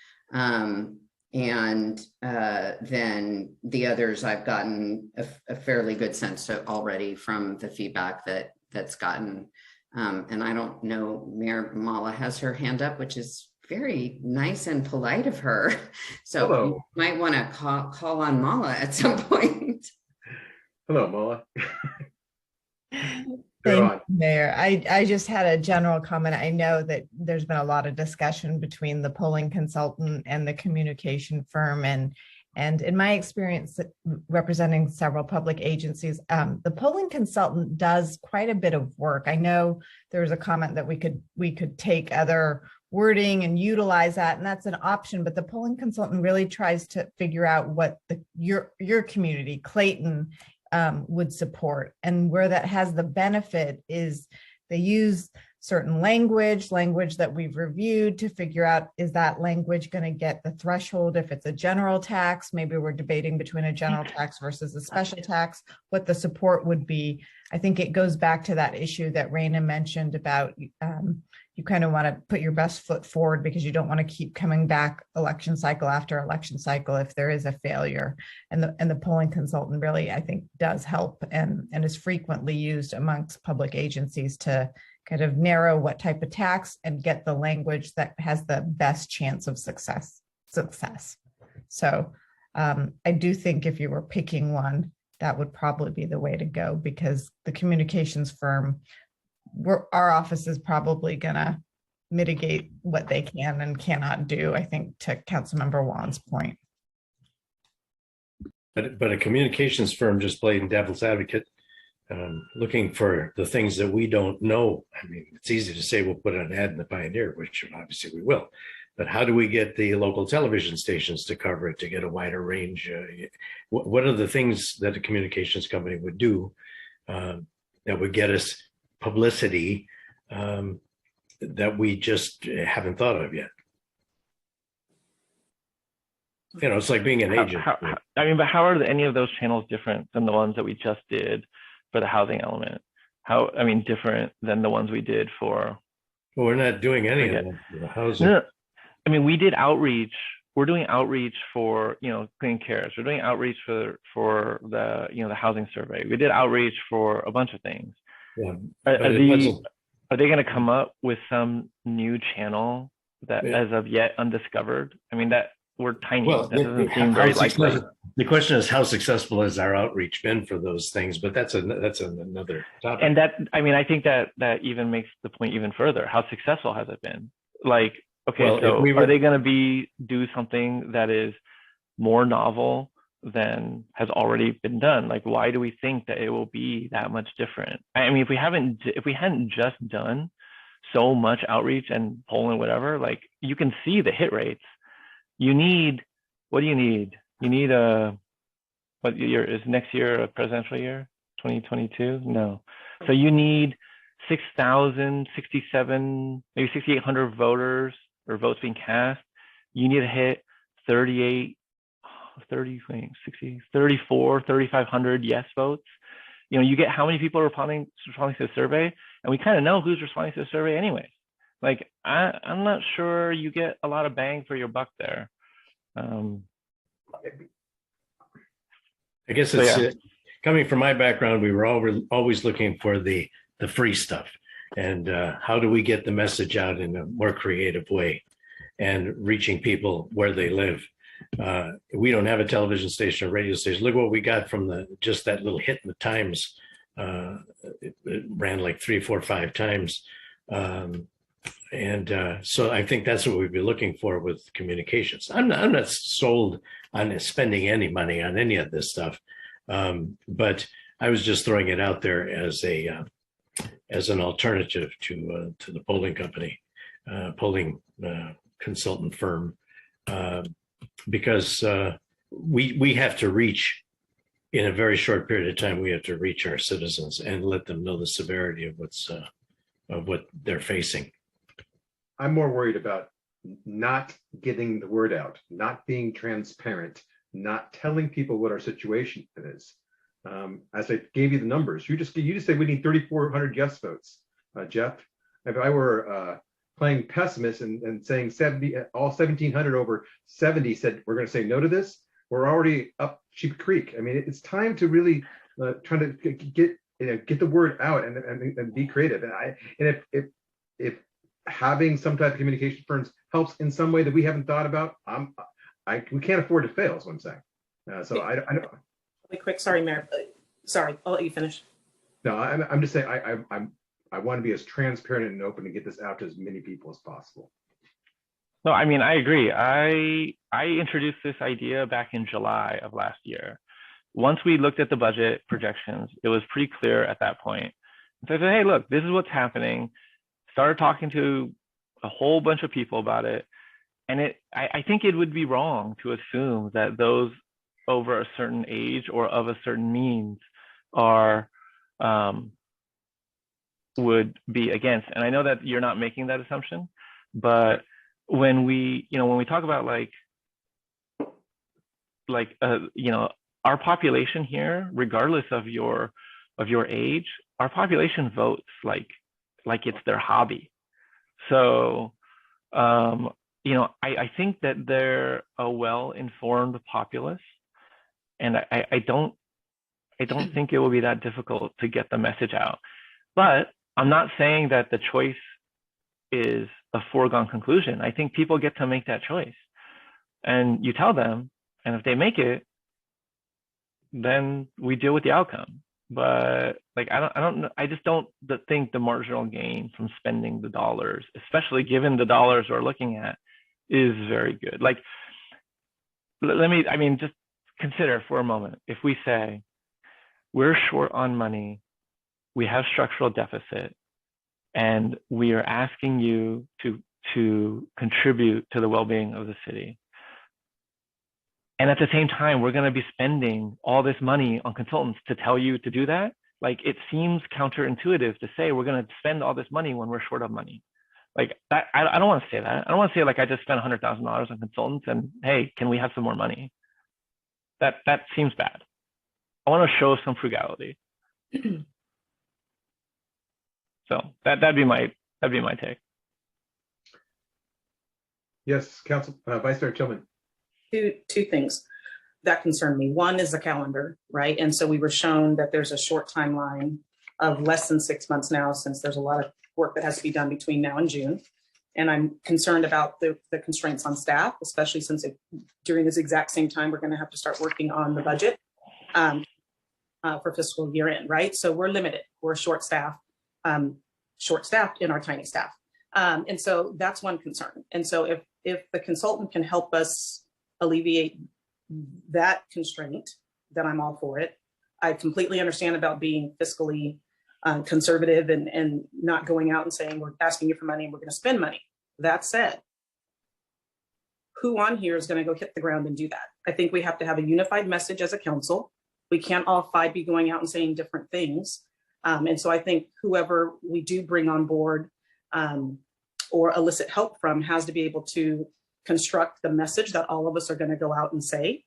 [SPEAKER 7] And then the others, I've gotten a fairly good sense already from the feedback that's gotten. And I don't know, Mayor Mala has her hand up, which is very nice and polite of her. So hello. You might want to call on Mala at some point.
[SPEAKER 1] Hello, Mala.
[SPEAKER 12] Thank you, Mayor. I just had a general comment. I know that there's been a lot of discussion between the polling consultant and the communication firm, and in my experience representing several public agencies, the polling consultant does quite a bit of work. I know there was a comment that we could take other wording and utilize that, and that's an option, but the polling consultant really tries to figure out what your community, Clayton, would support, and where that has the benefit is they use certain language that we've reviewed to figure out, is that language going to get the threshold? If it's a general tax, maybe we're debating between a general tax versus a special tax, what the support would be. I think it goes back to that issue that Raina mentioned about you kind of want to put your best foot forward, because you don't want to keep coming back election cycle after election cycle if there is a failure. And the polling consultant really, I think, does help and is frequently used amongst public agencies to kind of narrow what type of tax and get the language that has the best chance of success. So I do think if you were picking one, that would probably be the way to go, because the communications firm, our office is probably gonna mitigate what they can and cannot do, I think, to Councilmember Wan's point.
[SPEAKER 4] But a communications firm, just playing devil's advocate, looking for the things that we don't know. I mean, it's easy to say we'll put an ad in the Pioneer, which obviously we will. But how do we get the local television stations to cover it, to get a wider range? What are the things that a communications company would do that would get us publicity that we just haven't thought of yet? You know, it's like being an agent.
[SPEAKER 5] I mean, but how are any of those channels different than the ones that we just did for the housing element? How, I mean, different than the ones we did for?
[SPEAKER 4] Well, we're not doing any of them for the housing.
[SPEAKER 5] No, I mean, we did outreach. We're doing outreach for, you know, Clean Cares. We're doing outreach for the, you know, the housing survey. We did outreach for a bunch of things.
[SPEAKER 4] Yeah,
[SPEAKER 5] Are they going to come up with some new channel that as of yet undiscovered? I mean, that we're tiny.
[SPEAKER 4] Well,
[SPEAKER 5] that doesn't seem very likely.
[SPEAKER 4] The question is, how successful has our outreach been for those things? But that's another topic.
[SPEAKER 5] And that, I mean, I think that even makes the point even further. How successful has it been? Like, okay, well, so are they going to do something that is more novel than has already been done? Like, why do we think that it will be that much different? I mean, if we hadn't just done so much outreach and polling, whatever, like, you can see the hit rates. You need, what do you need? You need what year is next year, a presidential year? 2022? No. So you need 6,000, 67, maybe 6,800 voters or votes being cast. You need to hit 3,500 yes votes. You know, you get how many people are responding to the survey, and we kind of know who's responding to the survey anyways. Like, I'm not sure you get a lot of bang for your buck there.
[SPEAKER 4] I guess it's coming from my background. We were always looking for the free stuff, and how do we get the message out in a more creative way and reaching people where they live. We don't have a television station or radio station. Look what we got from just that little hit in the Times. It ran like 3, 4, 5 times. So I think that's what we'd be looking for with communications. I'm not sold on spending any money on any of this stuff, but I was just throwing it out there as an alternative to the polling company, polling consultant firm, because we have to reach, in a very short period of time, we have to reach our citizens and let them know the severity of what they're facing.
[SPEAKER 1] I'm more worried about not getting the word out, not being transparent, not telling people what our situation is. As I gave you the numbers, you just said we need 3,400 yes votes, Jeff. If I were playing pessimist and saying 70, all 1,700 over 70 said we're going to say no to this, we're already up Sheep Creek. I mean, it's time to really try to get the word out and be creative. And if having some type of communication firms helps in some way that we haven't thought about, we can't afford to fail, is what I'm saying. So I don't.
[SPEAKER 8] Really quick, sorry, Mayor. Sorry, I'll let you finish.
[SPEAKER 1] No, I'm just saying I want to be as transparent and open to get this out to as many people as possible.
[SPEAKER 5] No, I mean, I agree. I introduced this idea back in July of last year. Once we looked at the budget projections, it was pretty clear at that point. So I said, hey, look, this is what's happening. Started talking to a whole bunch of people about it. And I think it would be wrong to assume that those over a certain age or of a certain means would be against. And I know that you're not making that assumption, but when we talk about our population here, regardless of your age, our population votes like it's their hobby. So I think that they're a well-informed populace, and I don't think it will be that difficult to get the message out. But I'm not saying that the choice is a foregone conclusion. I think people get to make that choice, and you tell them, And if they make it, then we deal with the outcome. But like, I don't know. I just don't think the marginal gain from spending the dollars, especially given the dollars we're looking at, is very good. Like, just consider for a moment, if we say we're short on money, we have structural deficit, and we are asking you to contribute to the well-being of the city. And at the same time, we're going to be spending all this money on consultants to tell you to do that. Like, it seems counterintuitive to say we're going to spend all this money when we're short of money. Like that, I don't want to say that. I don't want to say like I just spent $100,000 on consultants and hey, can we have some more money? That seems bad. I want to show some frugality. So that'd be my take.
[SPEAKER 1] Yes, Council Vice Mayor Tillman.
[SPEAKER 8] Two things that concern me. One is the calendar, right? And so we were shown that there's a short timeline of less than 6 months now, since there's a lot of work that has to be done between now and June. And I'm concerned about the constraints on staff, especially since during this exact same time, we're going to have to start working on the budget for fiscal year end, right? So we're limited, we're short-staffed in our tiny staff. And so that's one concern. And so if the consultant can help us alleviate that constraint, then I'm all for it. I completely understand about being fiscally conservative and not going out and saying we're asking you for money and we're going to spend money. That said, who on here is going to go hit the ground and do that? I think we have to have a unified message as a council. We can't all five be going out and saying different things. And so I think whoever we do bring on board or elicit help from has to be able to construct the message that all of us are going to go out and say.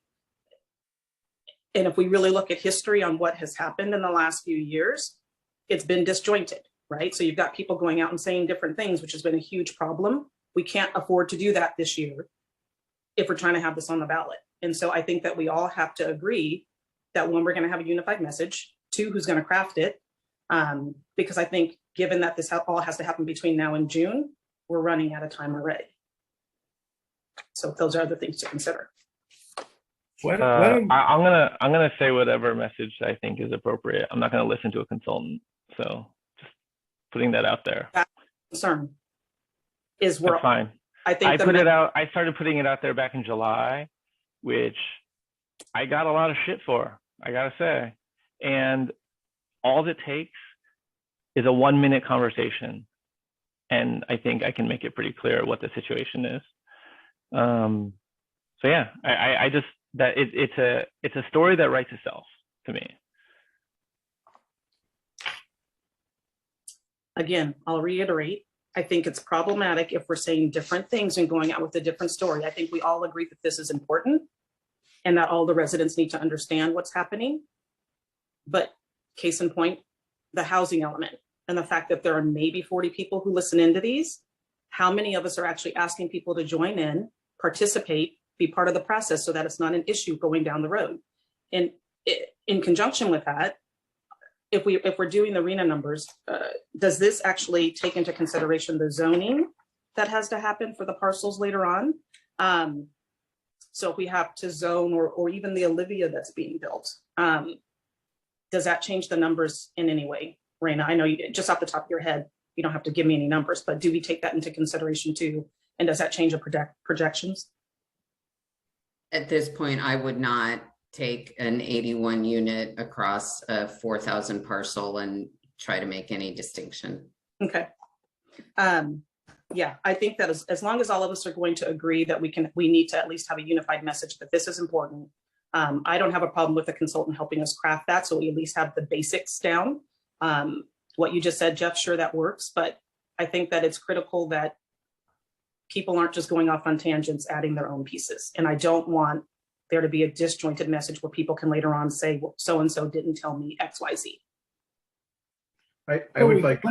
[SPEAKER 8] And if we really look at history on what has happened in the last few years, it's been disjointed, right? So you've got people going out and saying different things, which has been a huge problem. We can't afford to do that this year if we're trying to have this on the ballot. And so I think that we all have to agree that one, we're going to have a unified message, two, who's going to craft it. Because I think given that this all has to happen between now and June, we're running out of time already. So those are the things to consider.
[SPEAKER 5] I'm gonna say whatever message I think is appropriate. I'm not gonna listen to a consultant. So just putting that out there.
[SPEAKER 8] That concern is
[SPEAKER 5] That's fine.
[SPEAKER 8] I think
[SPEAKER 5] I started putting it out there back in July, which I got a lot of shit for, I gotta say. And all it takes is a 1-minute conversation. And I think I can make it pretty clear what the situation is. So yeah, I just, that it's a story that writes itself to me.
[SPEAKER 8] Again, I'll reiterate, I think it's problematic if we're saying different things and going out with a different story. I think we all agree that this is important and that all the residents need to understand what's happening. But case in point, the housing element and the fact that there are maybe 40 people who listen into these, how many of us are actually asking people to join in, participate, be part of the process so that it's not an issue going down the road. And in conjunction with that, if we're doing the RENA numbers, does this actually take into consideration the zoning that has to happen for the parcels later on? So if we have to zone or even the Olivia that's being built, does that change the numbers in any way? Raina, I know you just off the top of your head, you don't have to give me any numbers, but do we take that into consideration too? And does that change the projections?
[SPEAKER 7] At this point, I would not take an 81 unit across a 4,000 parcel and try to make any distinction.
[SPEAKER 8] Okay. Yeah, I think that as long as all of us are going to agree that we need to at least have a unified message that this is important. I don't have a problem with the consultant helping us craft that, so we at least have the basics down. What you just said, Jeff, sure, that works, but I think that it's critical that people aren't just going off on tangents, adding their own pieces. And I don't want there to be a disjointed message where people can later on say, well, so-and-so didn't tell me X, Y, Z.
[SPEAKER 1] I would like.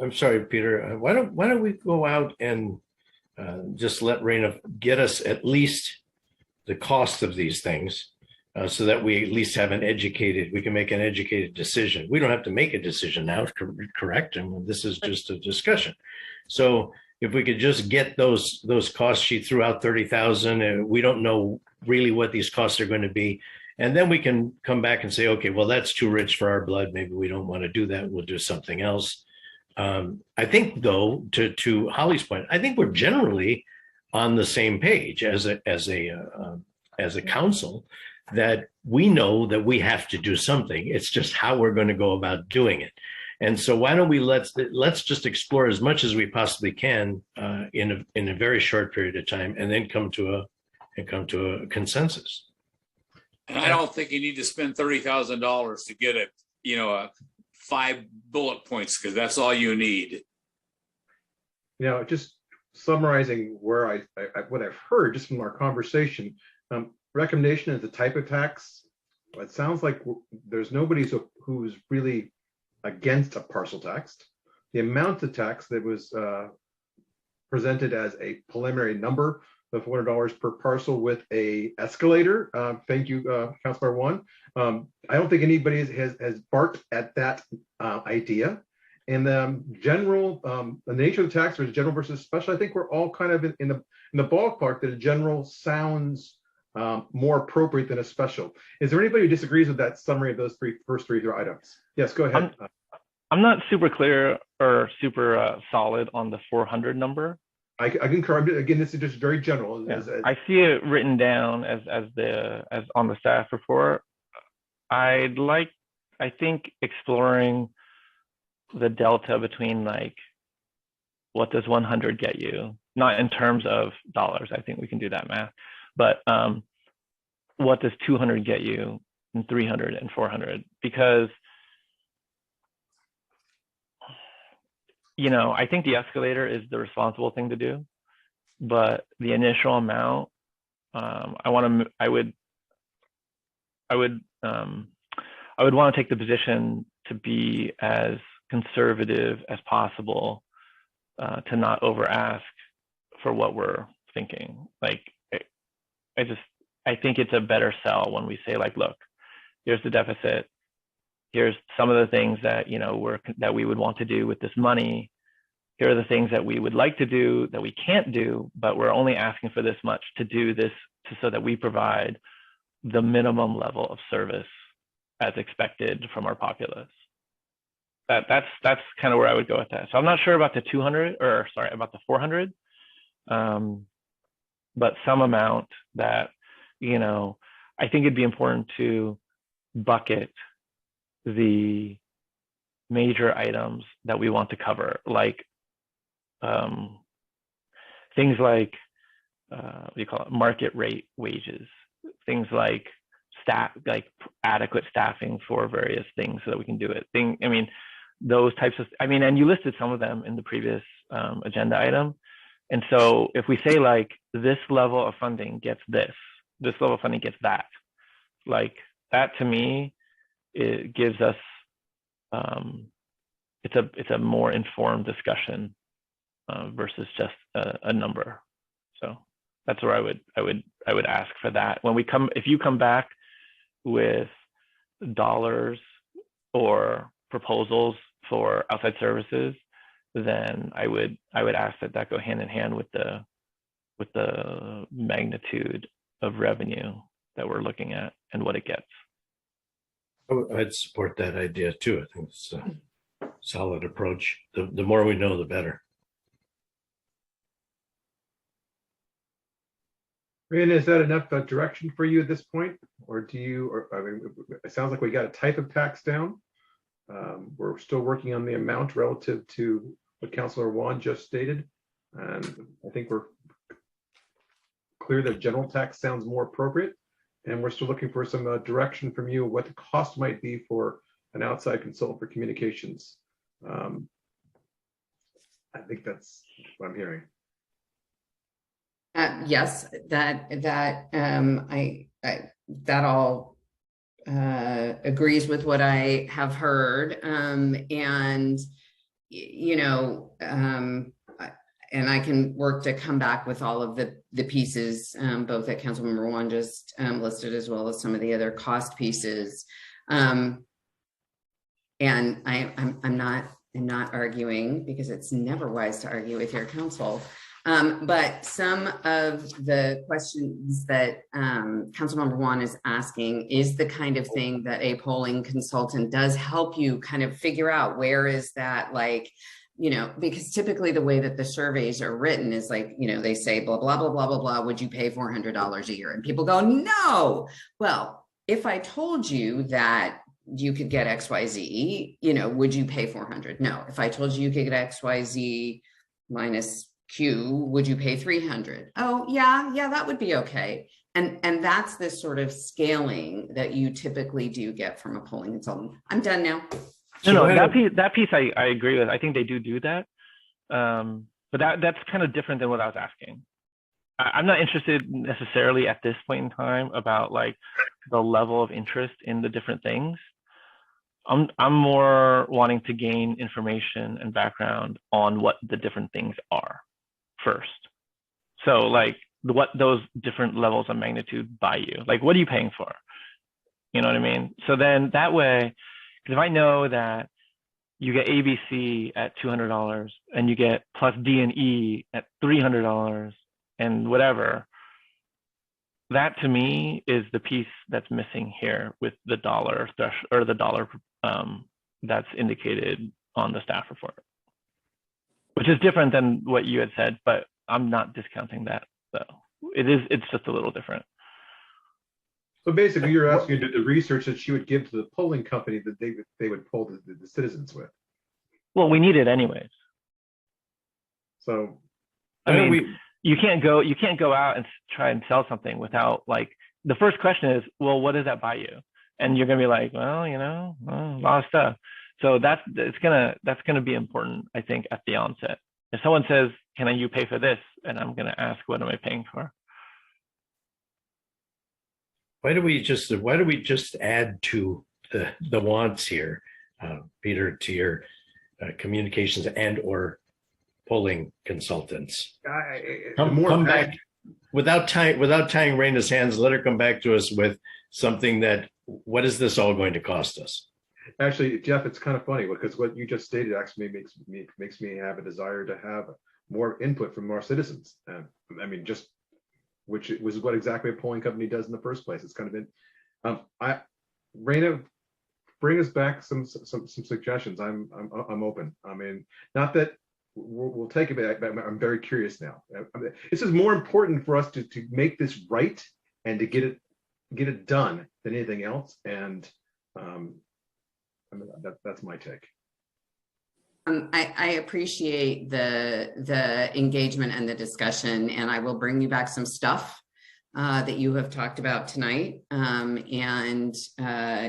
[SPEAKER 4] I'm sorry, Peter. Why don't we go out and just let Raina get us at least the cost of these things, so that we at least have we can make an educated decision. We don't have to make a decision now, correct? And this is just a discussion. So if we could just get those costs, she threw out 30,000, and we don't know really what these costs are going to be. And then we can come back and say, okay, well, that's too rich for our blood. Maybe we don't want to do that. We'll do something else. I think, though, to Holly's point, I think we're generally on the same page as a council, that we know that we have to do something. It's just how we're going to go about doing it. And so why don't we let's just explore as much as we possibly can in a very short period of time, and then come to a consensus.
[SPEAKER 3] And I don't think you need to spend $30,000 to get a 5 bullet points, because that's all you need.
[SPEAKER 1] Just summarizing where I what I've heard just from our conversation, recommendation is the type of tax. It sounds like there's nobody who's really against a parcel tax. The amount of tax that was presented as a preliminary number of $400 per parcel with a escalator. Thank you, Councilor One. I don't think anybody has barked at that idea. And the nature of the tax, there's general versus special. I think we're all kind of in the ballpark that a general sounds more appropriate than a special. Is there anybody who disagrees with that summary of those first three items? Yes, go ahead.
[SPEAKER 5] I'm not super clear or super solid on the 400 number.
[SPEAKER 1] I concur. Again, this is just very general.
[SPEAKER 5] Yeah. I see it written down as on the staff report. I think exploring the delta between, like, what does 100 get you? Not in terms of dollars. I think we can do that math. But what does 200 get you, and 300 and 400? Because, I think the escalator is the responsible thing to do, but the initial amount, I would want to take the position to be as conservative as possible, to not over ask for what we're thinking. Like, I think it's a better sell when we say, like, look, here's the deficit. Here's some of the things that, that we would want to do with this money. Here are the things that we would like to do that we can't do, but we're only asking for this much to do this so that we provide the minimum level of service as expected from our populace. That's kind of where I would go with that. So I'm not sure about the 200, or sorry, about the 400, but some amount that, I think it'd be important to bucket the major items that we want to cover, like things like what do you call it, market rate wages, things like adequate staffing for various things so that we can do it. Those types of, and you listed some of them in the previous agenda item. And so if we say, like, this level of funding gets this level of funding gets that, like, that to me, it gives us, it's a more informed discussion versus just a number. So that's where I would ask for that. If you come back with dollars or proposals for outside services, then I would ask that go hand in hand with the magnitude of revenue that we're looking at and what it gets.
[SPEAKER 4] I'd support that idea too. I think it's a solid approach. The more we know, the better.
[SPEAKER 1] And is that enough direction for you at this point? Or it sounds like we got a type of tax down. We're still working on the amount relative to what Councilor Wan just stated. And I think we're clear that general tax sounds more appropriate. And we're still looking for some direction from you, what the cost might be for an outside consultant for communications. I think that's what I'm hearing.
[SPEAKER 7] Yes, that all agrees with what I have heard, and I can work to come back with all of the pieces, both that Councilmember Wan just listed, as well as some of the other cost pieces. And I'm not arguing, because it's never wise to argue with your council. But some of the questions that Councilmember Juan is asking is the kind of thing that a polling consultant does help you kind of figure out where is that, like, you know, because typically the way that the surveys are written is like, you know, they say blah, blah, blah, blah, blah, blah, would you pay $400 a year? And people go, no. Well, if I told you that you could get XYZ, you know, would you pay 400? No. If I told you you could get XYZ minus Q, would you pay 300? Oh, yeah, that would be okay. And that's this sort of scaling that you typically do get from a polling consultant. I'm done now.
[SPEAKER 5] No, that piece I agree with. I think they do that. But that's kind of different than what I was asking. I'm not interested necessarily at this point in time about like the level of interest in the different things. I'm more wanting to gain information and background on what the different things are first. So like what those different levels of magnitude buy you. Like, what are you paying for? You know what I mean? So then that way, because if I know that you get ABC at $200 and you get plus D and E at $300 and whatever, that to me is the piece that's missing here with the dollar or the dollar that's indicated on the staff report, which is different than what you had said, but I'm not discounting that. So it's just a little different.
[SPEAKER 1] So basically you're asking to do the research that she would give to the polling company that they would poll the citizens with.
[SPEAKER 5] Well, we need it anyways.
[SPEAKER 1] So
[SPEAKER 5] I mean, you can't go out and try and sell something without, like, the first question is, well, what does that buy you? And you're gonna be like, well, you know, a lot of stuff. So that's gonna be important, I think, at the onset. If someone says, can you pay for this? And I'm gonna ask, what am I paying for?
[SPEAKER 4] Why do we just add to the wants here, Peter, to your communications and or polling consultants? Come back without tying Raina's hands. Let her come back to us with something that, what is this all going to cost us?
[SPEAKER 1] Actually, Jeff, it's kind of funny because what you just stated actually makes me have a desire to have more input from our citizens. I mean, just which was what exactly a polling company does in the first place. It's kind of been, Raina, bring us back some suggestions. I'm open. I mean, not that we'll take it, but I'm very curious now. This is more important for us to make this right and to get it done than anything else. And I mean, that's my take.
[SPEAKER 7] I appreciate the engagement and the discussion, and I will bring you back some stuff that you have talked about tonight, and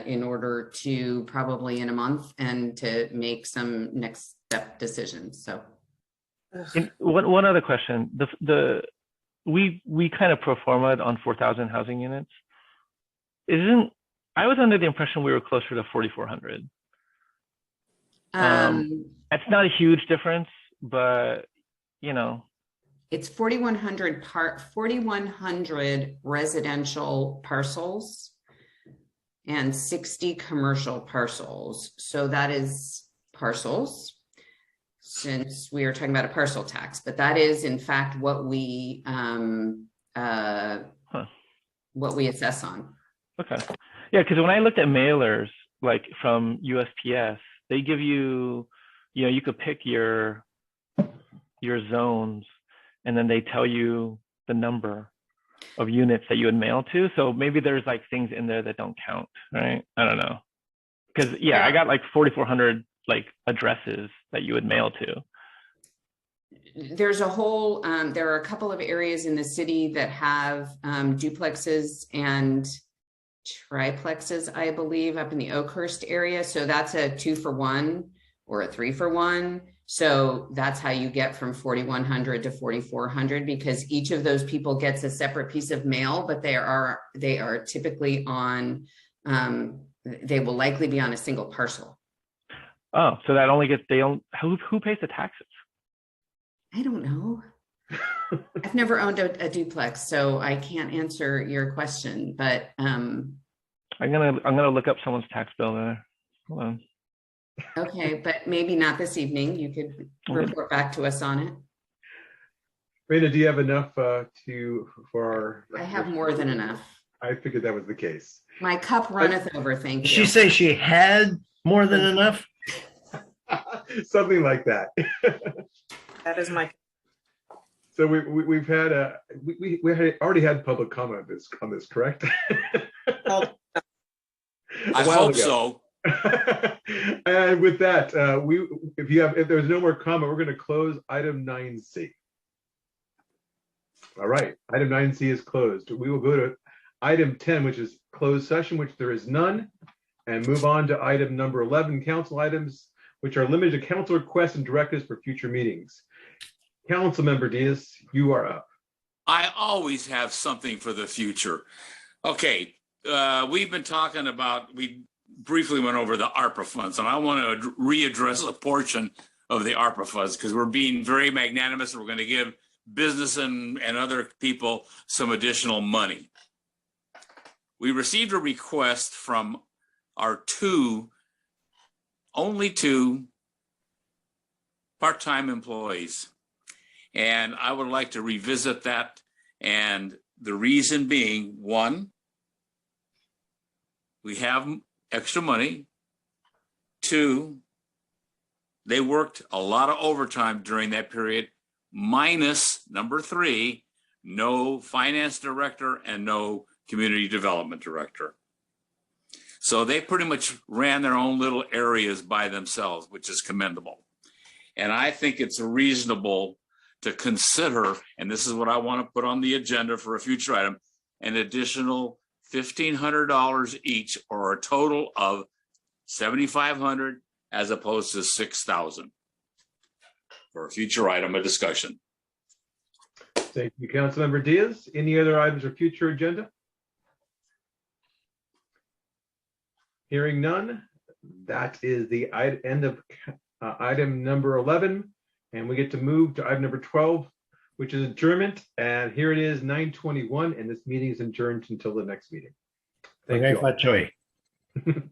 [SPEAKER 7] in order to probably in a month and to make some next step decisions. So
[SPEAKER 5] one other question, we kind of pro forma'd on 4,000 housing units. I was under the impression we were closer to 4,400. It's not a huge difference, but you know,
[SPEAKER 7] it's 4,100 residential parcels and 60 commercial parcels. So that is parcels, since we are talking about a parcel tax, but that is in fact what we assess on.
[SPEAKER 5] Okay. Yeah, because when I looked at mailers, like from USPS, they give you, you could pick your zones, and then they tell you the number of units that you would mail to. So maybe there's like things in there that don't count, right? I don't know. Because yeah, I got like 4,400 like addresses that you would mail to.
[SPEAKER 7] There's a whole, there are a couple of areas in the city that have duplexes and triplexes, I believe, up in the Oakhurst area. So that's a 2-for-1 or a 3-for-1. So that's how you get from 4,100 to 4,400, because each of those people gets a separate piece of mail, but they are typically on, they will likely be on a single parcel.
[SPEAKER 5] Oh, so that only gets, who pays the taxes?
[SPEAKER 7] I don't know. I've never owned a duplex, so I can't answer your question, but I'm
[SPEAKER 5] gonna look up someone's tax bill there. Hold on.
[SPEAKER 7] Okay, but maybe not this evening. You could report back to us on it.
[SPEAKER 1] Raina, do you have enough for our?
[SPEAKER 7] I have more than enough.
[SPEAKER 1] I figured that was the case.
[SPEAKER 7] My cup runneth over, thank
[SPEAKER 4] Did
[SPEAKER 7] you.
[SPEAKER 4] she say she had more than enough?
[SPEAKER 1] Something like that.
[SPEAKER 8] That is my,
[SPEAKER 1] So we've had we had already had public comment on this, correct?
[SPEAKER 3] I
[SPEAKER 1] A while
[SPEAKER 3] hope
[SPEAKER 1] ago.
[SPEAKER 3] so.
[SPEAKER 1] And with that, if there's no more comment, we're going to close item 9C. All right, item 9C is closed. We will go to item 10, which is closed session, which there is none, and move on to item number 11, council items, which are limited to council requests and directives for future meetings. Council member Diaz, you are up.
[SPEAKER 3] I always have something for the future. Okay, we've been talking about, we briefly went over the ARPA funds, and I want to readdress a portion of the ARPA funds because we're being very magnanimous. We're going to give business and other people some additional money. We received a request from our only two part-time employees. And I would like to revisit that. And the reason being, one, we have extra money. Two, they worked a lot of overtime during that period, minus number three, no finance director and no community development director. So they pretty much ran their own little areas by themselves, which is commendable. And I think it's reasonable to consider, and this is what I want to put on the agenda for a future item, an additional $1,500 each, or a total of $7,500 as opposed to $6,000 for a future item of discussion.
[SPEAKER 1] Thank you, Councilmember Diaz. Any other items for future agenda? Hearing none, that is the end of item number 11. And we get to move to item number 12, which is adjournment. And here it is, 9:21, and this meeting is adjourned until the next meeting. Thank you all.